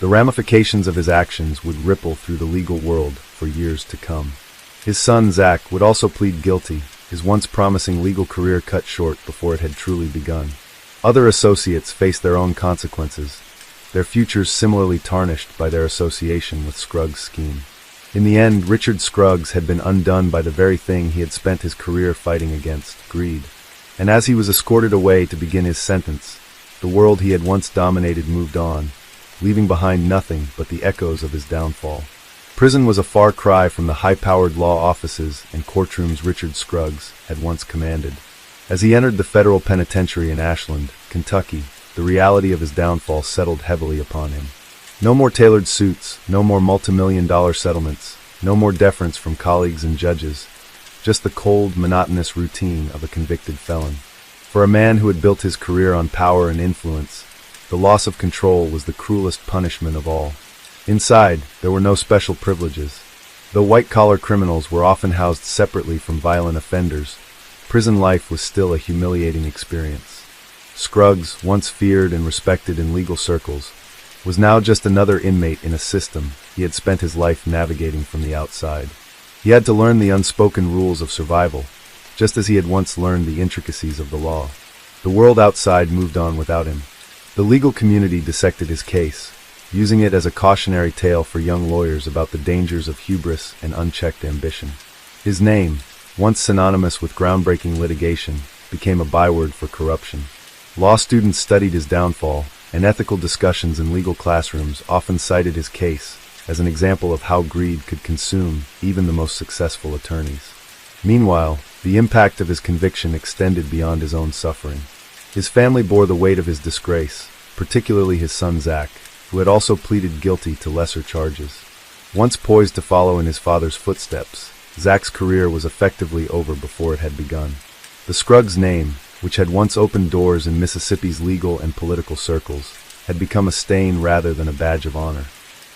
The ramifications of his actions would ripple through the legal world for years to come. His son, Zach, would also plead guilty, his once promising legal career cut short before it had truly begun. Other associates faced their own consequences, their futures similarly tarnished by their association with Scruggs' scheme. In the end, Richard Scruggs had been undone by the very thing he had spent his career fighting against, greed. And as he was escorted away to begin his sentence, the world he had once dominated moved on, leaving behind nothing but the echoes of his downfall. Prison was a far cry from the high-powered law offices and courtrooms Richard Scruggs had once commanded. As he entered the federal penitentiary in Ashland, Kentucky, the reality of his downfall settled heavily upon him. No more tailored suits, no more multi-million-dollar settlements, no more deference from colleagues and judges, just the cold, monotonous routine of a convicted felon. For a man who had built his career on power and influence, the loss of control was the cruelest punishment of all. Inside, there were no special privileges. Though white-collar criminals were often housed separately from violent offenders, prison life was still a humiliating experience. Scruggs, once feared and respected in legal circles, was now just another inmate in a system he had spent his life navigating from the outside. He had to learn the unspoken rules of survival, just as he had once learned the intricacies of the law. The world outside moved on without him. The legal community dissected his case, using it as a cautionary tale for young lawyers about the dangers of hubris and unchecked ambition. His name, once synonymous with groundbreaking litigation, became a byword for corruption. Law students studied his downfall, and ethical discussions in legal classrooms often cited his case, as an example of how greed could consume even the most successful attorneys. Meanwhile, the impact of his conviction extended beyond his own suffering. His family bore the weight of his disgrace, particularly his son Zach, who had also pleaded guilty to lesser charges. Once poised to follow in his father's footsteps, Zach's career was effectively over before it had begun. The Scruggs name, which had once opened doors in Mississippi's legal and political circles, had become a stain rather than a badge of honor.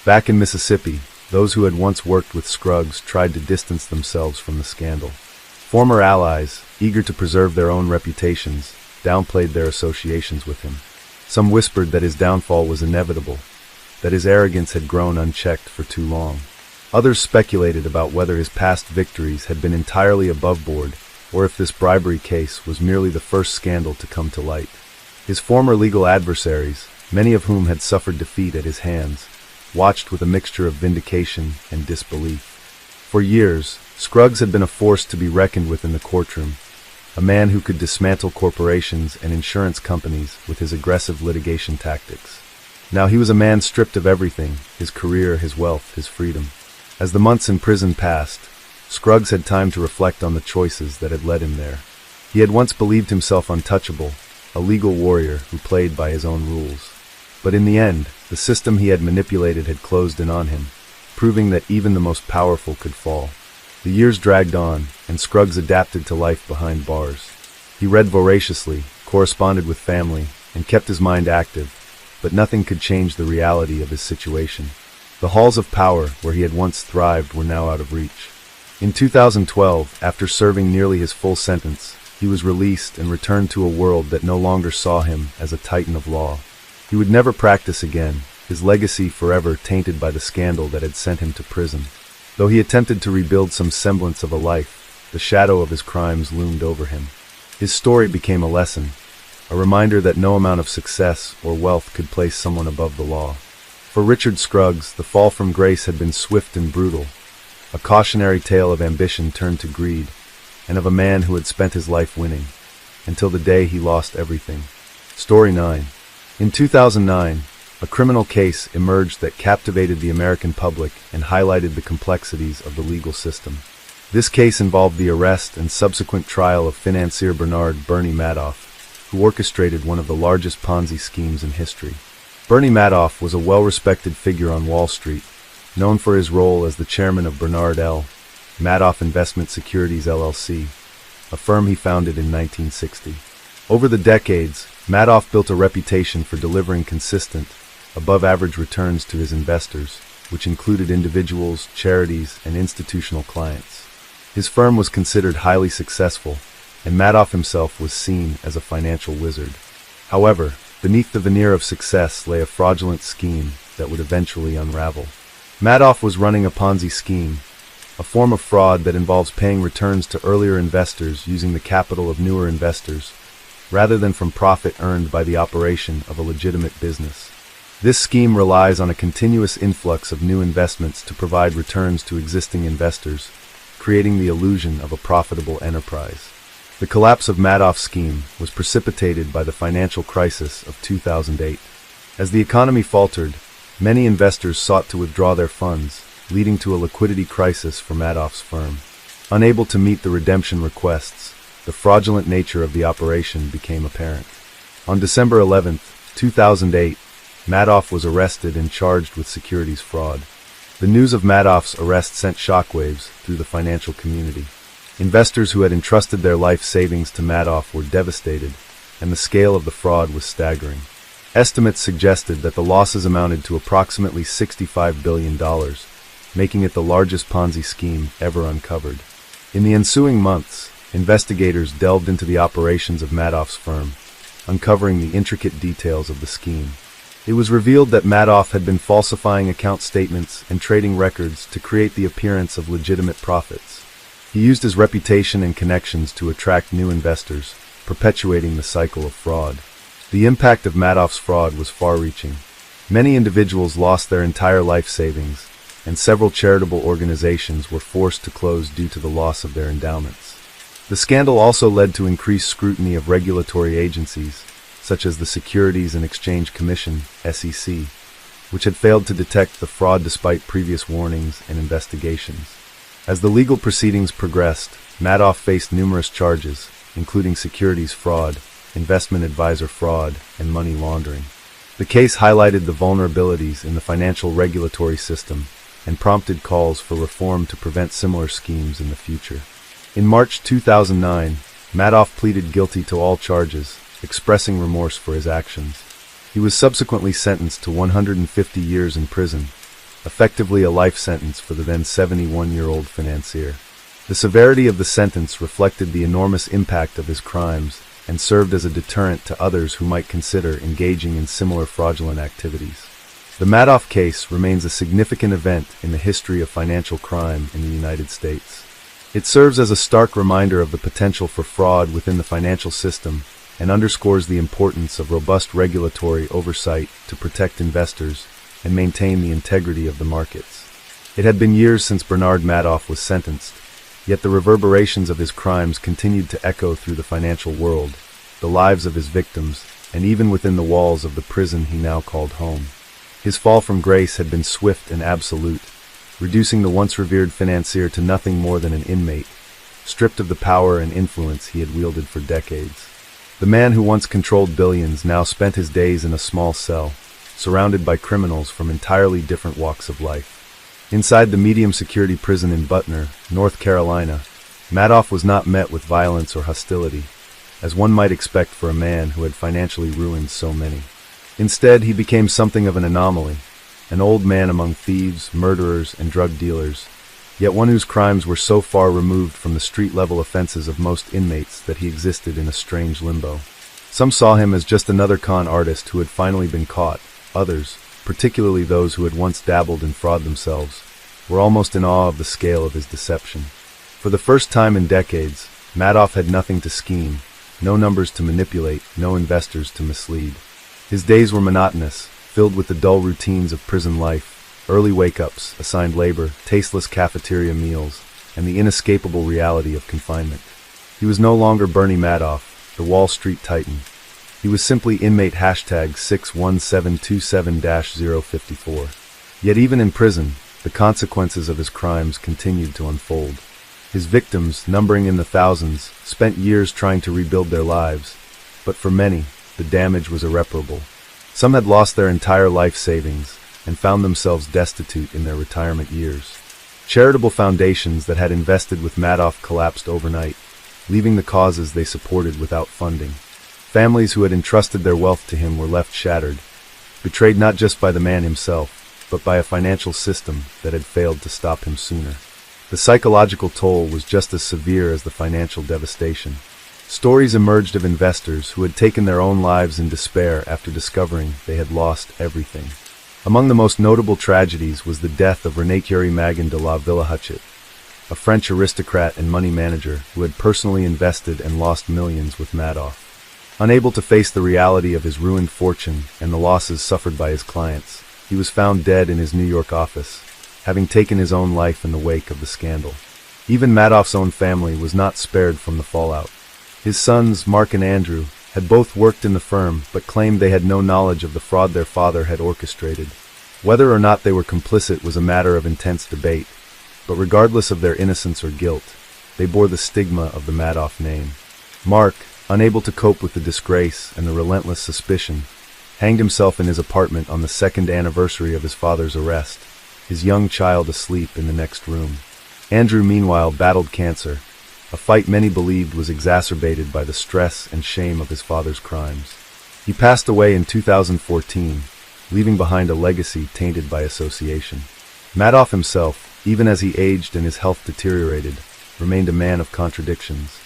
Back in Mississippi, those who had once worked with Scruggs tried to distance themselves from the scandal. Former allies, eager to preserve their own reputations, downplayed their associations with him. Some whispered that his downfall was inevitable, that his arrogance had grown unchecked for too long. Others speculated about whether his past victories had been entirely above board, or if this bribery case was merely the first scandal to come to light. His former legal adversaries, many of whom had suffered defeat at his hands, watched with a mixture of vindication and disbelief. For years, Scruggs had been a force to be reckoned with in the courtroom, a man who could dismantle corporations and insurance companies with his aggressive litigation tactics. Now he was a man stripped of everything: his career, his wealth, his freedom. As the months in prison passed, Scruggs had time to reflect on the choices that had led him there. He had once believed himself untouchable, a legal warrior who played by his own rules. But in the end, the system he had manipulated had closed in on him, proving that even the most powerful could fall. The years dragged on, and Scruggs adapted to life behind bars. He read voraciously, corresponded with family, and kept his mind active, but nothing could change the reality of his situation. The halls of power where he had once thrived were now out of reach. In 2012, after serving nearly his full sentence, he was released and returned to a world that no longer saw him as a titan of law. He would never practice again, his legacy forever tainted by the scandal that had sent him to prison. Though he attempted to rebuild some semblance of a life, the shadow of his crimes loomed over him. His story became a lesson, a reminder that no amount of success or wealth could place someone above the law. For Richard Scruggs, the fall from grace had been swift and brutal, a cautionary tale of ambition turned to greed, and of a man who had spent his life winning, until the day he lost everything. Story 9. In 2009, a criminal case emerged that captivated the American public and highlighted the complexities of the legal system. This case involved the arrest and subsequent trial of financier Bernard "Bernie" Madoff, who orchestrated one of the largest Ponzi schemes in history. Bernie Madoff was a well-respected figure on Wall Street, known for his role as the chairman of Bernard L. Madoff Investment Securities LLC, a firm he founded in 1960. Over the decades, Madoff built a reputation for delivering consistent, above-average returns to his investors, which included individuals, charities, and institutional clients. His firm was considered highly successful, and Madoff himself was seen as a financial wizard. However, beneath the veneer of success lay a fraudulent scheme that would eventually unravel. Madoff was running a Ponzi scheme, a form of fraud that involves paying returns to earlier investors using the capital of newer investors, rather than from profit earned by the operation of a legitimate business. This scheme relies on a continuous influx of new investments to provide returns to existing investors, creating the illusion of a profitable enterprise. The collapse of Madoff's scheme was precipitated by the financial crisis of 2008. As the economy faltered, many investors sought to withdraw their funds, leading to a liquidity crisis for Madoff's firm. Unable to meet the redemption requests, the fraudulent nature of the operation became apparent. On December 11, 2008, Madoff was arrested and charged with securities fraud. The news of Madoff's arrest sent shockwaves through the financial community. Investors who had entrusted their life savings to Madoff were devastated, and the scale of the fraud was staggering. Estimates suggested that the losses amounted to approximately $65 billion, making it the largest Ponzi scheme ever uncovered. In the ensuing months, investigators delved into the operations of Madoff's firm, uncovering the intricate details of the scheme. It was revealed that Madoff had been falsifying account statements and trading records to create the appearance of legitimate profits. He used his reputation and connections to attract new investors, perpetuating the cycle of fraud. The impact of Madoff's fraud was far-reaching. Many individuals lost their entire life savings, and several charitable organizations were forced to close due to the loss of their endowments. The scandal also led to increased scrutiny of regulatory agencies, such as the Securities and Exchange Commission, SEC, which had failed to detect the fraud despite previous warnings and investigations. As the legal proceedings progressed, Madoff faced numerous charges, including securities fraud, investment advisor fraud, and money laundering. The case highlighted the vulnerabilities in the financial regulatory system and prompted calls for reform to prevent similar schemes in the future. In March 2009, Madoff pleaded guilty to all charges, expressing remorse for his actions. He was subsequently sentenced to 150 years in prison, effectively a life sentence for the then 71-year-old financier. The severity of the sentence reflected the enormous impact of his crimes and served as a deterrent to others who might consider engaging in similar fraudulent activities. The Madoff case remains a significant event in the history of financial crime in the United States. It serves as a stark reminder of the potential for fraud within the financial system and underscores the importance of robust regulatory oversight to protect investors and maintain the integrity of the markets. It had been years since Bernard Madoff was sentenced, yet the reverberations of his crimes continued to echo through the financial world, the lives of his victims, and even within the walls of the prison he now called home. His fall from grace had been swift and absolute, reducing the once revered financier to nothing more than an inmate, stripped of the power and influence he had wielded for decades. The man who once controlled billions now spent his days in a small cell, surrounded by criminals from entirely different walks of life. Inside the medium-security prison in Butner, North Carolina, Madoff was not met with violence or hostility, as one might expect for a man who had financially ruined so many. Instead, he became something of an anomaly, an old man among thieves, murderers, and drug dealers, yet one whose crimes were so far removed from the street-level offenses of most inmates that he existed in a strange limbo. Some saw him as just another con artist who had finally been caught. Others, particularly those who had once dabbled in fraud themselves, were almost in awe of the scale of his deception. For the first time in decades, Madoff had nothing to scheme, no numbers to manipulate, no investors to mislead. His days were monotonous, filled with the dull routines of prison life, early wake-ups, assigned labor, tasteless cafeteria meals, and the inescapable reality of confinement. He was no longer Bernie Madoff, the Wall Street Titan. He was simply inmate #61727-054. Yet even in prison, the consequences of his crimes continued to unfold. His victims, numbering in the thousands, spent years trying to rebuild their lives, but for many, the damage was irreparable. Some had lost their entire life savings and found themselves destitute in their retirement years. Charitable foundations that had invested with Madoff collapsed overnight, leaving the causes they supported without funding. Families who had entrusted their wealth to him were left shattered, betrayed not just by the man himself, but by a financial system that had failed to stop him sooner. The psychological toll was just as severe as the financial devastation. Stories emerged of investors who had taken their own lives in despair after discovering they had lost everything. Among the most notable tragedies was the death of René Curie-Magan de la Villahuchet, a French aristocrat and money manager who had personally invested and lost millions with Madoff. Unable to face the reality of his ruined fortune and the losses suffered by his clients, he was found dead in his New York office, having taken his own life in the wake of the scandal. Even Madoff's own family was not spared from the fallout. His sons, Mark and Andrew, had both worked in the firm but claimed they had no knowledge of the fraud their father had orchestrated. Whether or not they were complicit was a matter of intense debate, but regardless of their innocence or guilt, they bore the stigma of the Madoff name. Mark, unable to cope with the disgrace and the relentless suspicion, hanged himself in his apartment on the second anniversary of his father's arrest, his young child asleep in the next room. Andrew, meanwhile, battled cancer, a fight many believed was exacerbated by the stress and shame of his father's crimes. He passed away in 2014, leaving behind a legacy tainted by association. Madoff himself, even as he aged and his health deteriorated, remained a man of contradictions.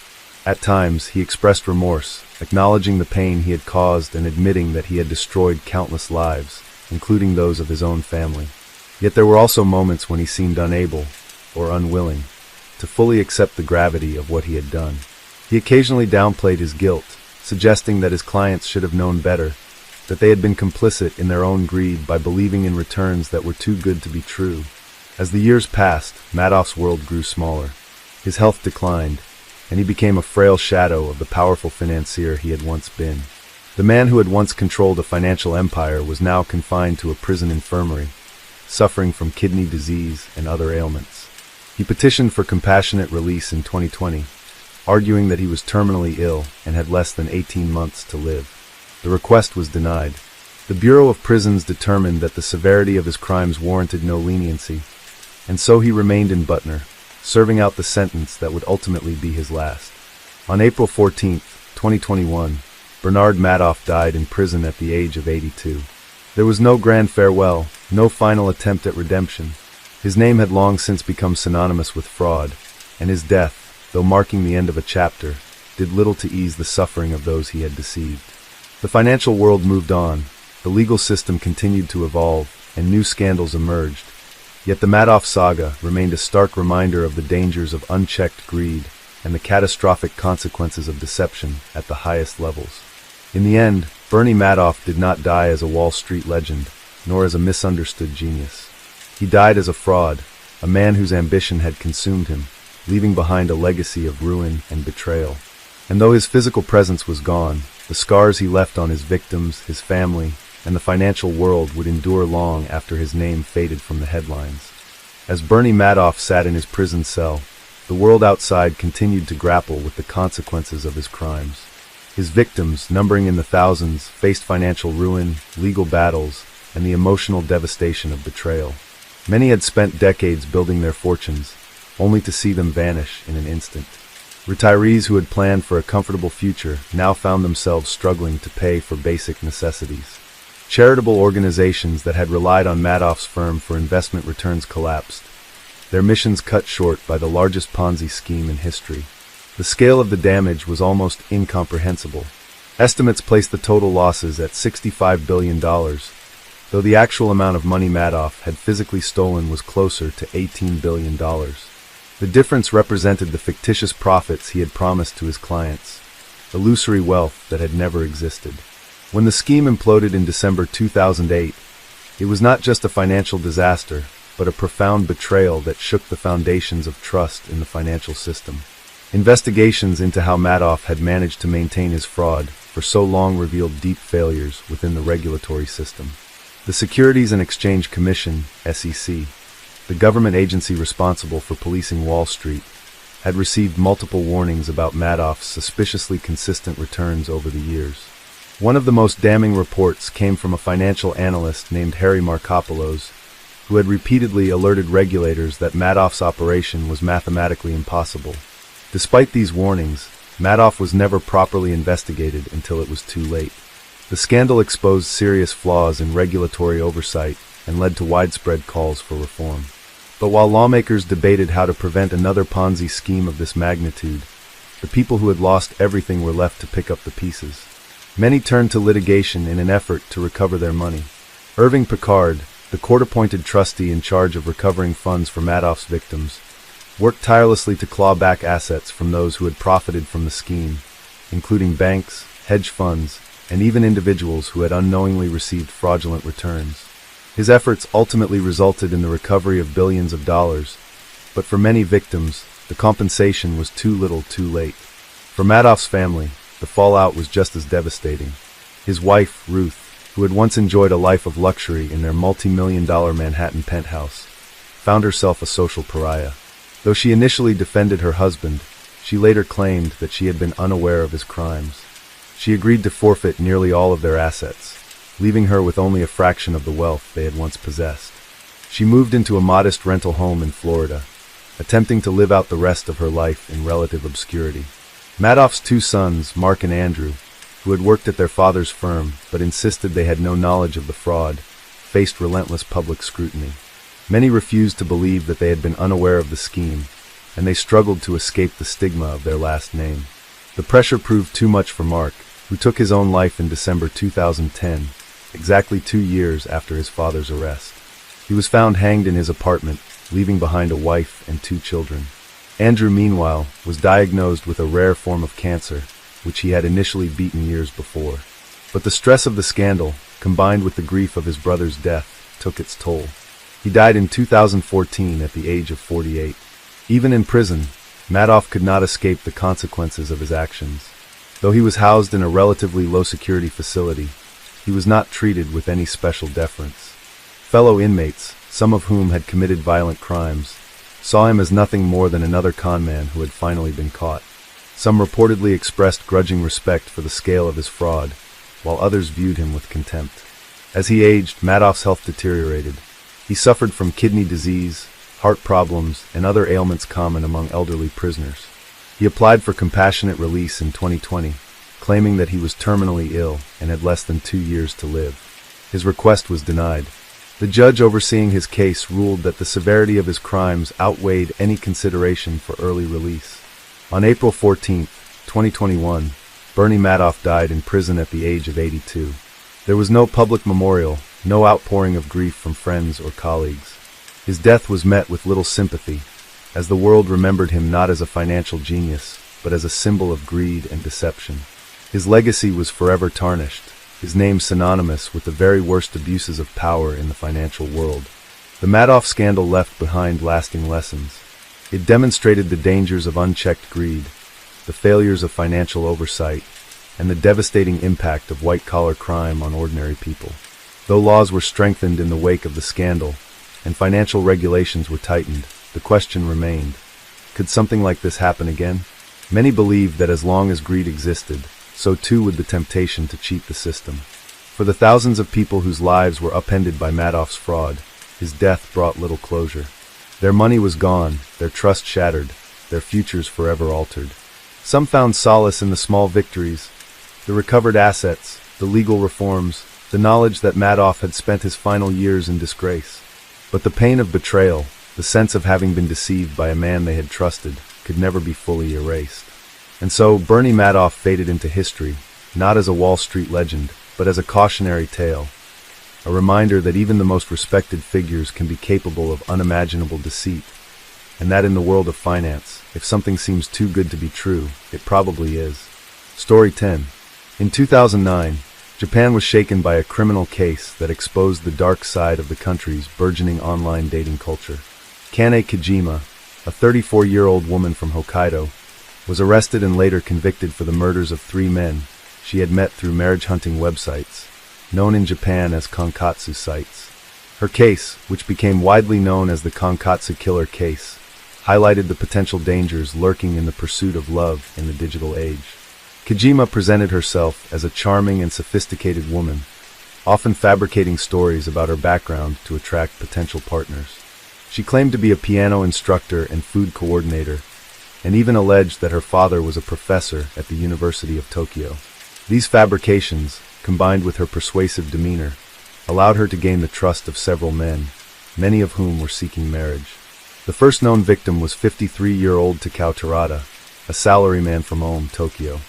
At times, he expressed remorse, acknowledging the pain he had caused and admitting that he had destroyed countless lives, including those of his own family. Yet there were also moments when he seemed unable, or unwilling, to fully accept the gravity of what he had done. He occasionally downplayed his guilt, suggesting that his clients should have known better, that they had been complicit in their own greed by believing in returns that were too good to be true. As the years passed, Madoff's world grew smaller. His health declined, and he became a frail shadow of the powerful financier he had once been. The man who had once controlled a financial empire was now confined to a prison infirmary, suffering from kidney disease and other ailments. He petitioned for compassionate release in 2020, arguing that he was terminally ill and had less than 18 months to live. The request was denied. The Bureau of Prisons determined that the severity of his crimes warranted no leniency, and so he remained in Butner, serving out the sentence that would ultimately be his last. On April 14, 2021, Bernard Madoff died in prison at the age of 82. There was no grand farewell, no final attempt at redemption. His name had long since become synonymous with fraud, and his death, though marking the end of a chapter, did little to ease the suffering of those he had deceived. The financial world moved on, the legal system continued to evolve, and new scandals emerged. Yet the Madoff saga remained a stark reminder of the dangers of unchecked greed and the catastrophic consequences of deception at the highest levels. In the end, Bernie Madoff did not die as a Wall Street legend, nor as a misunderstood genius. He died as a fraud, a man whose ambition had consumed him, leaving behind a legacy of ruin and betrayal. And though his physical presence was gone, the scars he left on his victims, his family, and the financial world would endure long after his name faded from the headlines. As Bernie Madoff sat in his prison cell, the world outside continued to grapple with the consequences of his crimes. His victims, numbering in the thousands, faced financial ruin, legal battles, and the emotional devastation of betrayal. Many had spent decades building their fortunes, only to see them vanish in an instant. Retirees who had planned for a comfortable future now found themselves struggling to pay for basic necessities. Charitable organizations that had relied on Madoff's firm for investment returns collapsed, their missions cut short by the largest Ponzi scheme in history. The scale of the damage was almost incomprehensible. Estimates placed the total losses at $65 billion, though the actual amount of money Madoff had physically stolen was closer to $18 billion. The difference represented the fictitious profits he had promised to his clients, illusory wealth that had never existed. When the scheme imploded in December 2008, it was not just a financial disaster, but a profound betrayal that shook the foundations of trust in the financial system. Investigations into how Madoff had managed to maintain his fraud for so long revealed deep failures within the regulatory system. The Securities and Exchange Commission, SEC, the government agency responsible for policing Wall Street, had received multiple warnings about Madoff's suspiciously consistent returns over the years. One of the most damning reports came from a financial analyst named Harry Markopolos, who had repeatedly alerted regulators that Madoff's operation was mathematically impossible. Despite these warnings, Madoff was never properly investigated until it was too late. The scandal exposed serious flaws in regulatory oversight and led to widespread calls for reform. But while lawmakers debated how to prevent another Ponzi scheme of this magnitude, the people who had lost everything were left to pick up the pieces. Many turned to litigation in an effort to recover their money. Irving Picard, the court-appointed trustee in charge of recovering funds for Madoff's victims, worked tirelessly to claw back assets from those who had profited from the scheme, including banks, hedge funds, and even individuals who had unknowingly received fraudulent returns. His efforts ultimately resulted in the recovery of billions of dollars, but for many victims, the compensation was too little too late. For Madoff's family, the fallout was just as devastating. His wife, Ruth, who had once enjoyed a life of luxury in their multi-million-dollar Manhattan penthouse, found herself a social pariah. Though she initially defended her husband, she later claimed that she had been unaware of his crimes. She agreed to forfeit nearly all of their assets, leaving her with only a fraction of the wealth they had once possessed. She moved into a modest rental home in Florida, attempting to live out the rest of her life in relative obscurity. Madoff's two sons, Mark and Andrew, who had worked at their father's firm but insisted they had no knowledge of the fraud, faced relentless public scrutiny. Many refused to believe that they had been unaware of the scheme, and they struggled to escape the stigma of their last name. The pressure proved too much for Mark, who took his own life in December 2010, exactly 2 years after his father's arrest. He was found hanged in his apartment, leaving behind a wife and 2 children. Andrew, meanwhile, was diagnosed with a rare form of cancer, which he had initially beaten years before. But the stress of the scandal, combined with the grief of his brother's death, took its toll. He died in 2014 at the age of 48. Even in prison, Madoff could not escape the consequences of his actions. Though he was housed in a relatively low-security facility, he was not treated with any special deference. Fellow inmates, some of whom had committed violent crimes, saw him as nothing more than another conman who had finally been caught. Some reportedly expressed grudging respect for the scale of his fraud, while others viewed him with contempt. As he aged, Madoff's health deteriorated. He suffered from kidney disease, heart problems, and other ailments common among elderly prisoners. He applied for compassionate release in 2020, claiming that he was terminally ill and had less than 2 years to live. His request was denied. The judge overseeing his case ruled that the severity of his crimes outweighed any consideration for early release. On April 14, 2021, Bernie Madoff died in prison at the age of 82. There was no public memorial, no outpouring of grief from friends or colleagues. His death was met with little sympathy, as the world remembered him not as a financial genius, but as a symbol of greed and deception. His legacy was forever tarnished, his name synonymous with the very worst abuses of power in the financial world. The Madoff scandal left behind lasting lessons. It demonstrated the dangers of unchecked greed, the failures of financial oversight, and the devastating impact of white-collar crime on ordinary people. Though laws were strengthened in the wake of the scandal, and financial regulations were tightened, the question remained: could something like this happen again? Many believed that as long as greed existed, so too would the temptation to cheat the system. For the thousands of people whose lives were upended by Madoff's fraud, his death brought little closure. Their money was gone, their trust shattered, their futures forever altered. Some found solace in the small victories, the recovered assets, the legal reforms, the knowledge that Madoff had spent his final years in disgrace. But the pain of betrayal, the sense of having been deceived by a man they had trusted, could never be fully erased. And so Bernie Madoff faded into history, not as a Wall Street legend, but as a cautionary tale, a reminder that even the most respected figures can be capable of unimaginable deceit, and that in the world of finance, if something seems too good to be true, it probably is. Story 10. In 2009, Japan was shaken by a criminal case that exposed the dark side of the country's burgeoning online dating culture. Kane Kojima, a 34-year-old woman from Hokkaido, was arrested and later convicted for the murders of 3 men she had met through marriage-hunting websites, known in Japan as konkatsu sites. Her case, which became widely known as the Konkatsu Killer case, highlighted the potential dangers lurking in the pursuit of love in the digital age. Kojima presented herself as a charming and sophisticated woman, often fabricating stories about her background to attract potential partners. She claimed to be a piano instructor and food coordinator, and even alleged that her father was a professor at the University of Tokyo. These fabrications, combined with her persuasive demeanor, allowed her to gain the trust of several men, many of whom were seeking marriage. The first known victim was 53-year-old Takao Terada, a salaryman from Ome, Tokyo.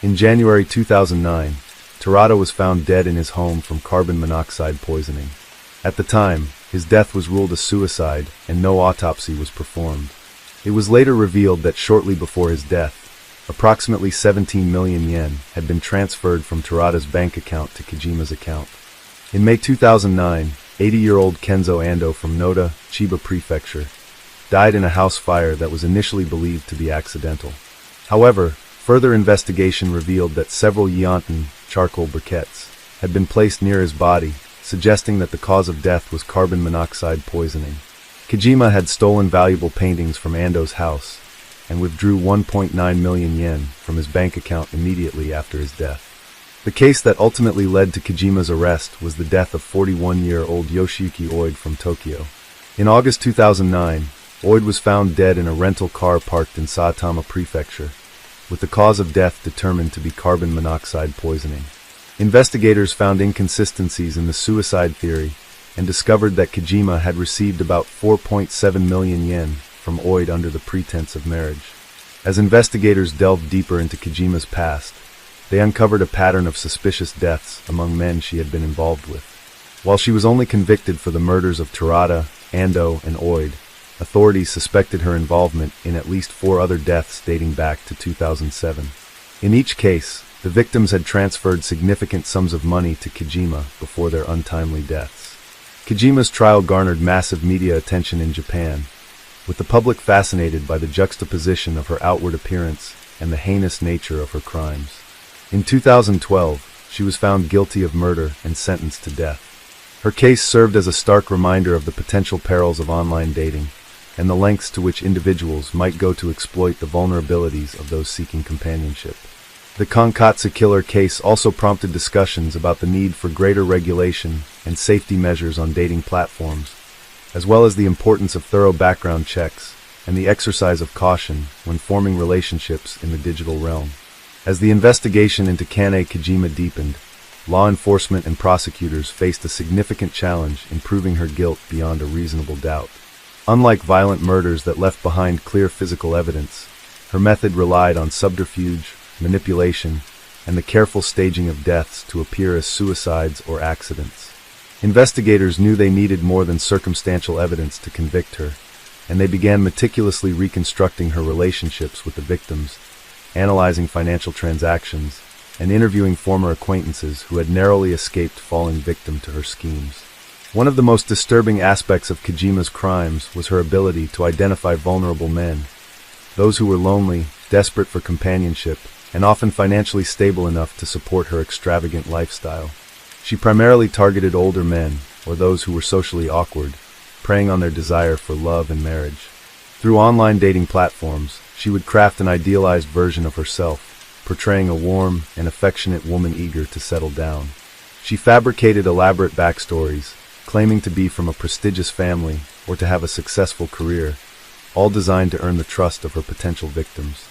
In January 2009, Terada was found dead in his home from carbon monoxide poisoning. At the time, his death was ruled a suicide and no autopsy was performed. It was later revealed that shortly before his death, approximately 17 million yen had been transferred from Terada's bank account to Kojima's account. In May 2009, 80-year-old Kenzo Ando from Noda, Chiba Prefecture, died in a house fire that was initially believed to be accidental. However, further investigation revealed that several Yeontan charcoal briquettes had been placed near his body, suggesting that the cause of death was carbon monoxide poisoning. Kojima had stolen valuable paintings from Ando's house and withdrew 1.9 million yen from his bank account immediately after his death. The case that ultimately led to Kojima's arrest was the death of 41-year-old Yoshiyuki Oid from Tokyo. In August 2009, Oid was found dead in a rental car parked in Saitama Prefecture, with the cause of death determined to be carbon monoxide poisoning. Investigators found inconsistencies in the suicide theory and discovered that Kojima had received about 4.7 million yen from Oid under the pretense of marriage. As investigators delved deeper into Kojima's past, they uncovered a pattern of suspicious deaths among men she had been involved with. While she was only convicted for the murders of Terada, Ando, and Oid, authorities suspected her involvement in at least 4 other deaths dating back to 2007. In each case, the victims had transferred significant sums of money to Kojima before their untimely deaths. Kojima's trial garnered massive media attention in Japan, with the public fascinated by the juxtaposition of her outward appearance and the heinous nature of her crimes. In 2012, she was found guilty of murder and sentenced to death. Her case served as a stark reminder of the potential perils of online dating and the lengths to which individuals might go to exploit the vulnerabilities of those seeking companionship. The Konkatsa killer case also prompted discussions about the need for greater regulation and safety measures on dating platforms, as well as the importance of thorough background checks and the exercise of caution when forming relationships in the digital realm. As the investigation into Kane Kojima deepened, law enforcement and prosecutors faced a significant challenge in proving her guilt beyond a reasonable doubt. Unlike violent murders that left behind clear physical evidence, her method relied on subterfuge, manipulation, and the careful staging of deaths to appear as suicides or accidents. Investigators knew they needed more than circumstantial evidence to convict her, and they began meticulously reconstructing her relationships with the victims, analyzing financial transactions, and interviewing former acquaintances who had narrowly escaped falling victim to her schemes. One of the most disturbing aspects of Kojima's crimes was her ability to identify vulnerable men, those who were lonely, desperate for companionship, and often financially stable enough to support her extravagant lifestyle. She primarily targeted older men, or those who were socially awkward, preying on their desire for love and marriage. Through online dating platforms, she would craft an idealized version of herself, portraying a warm and affectionate woman eager to settle down. She fabricated elaborate backstories, claiming to be from a prestigious family or to have a successful career, all designed to earn the trust of her potential victims.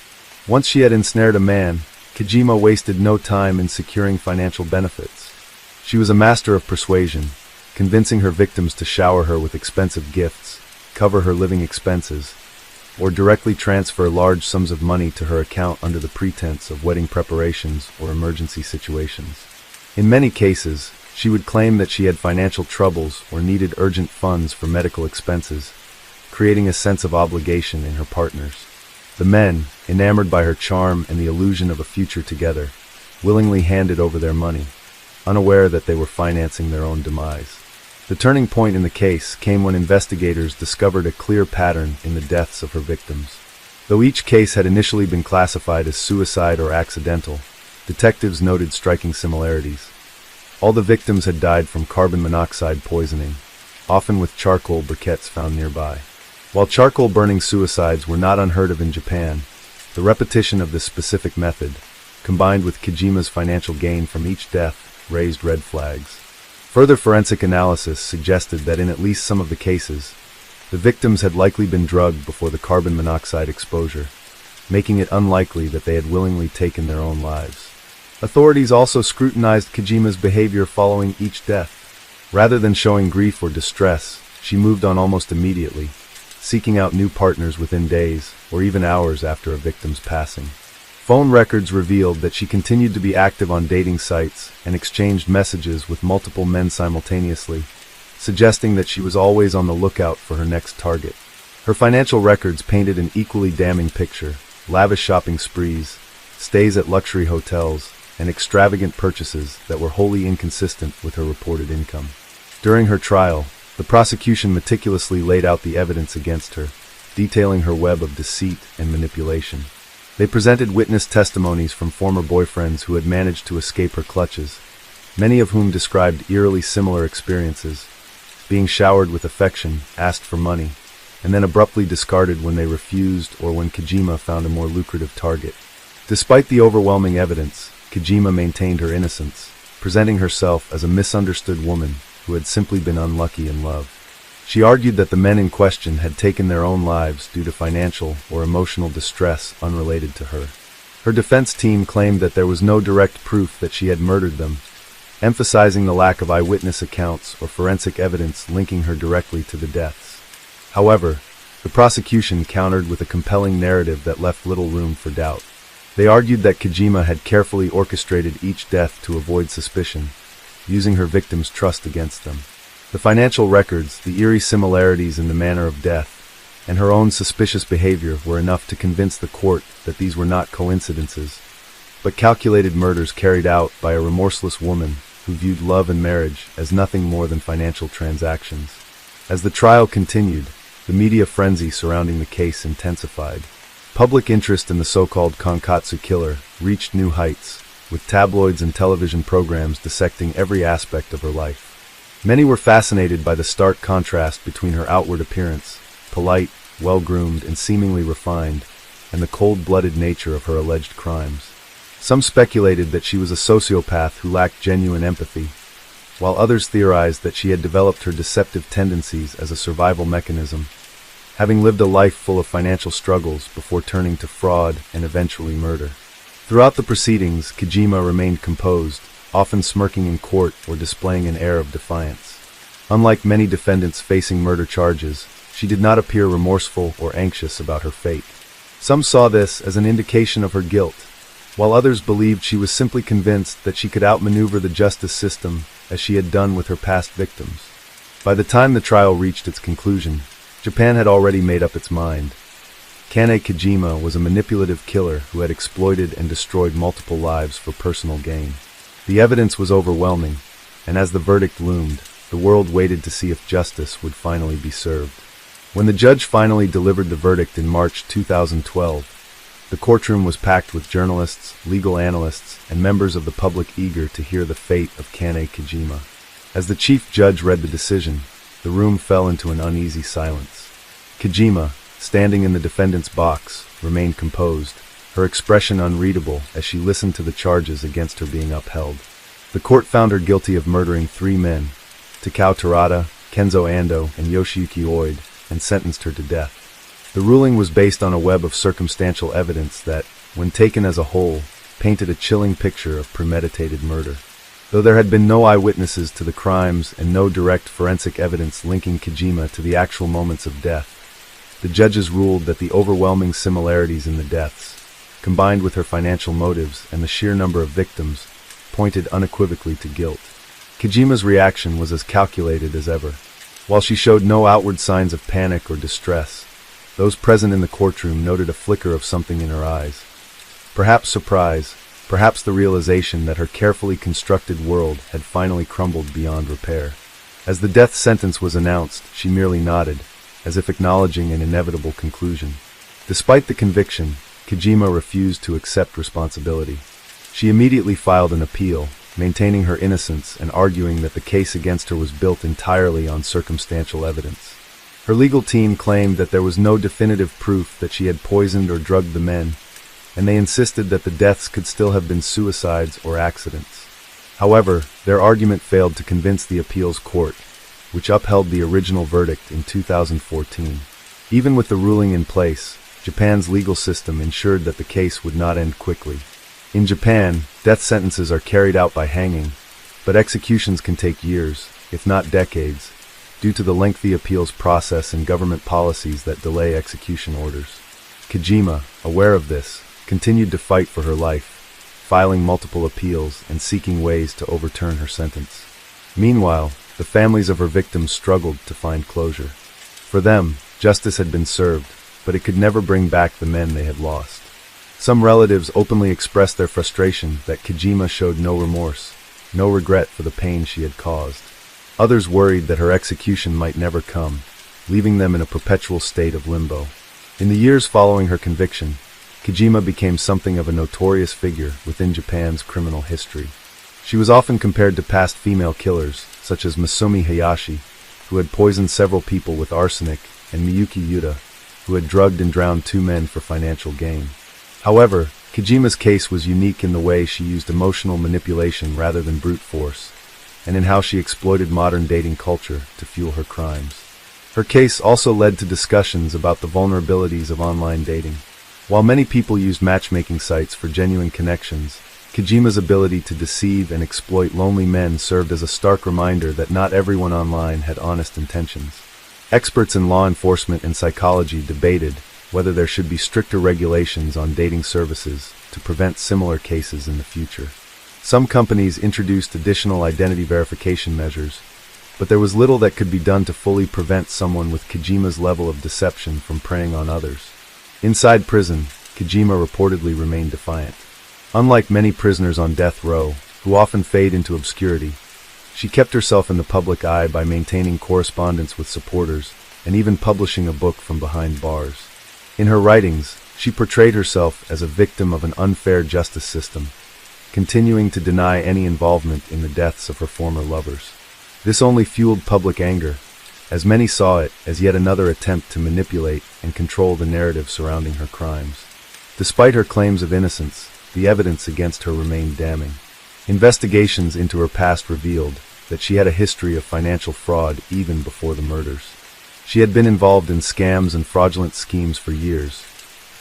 Once she had ensnared a man, Kojima wasted no time in securing financial benefits. She was a master of persuasion, convincing her victims to shower her with expensive gifts, cover her living expenses, or directly transfer large sums of money to her account under the pretense of wedding preparations or emergency situations. In many cases, she would claim that she had financial troubles or needed urgent funds for medical expenses, creating a sense of obligation in her partners. The men, enamored by her charm and the illusion of a future together, willingly handed over their money, unaware that they were financing their own demise. The turning point in the case came when investigators discovered a clear pattern in the deaths of her victims. Though each case had initially been classified as suicide or accidental, detectives noted striking similarities. All the victims had died from carbon monoxide poisoning, often with charcoal briquettes found nearby. While charcoal burning suicides were not unheard of in Japan, the repetition of this specific method, combined with Kojima's financial gain from each death, raised red flags. Further forensic analysis suggested that in at least some of the cases, the victims had likely been drugged before the carbon monoxide exposure, making it unlikely that they had willingly taken their own lives. Authorities also scrutinized Kojima's behavior following each death. Rather than showing grief or distress, she moved on almost immediately, seeking out new partners within days or even hours after a victim's passing. Phone records revealed that she continued to be active on dating sites and exchanged messages with multiple men simultaneously, suggesting that she was always on the lookout for her next target. Her financial records painted an equally damning picture: lavish shopping sprees, stays at luxury hotels, and extravagant purchases that were wholly inconsistent with her reported income. During her trial, the prosecution meticulously laid out the evidence against her, detailing her web of deceit and manipulation. They presented witness testimonies from former boyfriends who had managed to escape her clutches, many of whom described eerily similar experiences, being showered with affection, asked for money, and then abruptly discarded when they refused or when Kojima found a more lucrative target. Despite the overwhelming evidence, Kojima maintained her innocence, presenting herself as a misunderstood woman who had simply been unlucky in love. She argued that the men in question had taken their own lives due to financial or emotional distress unrelated to her. Her defense team claimed that there was no direct proof that she had murdered them, emphasizing the lack of eyewitness accounts or forensic evidence linking her directly to the deaths. However, the prosecution countered with a compelling narrative that left little room for doubt. They argued that Kojima had carefully orchestrated each death to avoid suspicion, using her victims' trust against them. The financial records, the eerie similarities in the manner of death, and her own suspicious behavior were enough to convince the court that these were not coincidences, but calculated murders carried out by a remorseless woman who viewed love and marriage as nothing more than financial transactions. As the trial continued, the media frenzy surrounding the case intensified. Public interest in the so-called Konkatsu killer reached new heights, with tabloids and television programs dissecting every aspect of her life. Many were fascinated by the stark contrast between her outward appearance, polite, well-groomed, and seemingly refined, and the cold-blooded nature of her alleged crimes. Some speculated that she was a sociopath who lacked genuine empathy, while others theorized that she had developed her deceptive tendencies as a survival mechanism, having lived a life full of financial struggles before turning to fraud and eventually murder. Throughout the proceedings, Kojima remained composed, often smirking in court or displaying an air of defiance. Unlike many defendants facing murder charges, she did not appear remorseful or anxious about her fate. Some saw this as an indication of her guilt, while others believed she was simply convinced that she could outmaneuver the justice system as she had done with her past victims. By the time the trial reached its conclusion, Japan had already made up its mind. Kane Kojima was a manipulative killer who had exploited and destroyed multiple lives for personal gain. The evidence was overwhelming, and as the verdict loomed, the world waited to see if justice would finally be served. When the judge finally delivered the verdict in March 2012, the courtroom was packed with journalists, legal analysts, and members of the public eager to hear the fate of Kane Kojima. As the chief judge read the decision, the room fell into an uneasy silence. Kojima, standing in the defendant's box, remained composed, her expression unreadable as she listened to the charges against her being upheld. The court found her guilty of murdering 3 men, Takao Terada, Kenzo Ando, and Yoshiyuki Oide, and sentenced her to death. The ruling was based on a web of circumstantial evidence that, when taken as a whole, painted a chilling picture of premeditated murder. Though there had been no eyewitnesses to the crimes and no direct forensic evidence linking Kojima to the actual moments of death, the judges ruled that the overwhelming similarities in the deaths, combined with her financial motives and the sheer number of victims, pointed unequivocally to guilt. Kojima's reaction was as calculated as ever. While she showed no outward signs of panic or distress, those present in the courtroom noted a flicker of something in her eyes. Perhaps surprise, perhaps the realization that her carefully constructed world had finally crumbled beyond repair. As the death sentence was announced, she merely nodded, as if acknowledging an inevitable conclusion. Despite the conviction, Kojima refused to accept responsibility. She immediately filed an appeal, maintaining her innocence and arguing that the case against her was built entirely on circumstantial evidence. Her legal team claimed that there was no definitive proof that she had poisoned or drugged the men, and they insisted that the deaths could still have been suicides or accidents. However, their argument failed to convince the appeals court, which upheld the original verdict in 2014. Even with the ruling in place, Japan's legal system ensured that the case would not end quickly. In Japan, death sentences are carried out by hanging, but executions can take years, if not decades, due to the lengthy appeals process and government policies that delay execution orders. Kojima, aware of this, continued to fight for her life, filing multiple appeals and seeking ways to overturn her sentence. Meanwhile, the families of her victims struggled to find closure. For them, justice had been served, but it could never bring back the men they had lost. Some relatives openly expressed their frustration that Kojima showed no remorse, no regret for the pain she had caused. Others worried that her execution might never come, leaving them in a perpetual state of limbo. In the years following her conviction, Kojima became something of a notorious figure within Japan's criminal history. She was often compared to past female killers, such as Masumi Hayashi, who had poisoned several people with arsenic, and Miyuki Yuta, who had drugged and drowned 2 men for financial gain. However, Kojima's case was unique in the way she used emotional manipulation rather than brute force, and in how she exploited modern dating culture to fuel her crimes. Her case also led to discussions about the vulnerabilities of online dating. While many people used matchmaking sites for genuine connections, Kojima's ability to deceive and exploit lonely men served as a stark reminder that not everyone online had honest intentions. Experts in law enforcement and psychology debated whether there should be stricter regulations on dating services to prevent similar cases in the future. Some companies introduced additional identity verification measures, but there was little that could be done to fully prevent someone with Kojima's level of deception from preying on others. Inside prison, Kojima reportedly remained defiant. Unlike many prisoners on death row, who often fade into obscurity, she kept herself in the public eye by maintaining correspondence with supporters and even publishing a book from behind bars. In her writings, she portrayed herself as a victim of an unfair justice system, continuing to deny any involvement in the deaths of her former lovers. This only fueled public anger, as many saw it as yet another attempt to manipulate and control the narrative surrounding her crimes. Despite her claims of innocence, the evidence against her remained damning. Investigations into her past revealed that she had a history of financial fraud even before the murders. She had been involved in scams and fraudulent schemes for years,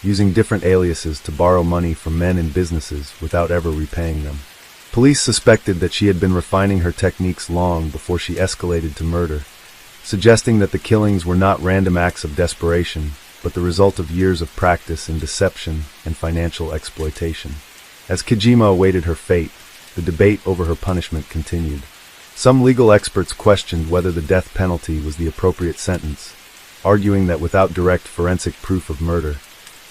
using different aliases to borrow money from men and businesses without ever repaying them. Police suspected that she had been refining her techniques long before she escalated to murder, suggesting that the killings were not random acts of desperation, but the result of years of practice in deception and financial exploitation. As Kojima awaited her fate, the debate over her punishment continued. Some legal experts questioned whether the death penalty was the appropriate sentence, arguing that without direct forensic proof of murder,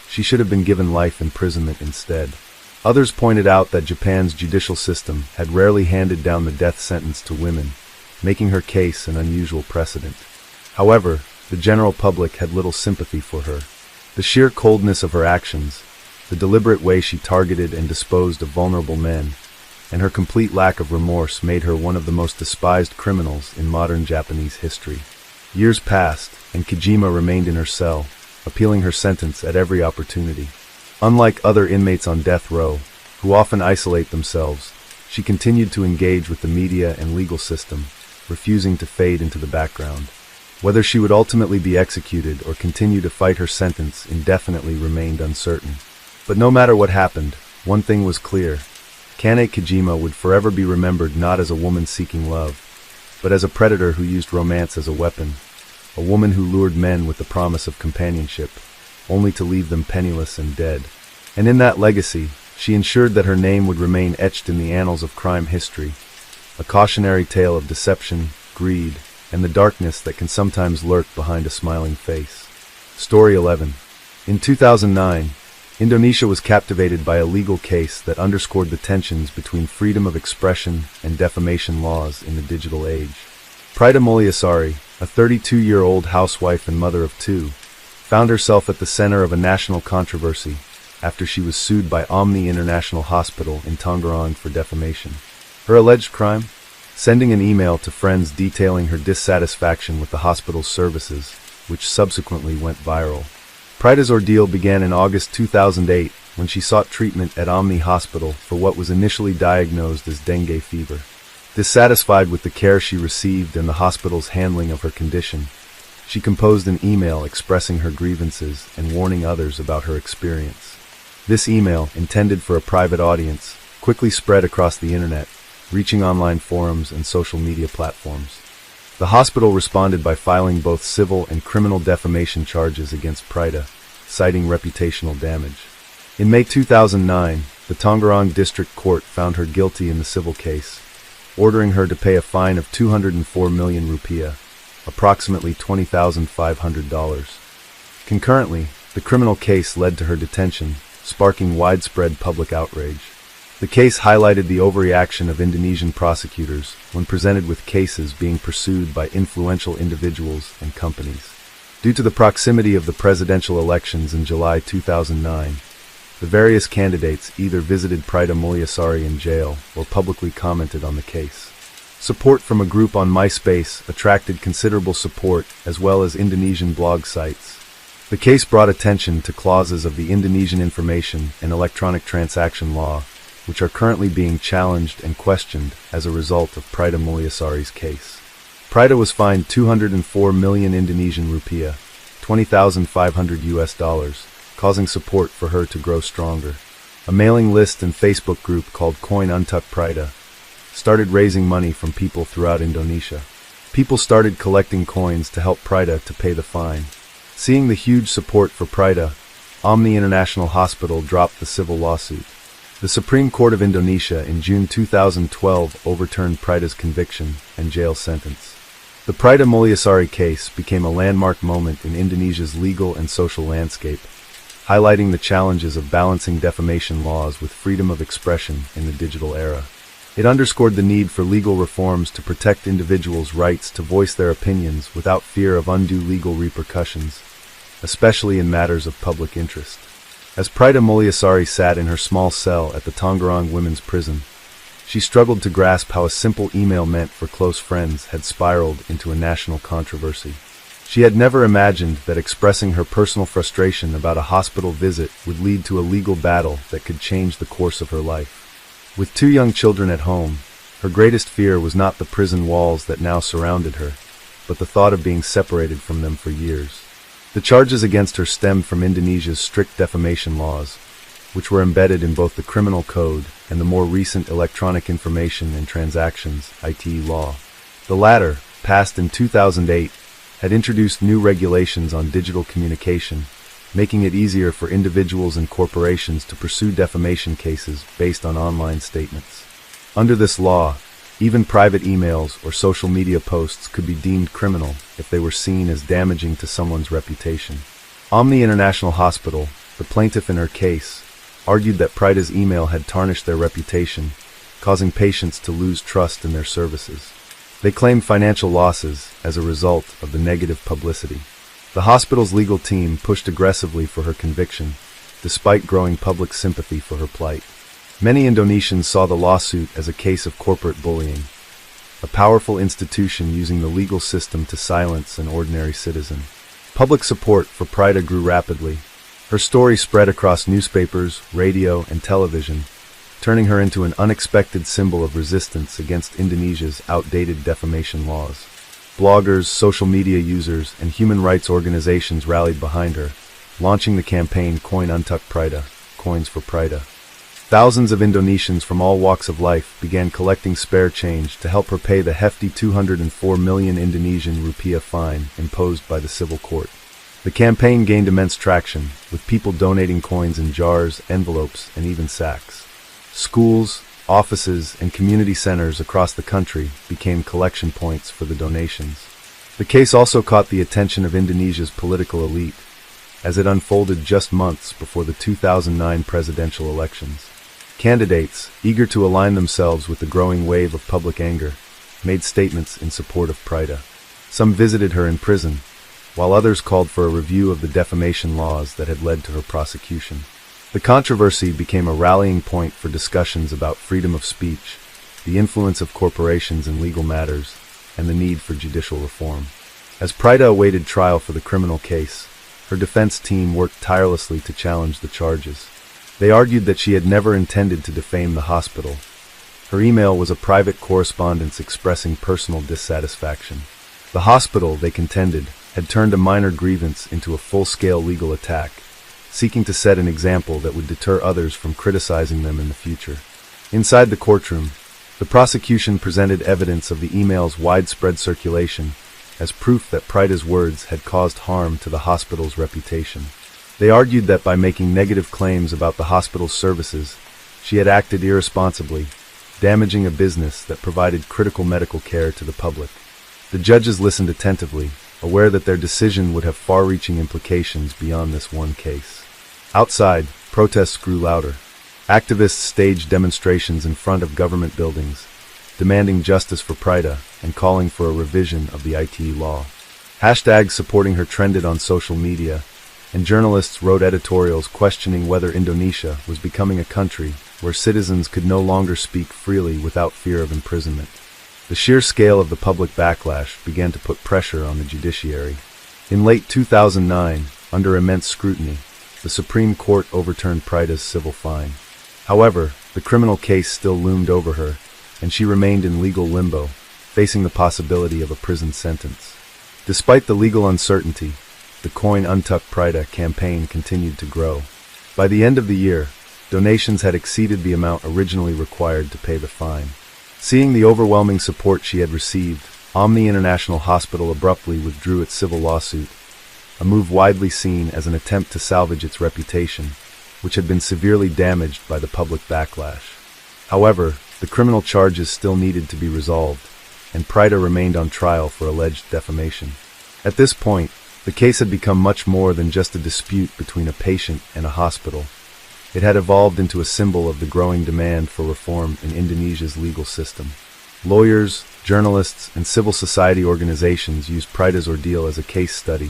she should have been given life imprisonment instead. Others pointed out that Japan's judicial system had rarely handed down the death sentence to women, making her case an unusual precedent. However, the general public had little sympathy for her. The sheer coldness of her actions, the deliberate way she targeted and disposed of vulnerable men, and her complete lack of remorse made her one of the most despised criminals in modern Japanese history. Years passed, and Kojima remained in her cell, appealing her sentence at every opportunity. Unlike other inmates on death row, who often isolate themselves, she continued to engage with the media and legal system, refusing to fade into the background. Whether she would ultimately be executed or continue to fight her sentence indefinitely remained uncertain. But no matter what happened, one thing was clear. Kane Kojima would forever be remembered not as a woman seeking love, but as a predator who used romance as a weapon, a woman who lured men with the promise of companionship, only to leave them penniless and dead. And in that legacy, she ensured that her name would remain etched in the annals of crime history, a cautionary tale of deception, greed, and the darkness that can sometimes lurk behind a smiling face. Story 11. In 2009, Indonesia was captivated by a legal case that underscored the tensions between freedom of expression and defamation laws in the digital age. Prida Mulyasari, a 32-year-old housewife and mother of two, found herself at the center of a national controversy after she was sued by Omni International Hospital in Tangerang for defamation. Her alleged crime? Sending an email to friends detailing her dissatisfaction with the hospital's services, which subsequently went viral. Prida's ordeal began in August 2008 when she sought treatment at Omni Hospital for what was initially diagnosed as dengue fever. Dissatisfied with the care she received and the hospital's handling of her condition, she composed an email expressing her grievances and warning others about her experience. This email, intended for a private audience, quickly spread across the internet, reaching online forums and social media platforms. The hospital responded by filing both civil and criminal defamation charges against Prida, citing reputational damage. In May 2009, the Tangerang District Court found her guilty in the civil case, ordering her to pay a fine of 204 million rupiah, approximately $20,500. Concurrently, the criminal case led to her detention, sparking widespread public outrage. The case highlighted the overreaction of Indonesian prosecutors when presented with cases being pursued by influential individuals and companies. Due to the proximity of the presidential elections in July 2009, the various candidates either visited Prida Mulyasari in jail or publicly commented on the case. Support from a group on MySpace attracted considerable support as well as Indonesian blog sites. The case brought attention to clauses of the Indonesian Information and Electronic Transaction Law, which are currently being challenged and questioned as a result of Prida Mulyasari's case. Prida was fined 204 million Indonesian rupiah, $20,500, causing support for her to grow stronger. A mailing list and Facebook group called Coin Untuk Prida started raising money from people throughout Indonesia. People started collecting coins to help Prida to pay the fine. Seeing the huge support for Prida, Omni International Hospital dropped the civil lawsuit. The Supreme Court of Indonesia in June 2012 overturned Prida's conviction and jail sentence. The Prida Mulyasari case became a landmark moment in Indonesia's legal and social landscape, highlighting the challenges of balancing defamation laws with freedom of expression in the digital era. It underscored the need for legal reforms to protect individuals' rights to voice their opinions without fear of undue legal repercussions, especially in matters of public interest. As Prida Mulyasari sat in her small cell at the Tangerang Women's Prison, she struggled to grasp how a simple email meant for close friends had spiraled into a national controversy. She had never imagined that expressing her personal frustration about a hospital visit would lead to a legal battle that could change the course of her life. With 2 young children at home, her greatest fear was not the prison walls that now surrounded her, but the thought of being separated from them for years. The charges against her stemmed from Indonesia's strict defamation laws, which were embedded in both the criminal code and the more recent Electronic Information and Transactions (ITE) law. The latter, passed in 2008, had introduced new regulations on digital communication, making it easier for individuals and corporations to pursue defamation cases based on online statements. Under this law, even private emails or social media posts could be deemed criminal if they were seen as damaging to someone's reputation. Omni International Hospital, the plaintiff in her case, argued that Prida's email had tarnished their reputation, causing patients to lose trust in their services. They claimed financial losses as a result of the negative publicity. The hospital's legal team pushed aggressively for her conviction, despite growing public sympathy for her plight. Many Indonesians saw the lawsuit as a case of corporate bullying, a powerful institution using the legal system to silence an ordinary citizen. Public support for Prida grew rapidly. Her story spread across newspapers, radio, and television, turning her into an unexpected symbol of resistance against Indonesia's outdated defamation laws. Bloggers, social media users, and human rights organizations rallied behind her, launching the campaign Coin Untuk Prida, Coins for Prida. Thousands of Indonesians from all walks of life began collecting spare change to help her pay the hefty 204 million Indonesian rupiah fine imposed by the civil court. The campaign gained immense traction, with people donating coins in jars, envelopes, and even sacks. Schools, offices, and community centers across the country became collection points for the donations. The case also caught the attention of Indonesia's political elite, as it unfolded just months before the 2009 presidential elections. Candidates, eager to align themselves with the growing wave of public anger, made statements in support of Prida. Some visited her in prison, while others called for a review of the defamation laws that had led to her prosecution. The controversy became a rallying point for discussions about freedom of speech, the influence of corporations in legal matters, and the need for judicial reform. As Prida awaited trial for the criminal case, her defense team worked tirelessly to challenge the charges. They argued that she had never intended to defame the hospital. Her email was a private correspondence expressing personal dissatisfaction. The hospital, they contended, had turned a minor grievance into a full-scale legal attack, seeking to set an example that would deter others from criticizing them in the future. Inside the courtroom, the prosecution presented evidence of the email's widespread circulation as proof that Prida's words had caused harm to the hospital's reputation. They argued that by making negative claims about the hospital's services, she had acted irresponsibly, damaging a business that provided critical medical care to the public. The judges listened attentively, aware that their decision would have far-reaching implications beyond this one case. Outside, protests grew louder. Activists staged demonstrations in front of government buildings, demanding justice for Prida and calling for a revision of the ITE law. Hashtags supporting her trended on social media, and journalists wrote editorials questioning whether Indonesia was becoming a country where citizens could no longer speak freely without fear of imprisonment. The sheer scale of the public backlash began to put pressure on the judiciary. In late 2009, under immense scrutiny, the Supreme Court overturned Prida's civil fine. However, the criminal case still loomed over her, and she remained in legal limbo, facing the possibility of a prison sentence. Despite the legal uncertainty, the Coin Untuk Prida campaign continued to grow. By the end of the year, donations had exceeded the amount originally required to pay the fine. Seeing the overwhelming support she had received, Omni International Hospital abruptly withdrew its civil lawsuit, a move widely seen as an attempt to salvage its reputation, which had been severely damaged by the public backlash. However, the criminal charges still needed to be resolved, and Prida remained on trial for alleged defamation. At this point, the case had become much more than just a dispute between a patient and a hospital. It had evolved into a symbol of the growing demand for reform in Indonesia's legal system. Lawyers, journalists, and civil society organizations used Prida's ordeal as a case study,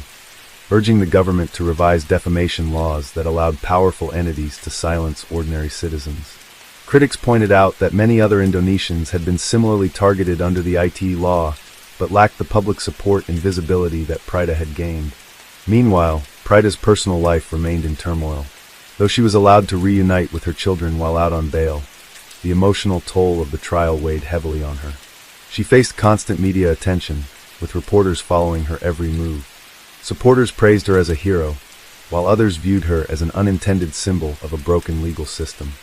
urging the government to revise defamation laws that allowed powerful entities to silence ordinary citizens. Critics pointed out that many other Indonesians had been similarly targeted under the IT law, but lacked the public support and visibility that Prida had gained. Meanwhile, Prida's personal life remained in turmoil. Though she was allowed to reunite with her children while out on bail, the emotional toll of the trial weighed heavily on her. She faced constant media attention, with reporters following her every move. Supporters praised her as a hero, while others viewed her as an unintended symbol of a broken legal system.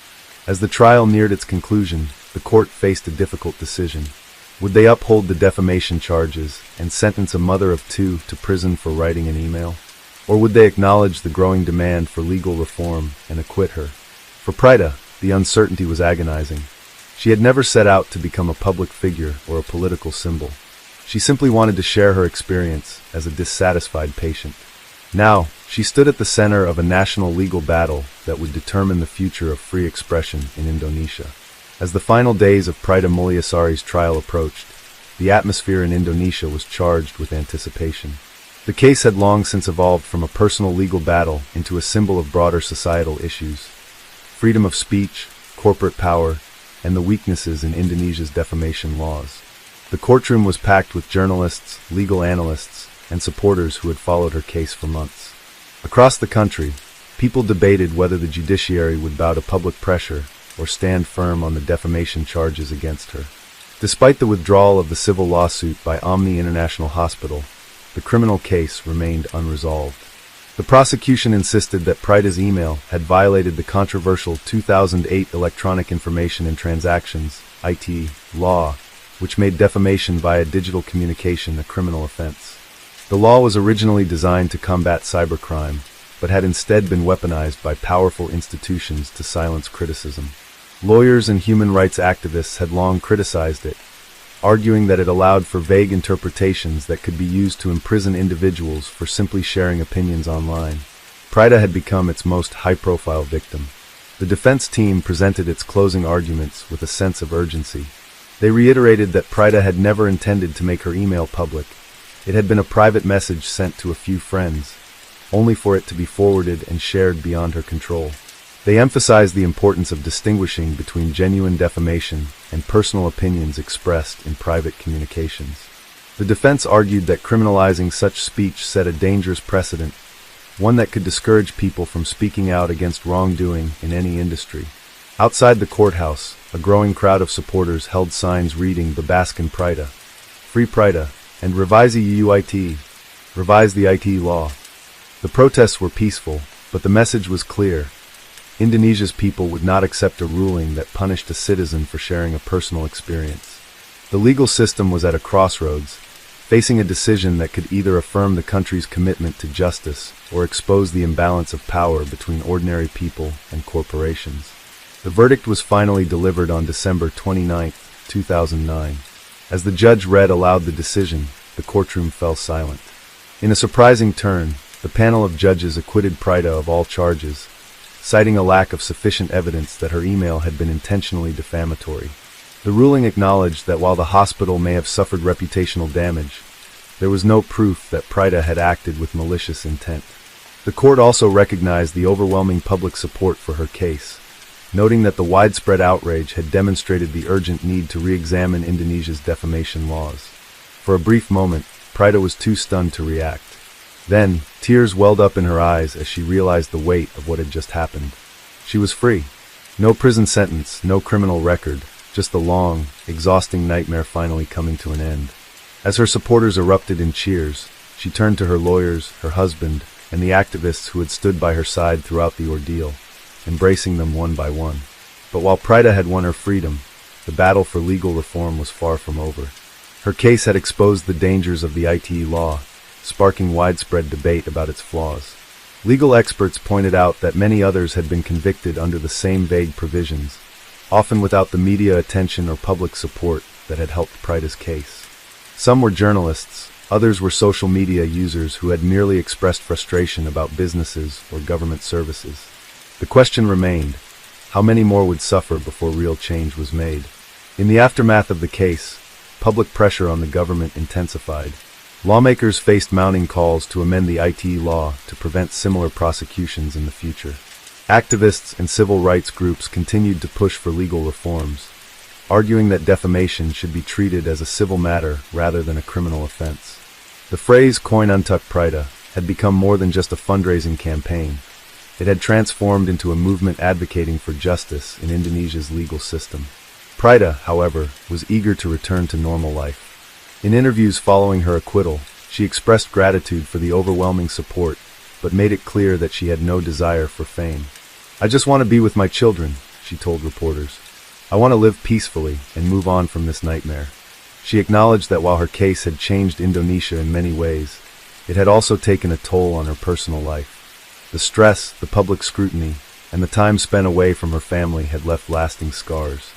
As the trial neared its conclusion, the court faced a difficult decision. Would they uphold the defamation charges and sentence a mother of two to prison for writing an email? Or would they acknowledge the growing demand for legal reform and acquit her? For Prida, the uncertainty was agonizing. She had never set out to become a public figure or a political symbol. She simply wanted to share her experience as a dissatisfied patient. Now, she stood at the center of a national legal battle that would determine the future of free expression in Indonesia. As the final days of Prida Mulyasari's trial approached, the atmosphere in Indonesia was charged with anticipation. The case had long since evolved from a personal legal battle into a symbol of broader societal issues: freedom of speech, corporate power, and the weaknesses in Indonesia's defamation laws. The courtroom was packed with journalists, legal analysts, and supporters who had followed her case for months. Across the country, people debated whether the judiciary would bow to public pressure or stand firm on the defamation charges against her. Despite the withdrawal of the civil lawsuit by Omni International Hospital, the criminal case remained unresolved. The prosecution insisted that Prida's email had violated the controversial 2008 Electronic Information and Transactions (IT) law, which made defamation via digital communication a criminal offense. The law was originally designed to combat cybercrime, but had instead been weaponized by powerful institutions to silence criticism. Lawyers and human rights activists had long criticized it, arguing that it allowed for vague interpretations that could be used to imprison individuals for simply sharing opinions online. Prida had become its most high-profile victim. The defense team presented its closing arguments with a sense of urgency. They reiterated that Prida had never intended to make her email public. It had been a private message sent to a few friends, only for it to be forwarded and shared beyond her control. They emphasized the importance of distinguishing between genuine defamation and personal opinions expressed in private communications. The defense argued that criminalizing such speech set a dangerous precedent, one that could discourage people from speaking out against wrongdoing in any industry. Outside the courthouse, a growing crowd of supporters held signs reading "Bebaskan Prida," "Free Prida," and "Revisi UIT," "Revise the IT law." The protests were peaceful, but the message was clear. Indonesia's people would not accept a ruling that punished a citizen for sharing a personal experience. The legal system was at a crossroads, facing a decision that could either affirm the country's commitment to justice or expose the imbalance of power between ordinary people and corporations. The verdict was finally delivered on December 29, 2009. As the judge read aloud the decision, the courtroom fell silent. In a surprising turn, the panel of judges acquitted Prida of all charges, citing a lack of sufficient evidence that her email had been intentionally defamatory. The ruling acknowledged that while the hospital may have suffered reputational damage, there was no proof that Prida had acted with malicious intent. The court also recognized the overwhelming public support for her case, noting that the widespread outrage had demonstrated the urgent need to re-examine Indonesia's defamation laws. For a brief moment, Prida was too stunned to react. Then, tears welled up in her eyes as she realized the weight of what had just happened. She was free. No prison sentence, no criminal record, just the long, exhausting nightmare finally coming to an end. As her supporters erupted in cheers, she turned to her lawyers, her husband, and the activists who had stood by her side throughout the ordeal, embracing them one by one. But while Prida had won her freedom, the battle for legal reform was far from over. Her case had exposed the dangers of the IT law, sparking widespread debate about its flaws. Legal experts pointed out that many others had been convicted under the same vague provisions, often without the media attention or public support that had helped Prida's case. Some were journalists, others were social media users who had merely expressed frustration about businesses or government services. The question remained, how many more would suffer before real change was made? In the aftermath of the case, public pressure on the government intensified. Lawmakers faced mounting calls to amend the IT law to prevent similar prosecutions in the future. Activists and civil rights groups continued to push for legal reforms, arguing that defamation should be treated as a civil matter rather than a criminal offense. The phrase "Coin Untuck Prida" had become more than just a fundraising campaign. It had transformed into a movement advocating for justice in Indonesia's legal system. Prida, however, was eager to return to normal life. In interviews following her acquittal, she expressed gratitude for the overwhelming support, but made it clear that she had no desire for fame. "I just want to be with my children," she told reporters. "I want to live peacefully and move on from this nightmare." She acknowledged that while her case had changed Indonesia in many ways, it had also taken a toll on her personal life. The stress, the public scrutiny, and the time spent away from her family had left lasting scars.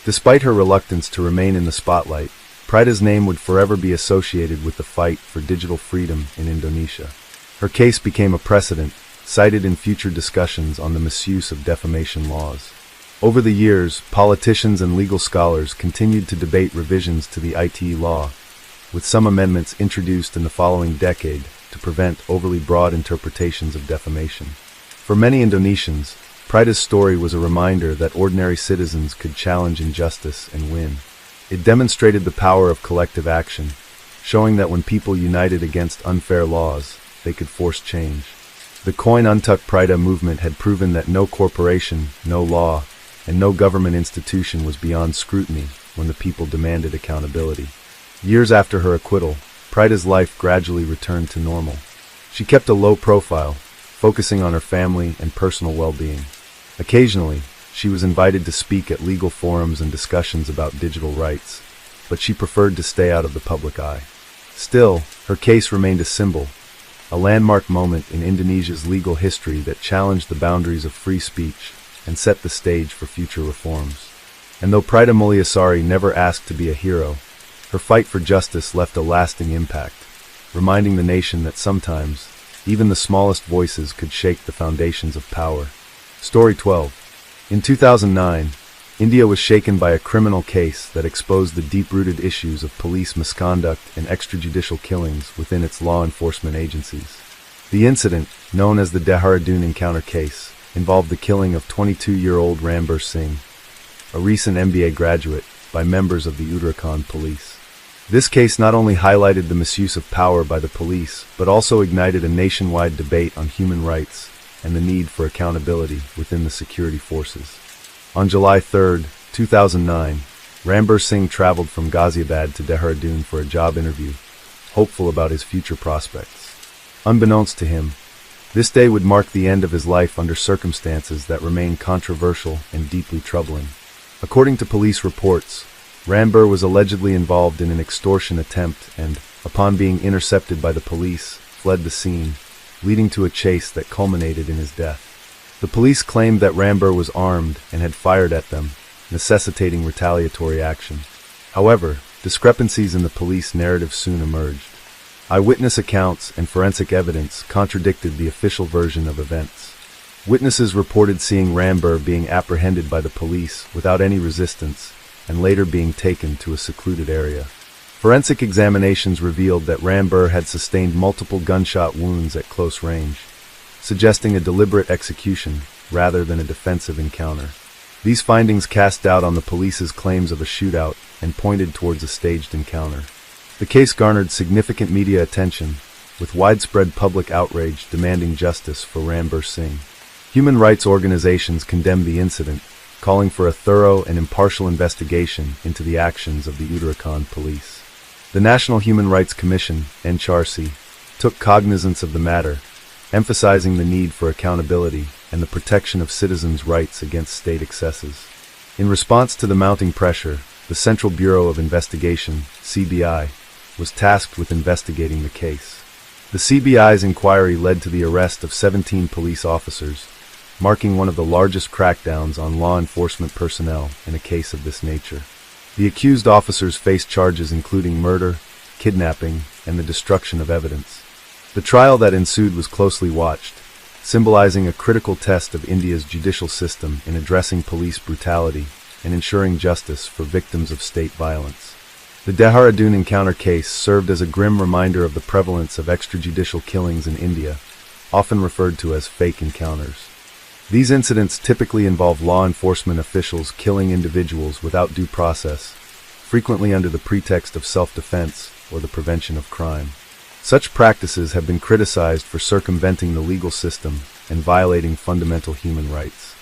Despite her reluctance to remain in the spotlight, Prida's name would forever be associated with the fight for digital freedom in Indonesia. Her case became a precedent, cited in future discussions on the misuse of defamation laws. Over the years, politicians and legal scholars continued to debate revisions to the IT law, with some amendments introduced in the following decade to prevent overly broad interpretations of defamation. For many Indonesians, Prida's story was a reminder that ordinary citizens could challenge injustice and win. It demonstrated the power of collective action, showing that when people united against unfair laws, they could force change. The Coin Untuck Prida movement had proven that no corporation, no law, and no government institution was beyond scrutiny when the people demanded accountability. Years after her acquittal, Prida's life gradually returned to normal. She kept a low profile, focusing on her family and personal well-being. Occasionally, she was invited to speak at legal forums and discussions about digital rights, but she preferred to stay out of the public eye. Still, her case remained a symbol, a landmark moment in Indonesia's legal history that challenged the boundaries of free speech and set the stage for future reforms. And though Prida Mulyasari never asked to be a hero, her fight for justice left a lasting impact, reminding the nation that sometimes, even the smallest voices could shake the foundations of power. Story 12. In 2009, India was shaken by a criminal case that exposed the deep-rooted issues of police misconduct and extrajudicial killings within its law enforcement agencies. The incident, known as the Dehradun encounter case, involved the killing of 22-year-old Rambir Singh, a recent MBA graduate, by members of the Uttarakhand police. This case not only highlighted the misuse of power by the police, but also ignited a nationwide debate on human rights and the need for accountability within the security forces. On July 3, 2009, Rambir Singh traveled from Ghaziabad to Dehradun for a job interview, hopeful about his future prospects. Unbeknownst to him, this day would mark the end of his life under circumstances that remain controversial and deeply troubling. According to police reports, Rambir was allegedly involved in an extortion attempt and, upon being intercepted by the police, fled the scene, leading to a chase that culminated in his death. The police claimed that Rambir was armed and had fired at them, necessitating retaliatory action. However, discrepancies in the police narrative soon emerged. Eyewitness accounts and forensic evidence contradicted the official version of events. Witnesses reported seeing Rambir being apprehended by the police without any resistance and later being taken to a secluded area. Forensic examinations revealed that Rambir had sustained multiple gunshot wounds at close range, suggesting a deliberate execution rather than a defensive encounter. These findings cast doubt on the police's claims of a shootout and pointed towards a staged encounter. The case garnered significant media attention, with widespread public outrage demanding justice for Rambir Singh. Human rights organizations condemned the incident, calling for a thorough and impartial investigation into the actions of the Uttarakhand police. The National Human Rights Commission, NHRC, took cognizance of the matter, emphasizing the need for accountability and the protection of citizens' rights against state excesses. In response to the mounting pressure, the Central Bureau of Investigation, CBI, was tasked with investigating the case. The CBI's inquiry led to the arrest of 17 police officers, marking one of the largest crackdowns on law enforcement personnel in a case of this nature. The accused officers faced charges including murder, kidnapping, and the destruction of evidence. The trial that ensued was closely watched, symbolizing a critical test of India's judicial system in addressing police brutality and ensuring justice for victims of state violence. The Dehradun encounter case served as a grim reminder of the prevalence of extrajudicial killings in India, often referred to as fake encounters. These incidents typically involve law enforcement officials killing individuals without due process, frequently under the pretext of self-defense or the prevention of crime. Such practices have been criticized for circumventing the legal system and violating fundamental human rights.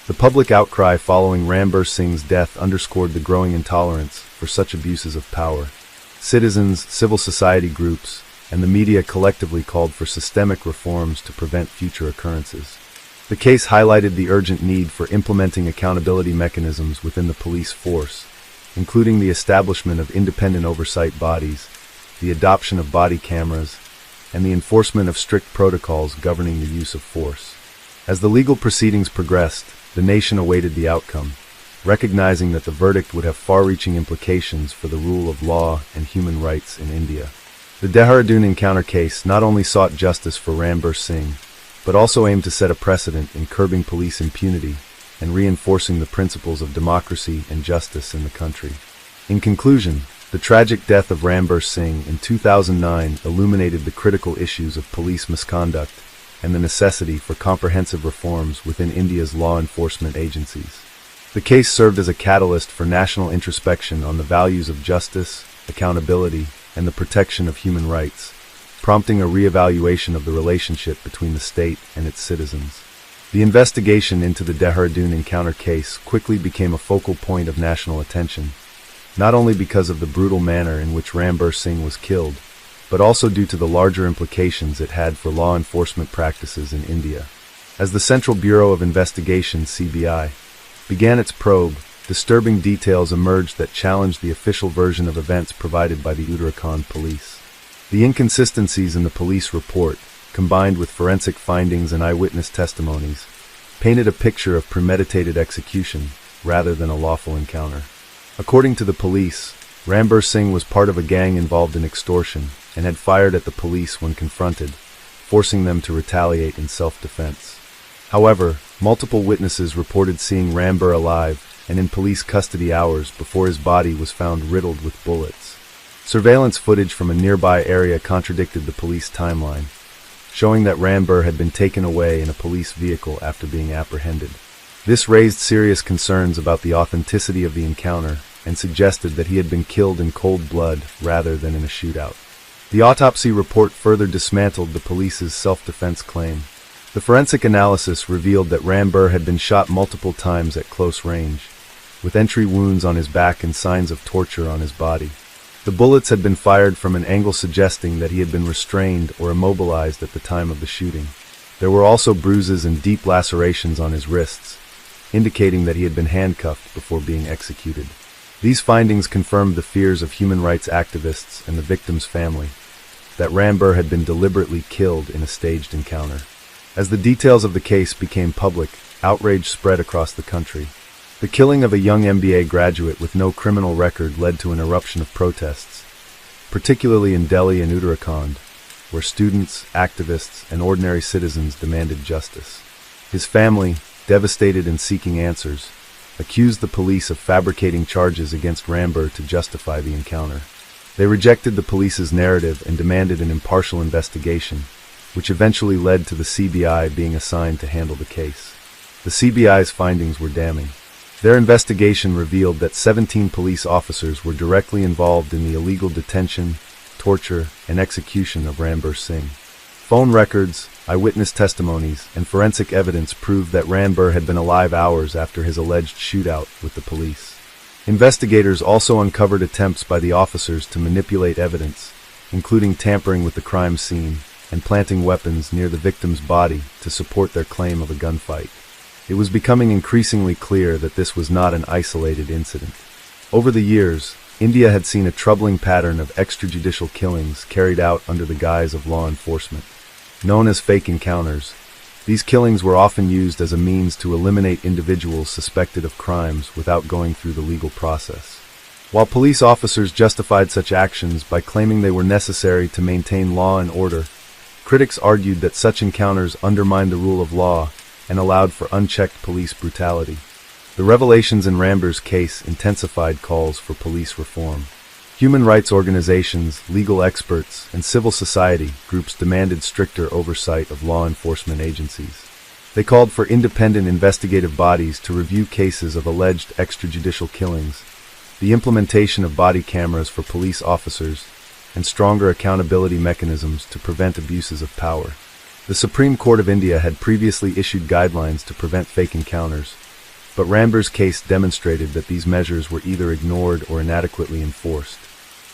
The public outcry following Rambir Singh's death underscored the growing intolerance for such abuses of power. Citizens, civil society groups, and the media collectively called for systemic reforms to prevent future occurrences. The case highlighted the urgent need for implementing accountability mechanisms within the police force, including the establishment of independent oversight bodies, the adoption of body cameras, and the enforcement of strict protocols governing the use of force. As the legal proceedings progressed, the nation awaited the outcome, recognizing that the verdict would have far-reaching implications for the rule of law and human rights in India. The Dehradun encounter case not only sought justice for Rambir Singh, but also aimed to set a precedent in curbing police impunity and reinforcing the principles of democracy and justice in the country. In conclusion, the tragic death of Rambir Singh in 2009 illuminated the critical issues of police misconduct and the necessity for comprehensive reforms within India's law enforcement agencies. The case served as a catalyst for national introspection on the values of justice, accountability, and the protection of human rights, prompting a re-evaluation of the relationship between the state and its citizens. The investigation into the Dehradun encounter case quickly became a focal point of national attention, not only because of the brutal manner in which Rambir Singh was killed, but also due to the larger implications it had for law enforcement practices in India. As the Central Bureau of Investigation (CBI) began its probe, disturbing details emerged that challenged the official version of events provided by the Uttarakhand police. The inconsistencies in the police report, combined with forensic findings and eyewitness testimonies, painted a picture of premeditated execution rather than a lawful encounter. According to the police, Rambir Singh was part of a gang involved in extortion and had fired at the police when confronted, forcing them to retaliate in self-defense. However, multiple witnesses reported seeing Rambir alive and in police custody hours before his body was found riddled with bullets. Surveillance footage from a nearby area contradicted the police timeline, showing that Rambir had been taken away in a police vehicle after being apprehended. This raised serious concerns about the authenticity of the encounter and suggested that he had been killed in cold blood rather than in a shootout. The autopsy report further dismantled the police's self-defense claim. The forensic analysis revealed that Rambir had been shot multiple times at close range, with entry wounds on his back and signs of torture on his body. The bullets had been fired from an angle suggesting that he had been restrained or immobilized at the time of the shooting. There were also bruises and deep lacerations on his wrists, indicating that he had been handcuffed before being executed. These findings confirmed the fears of human rights activists and the victim's family, that Rambir had been deliberately killed in a staged encounter. As the details of the case became public, outrage spread across the country. The killing of a young MBA graduate with no criminal record led to an eruption of protests, particularly in Delhi and Uttarakhand, where students, activists, and ordinary citizens demanded justice. His family, devastated and seeking answers, accused the police of fabricating charges against Rambir to justify the encounter. They rejected the police's narrative and demanded an impartial investigation, which eventually led to the CBI being assigned to handle the case. The CBI's findings were damning. Their investigation revealed that 17 police officers were directly involved in the illegal detention, torture, and execution of Rambir Singh. Phone records, eyewitness testimonies, and forensic evidence proved that Rambir had been alive hours after his alleged shootout with the police. Investigators also uncovered attempts by the officers to manipulate evidence, including tampering with the crime scene and planting weapons near the victim's body to support their claim of a gunfight. It was becoming increasingly clear that this was not an isolated incident. Over the years, India had seen a troubling pattern of extrajudicial killings carried out under the guise of law enforcement. Known as fake encounters, these killings were often used as a means to eliminate individuals suspected of crimes without going through the legal process. While police officers justified such actions by claiming they were necessary to maintain law and order, critics argued that such encounters undermined the rule of law and allowed for unchecked police brutality. The revelations in Rambir's case intensified calls for police reform. Human rights organizations, legal experts, and civil society groups demanded stricter oversight of law enforcement agencies. They called for independent investigative bodies to review cases of alleged extrajudicial killings, the implementation of body cameras for police officers, and stronger accountability mechanisms to prevent abuses of power. The Supreme Court of India had previously issued guidelines to prevent fake encounters, but Ramber's case demonstrated that these measures were either ignored or inadequately enforced.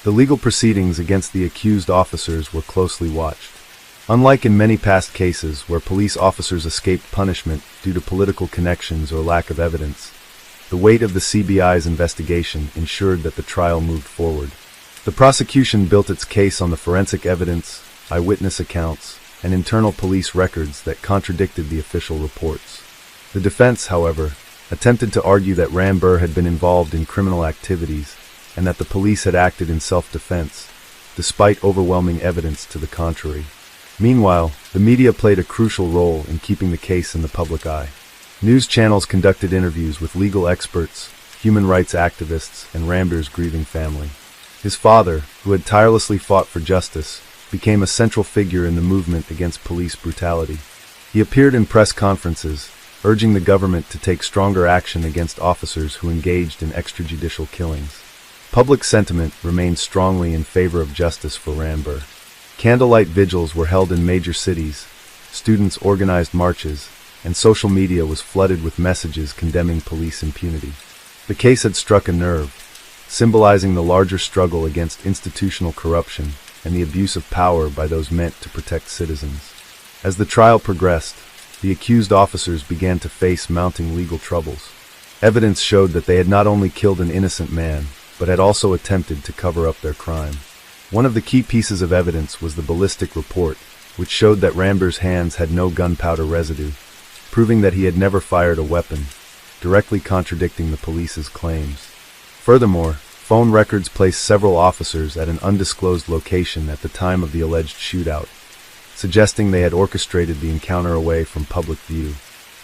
The legal proceedings against the accused officers were closely watched. Unlike in many past cases where police officers escaped punishment due to political connections or lack of evidence, the weight of the CBI's investigation ensured that the trial moved forward. The prosecution built its case on the forensic evidence, eyewitness accounts, and internal police records that contradicted the official reports. The defense, however, attempted to argue that Ramber had been involved in criminal activities and that the police had acted in self-defense, despite overwhelming evidence to the contrary. Meanwhile, the media played a crucial role in keeping the case in the public eye. News channels conducted interviews with legal experts, human rights activists, and Ramber's grieving family. His father, who had tirelessly fought for justice, became a central figure in the movement against police brutality. He appeared in press conferences, urging the government to take stronger action against officers who engaged in extrajudicial killings. Public sentiment remained strongly in favor of justice for Ramber. Candlelight vigils were held in major cities, students organized marches, and social media was flooded with messages condemning police impunity. The case had struck a nerve, symbolizing the larger struggle against institutional corruption and the abuse of power by those meant to protect citizens. As the trial progressed, the accused officers began to face mounting legal troubles. Evidence showed that they had not only killed an innocent man, but had also attempted to cover up their crime. One of the key pieces of evidence was the ballistic report, which showed that Ramber's hands had no gunpowder residue, proving that he had never fired a weapon, directly contradicting the police's claims. Furthermore, phone records placed several officers at an undisclosed location at the time of the alleged shootout, suggesting they had orchestrated the encounter away from public view.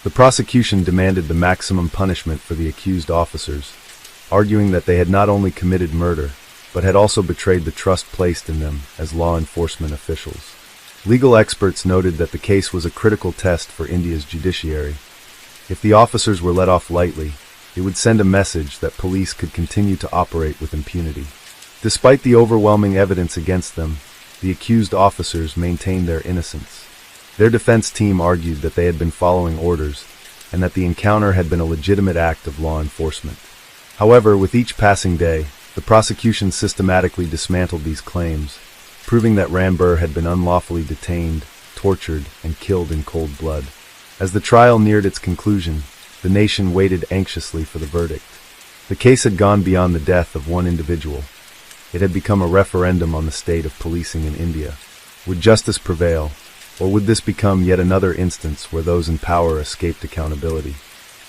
The prosecution demanded the maximum punishment for the accused officers, arguing that they had not only committed murder, but had also betrayed the trust placed in them as law enforcement officials. Legal experts noted that the case was a critical test for India's judiciary. If the officers were let off lightly, it would send a message that police could continue to operate with impunity. Despite the overwhelming evidence against them, the accused officers maintained their innocence. Their defense team argued that they had been following orders, and that the encounter had been a legitimate act of law enforcement. However, with each passing day, the prosecution systematically dismantled these claims, proving that Ramber had been unlawfully detained, tortured, and killed in cold blood. As the trial neared its conclusion, the nation waited anxiously for the verdict. The case had gone beyond the death of one individual. It had become a referendum on the state of policing in India. Would justice prevail, or would this become yet another instance where those in power escaped accountability?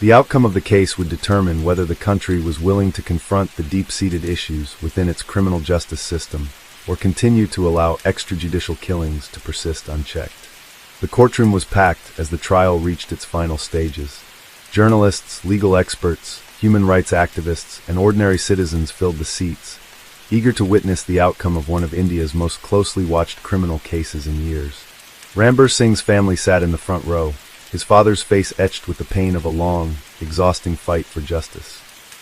The outcome of the case would determine whether the country was willing to confront the deep-seated issues within its criminal justice system, or continue to allow extrajudicial killings to persist unchecked. The courtroom was packed as the trial reached its final stages. Journalists, legal experts, human rights activists, and ordinary citizens filled the seats, eager to witness the outcome of one of India's most closely watched criminal cases in years. Ramber Singh's family sat in the front row, his father's face etched with the pain of a long, exhausting fight for justice.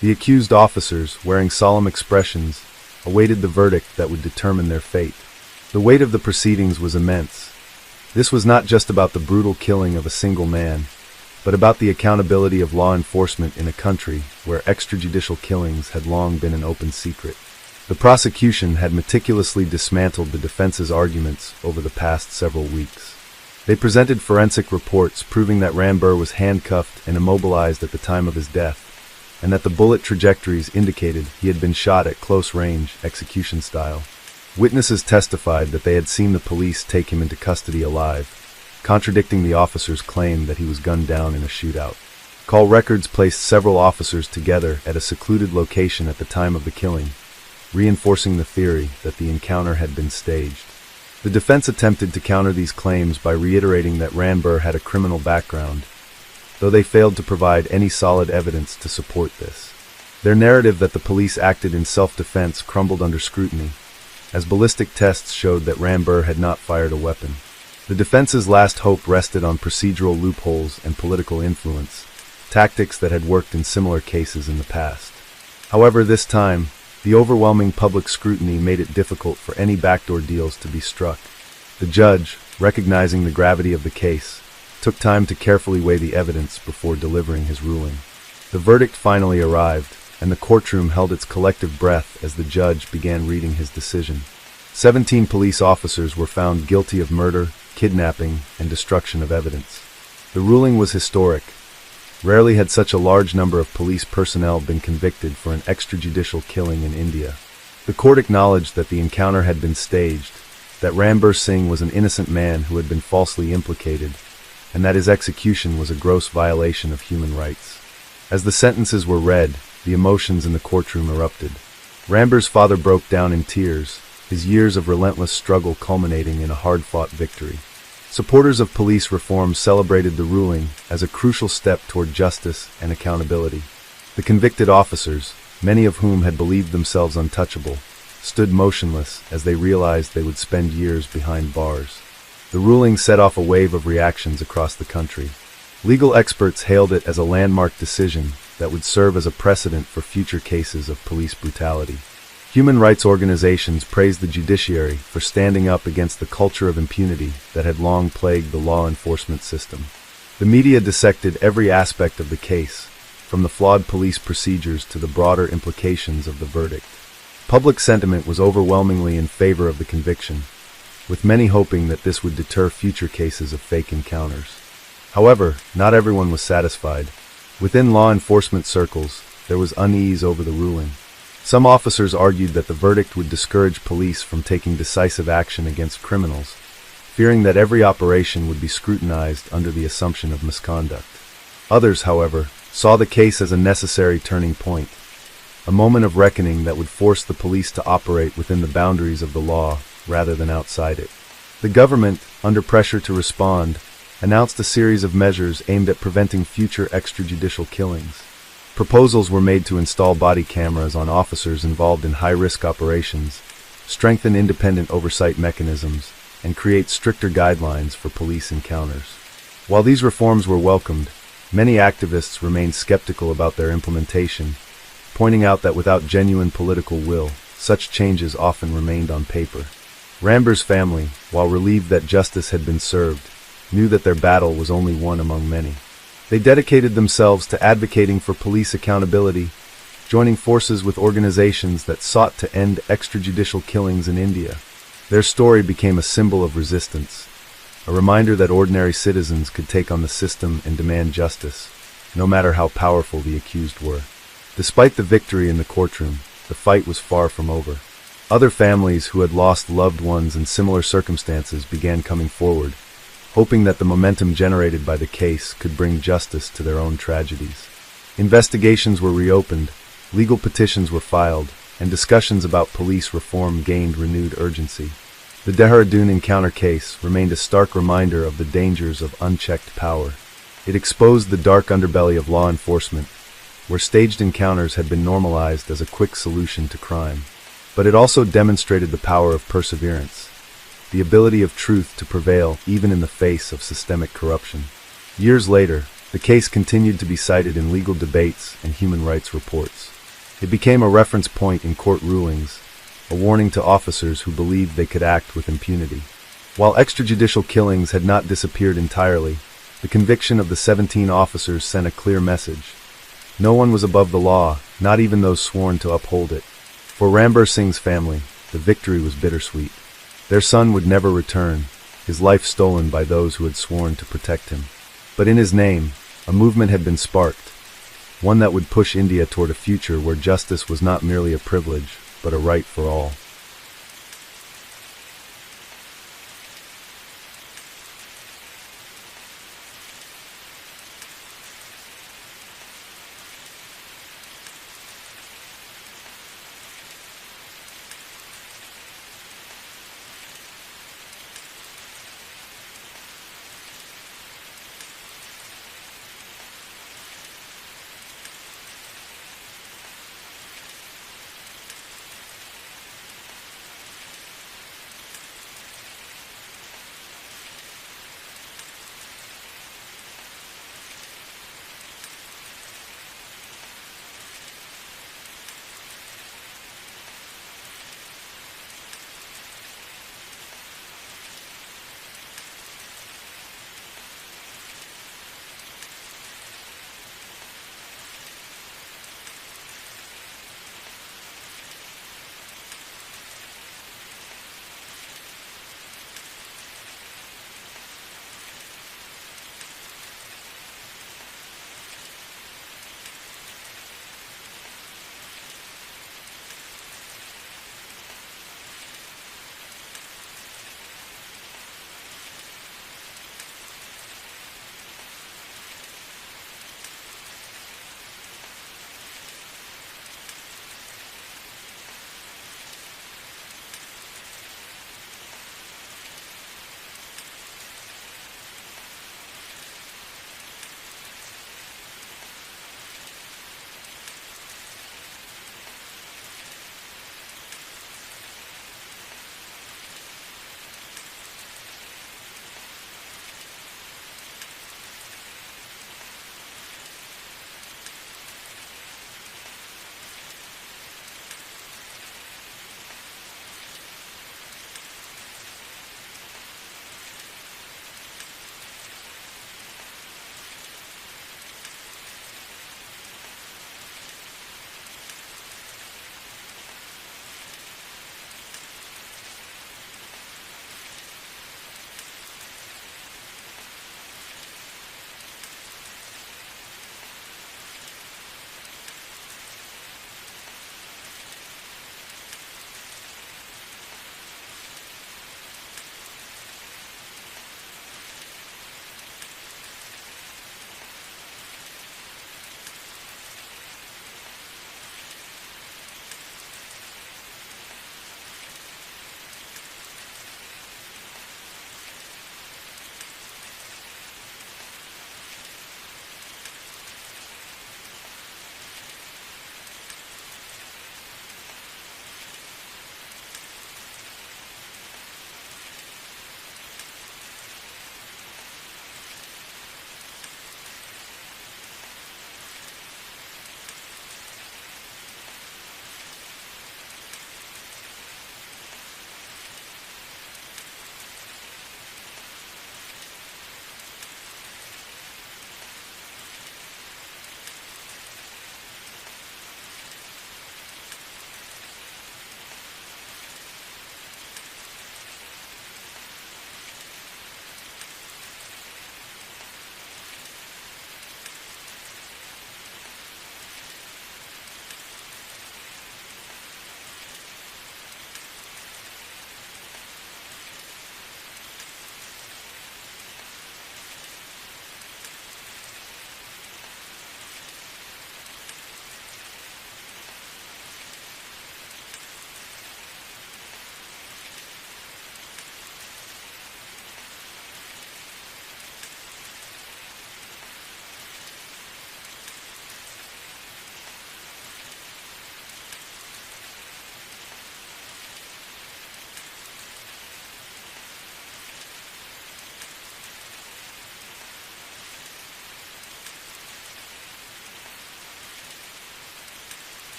The accused officers, wearing solemn expressions, awaited the verdict that would determine their fate. The weight of the proceedings was immense. This was not just about the brutal killing of a single man, but about the accountability of law enforcement in a country where extrajudicial killings had long been an open secret. The prosecution had meticulously dismantled the defense's arguments over the past several weeks. They presented forensic reports proving that Ramber was handcuffed and immobilized at the time of his death, and that the bullet trajectories indicated he had been shot at close range, execution style. Witnesses testified that they had seen the police take him into custody alive, contradicting the officer's claim that he was gunned down in a shootout. Call records placed several officers together at a secluded location at the time of the killing, reinforcing the theory that the encounter had been staged. The defense attempted to counter these claims by reiterating that Ramber had a criminal background, though they failed to provide any solid evidence to support this. Their narrative that the police acted in self-defense crumbled under scrutiny, as ballistic tests showed that Rambur had not fired a weapon. The defense's last hope rested on procedural loopholes and political influence, tactics that had worked in similar cases in the past. However, this time, the overwhelming public scrutiny made it difficult for any backdoor deals to be struck. The judge, recognizing the gravity of the case, took time to carefully weigh the evidence before delivering his ruling. The verdict finally arrived, and the courtroom held its collective breath as the judge began reading his decision. 17 police officers were found guilty of murder, kidnapping, and destruction of evidence. The ruling was historic. Rarely had such a large number of police personnel been convicted for an extrajudicial killing in India. The court acknowledged that the encounter had been staged, that Rambur Singh was an innocent man who had been falsely implicated, and that his execution was a gross violation of human rights. As the sentences were read, the emotions in the courtroom erupted. Rambur's father broke down in tears, his years of relentless struggle culminating in a hard-fought victory. Supporters of police reform celebrated the ruling as a crucial step toward justice and accountability. The convicted officers, many of whom had believed themselves untouchable, stood motionless as they realized they would spend years behind bars. The ruling set off a wave of reactions across the country. Legal experts hailed it as a landmark decision that would serve as a precedent for future cases of police brutality. Human rights organizations praised the judiciary for standing up against the culture of impunity that had long plagued the law enforcement system. The media dissected every aspect of the case, from the flawed police procedures to the broader implications of the verdict. Public sentiment was overwhelmingly in favor of the conviction, with many hoping that this would deter future cases of fake encounters. However, not everyone was satisfied. Within law enforcement circles, there was unease over the ruling. Some officers argued that the verdict would discourage police from taking decisive action against criminals, fearing that every operation would be scrutinized under the assumption of misconduct. Others, however, saw the case as a necessary turning point, a moment of reckoning that would force the police to operate within the boundaries of the law rather than outside it. The government, under pressure to respond, announced a series of measures aimed at preventing future extrajudicial killings. Proposals were made to install body cameras on officers involved in high-risk operations, strengthen independent oversight mechanisms, and create stricter guidelines for police encounters. While these reforms were welcomed, many activists remained skeptical about their implementation, pointing out that without genuine political will, such changes often remained on paper. Rambur's family, while relieved that justice had been served, knew that their battle was only one among many. They dedicated themselves to advocating for police accountability, joining forces with organizations that sought to end extrajudicial killings in India. Their story became a symbol of resistance, a reminder that ordinary citizens could take on the system and demand justice, no matter how powerful the accused were. Despite the victory in the courtroom, the fight was far from over. Other families who had lost loved ones in similar circumstances began coming forward, hoping that the momentum generated by the case could bring justice to their own tragedies. Investigations were reopened, legal petitions were filed, and discussions about police reform gained renewed urgency. The Dehradun encounter case remained a stark reminder of the dangers of unchecked power. It exposed the dark underbelly of law enforcement, where staged encounters had been normalized as a quick solution to crime. But it also demonstrated the power of perseverance, the ability of truth to prevail even in the face of systemic corruption. Years later, the case continued to be cited in legal debates and human rights reports. It became a reference point in court rulings, a warning to officers who believed they could act with impunity. While extrajudicial killings had not disappeared entirely, the conviction of the 17 officers sent a clear message. No one was above the law, not even those sworn to uphold it. For Rambur Singh's family, the victory was bittersweet. Their son would never return, his life stolen by those who had sworn to protect him. But in his name, a movement had been sparked, one that would push India toward a future where justice was not merely a privilege, but a right for all.